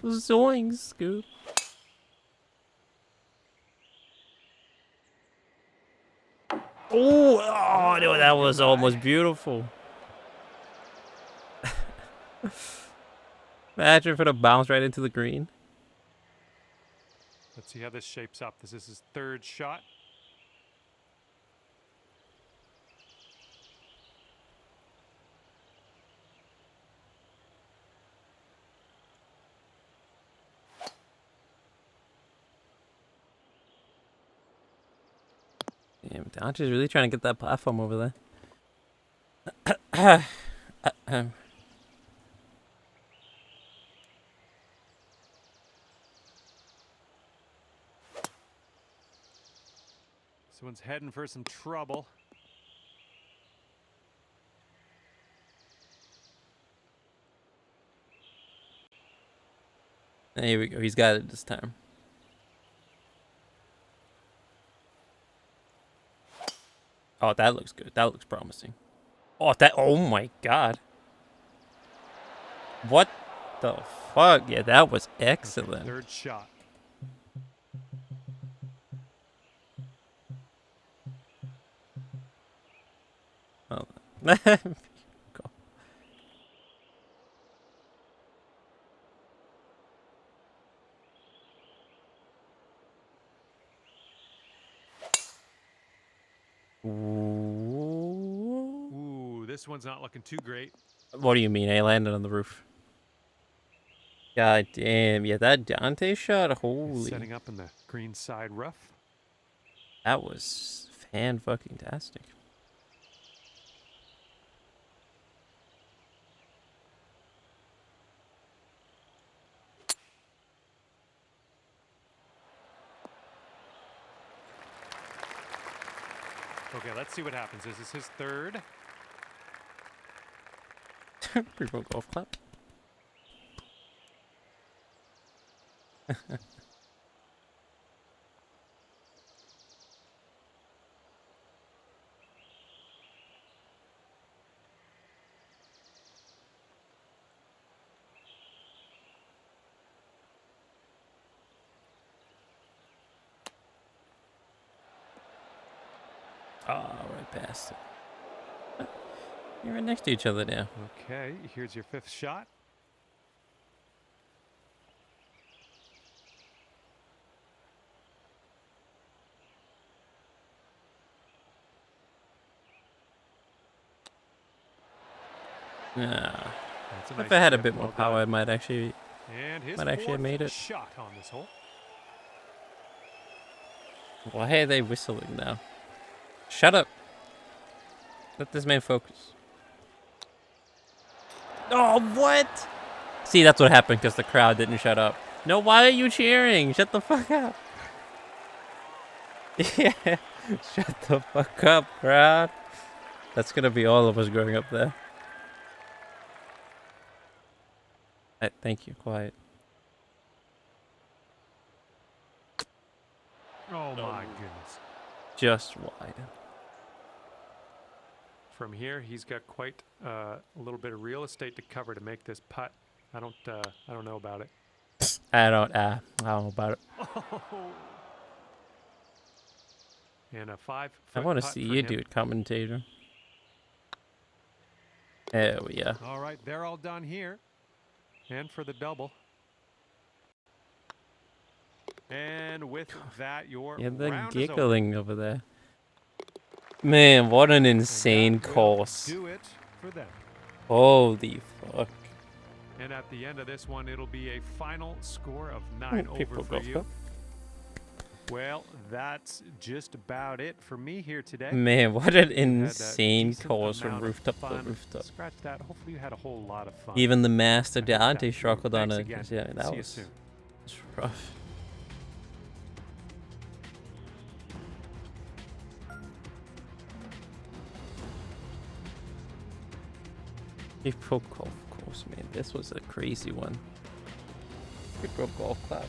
Zoinks, Scoop. Oh, no, that was almost beautiful. Imagine if it had bounced right into the green. Let's see how this shapes up. This is his third shot. Damn, Dante's really trying to get that platform over there. This one's heading for some trouble. Here we go. He's got it this time. Oh, that looks good. That looks promising. Oh, that. Oh my God. What the fuck? Yeah, that was excellent. Okay, third shot. Oh. Go. Ooh, this one's not looking too great. What do you mean? I landed on the roof. God damn. Yeah, that Dante shot. Holy. Setting up in the green side rough. That was fan-fucking-tastic. Okay, let's see what happens. This is his third. Pre-pro golf clap. Oh, right past it. You're right next to each other now. Okay, here's your fifth shot. Yeah. That's a If nice I had a chip. bit more Well power, done. I might actually And his have made it. shot on this hole. Why are they whistling now? Shut up. Let this man focus. Oh, what? See, that's what happened because the crowd didn't shut up. No, why are you cheering? Shut the fuck up. Yeah. Shut the fuck up, crowd. That's gonna be all of us growing up there. Thank you. Quiet. Oh my goodness. Just wide. From here, he's got quite a little bit of real estate to cover to make this putt. I don't know about it. I don't know about it. And a 5 I foot want to putt see for you him. do it, commentator. Oh, yeah. All right, they're all done here. And for the double. And with that, your Yeah, they're round is over. giggling over there. Man, what an And insane that will course. do it for them. Holy fuck. And at the end of this one, it'll be a final score of 9 over for you. Well, that's just about it for me here today. Man, what an insane course from rooftop to rooftop. Scratch that. Hopefully you had a whole lot of fun. Even the master Dante struggled on it. Again. Yeah, that See you was soon. rough. Pro golf course, man. This was a crazy one. Pro golf club.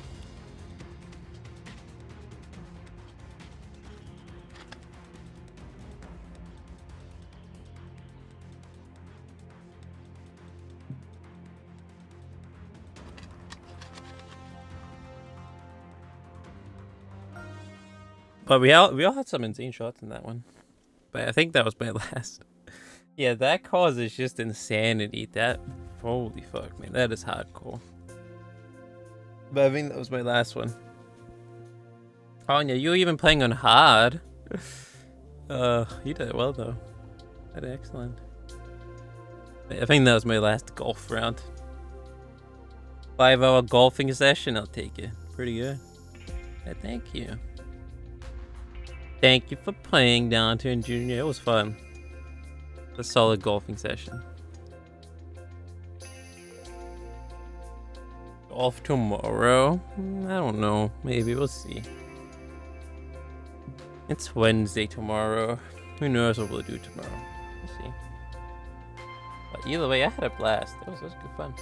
But we all had some insane shots in that one. But I think that was my last. Yeah, that cause is just insanity. That, holy fuck, man, that is hardcore. But I think that was my last one. Anya, you were even playing on hard. You did well though. You did excellent. I think that was my last golf round. 5-hour golfing session, I'll take it. Pretty good. Yeah, thank you. Thank you for playing, Dante and Junior. It was fun. A solid golfing session. Golf tomorrow? I don't know. Maybe we'll see. It's Wednesday tomorrow. Who knows what we'll do tomorrow? We'll see. But either way, I had a blast. It was good fun.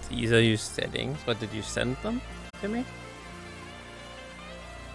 These are your settings. What, did you send them to me?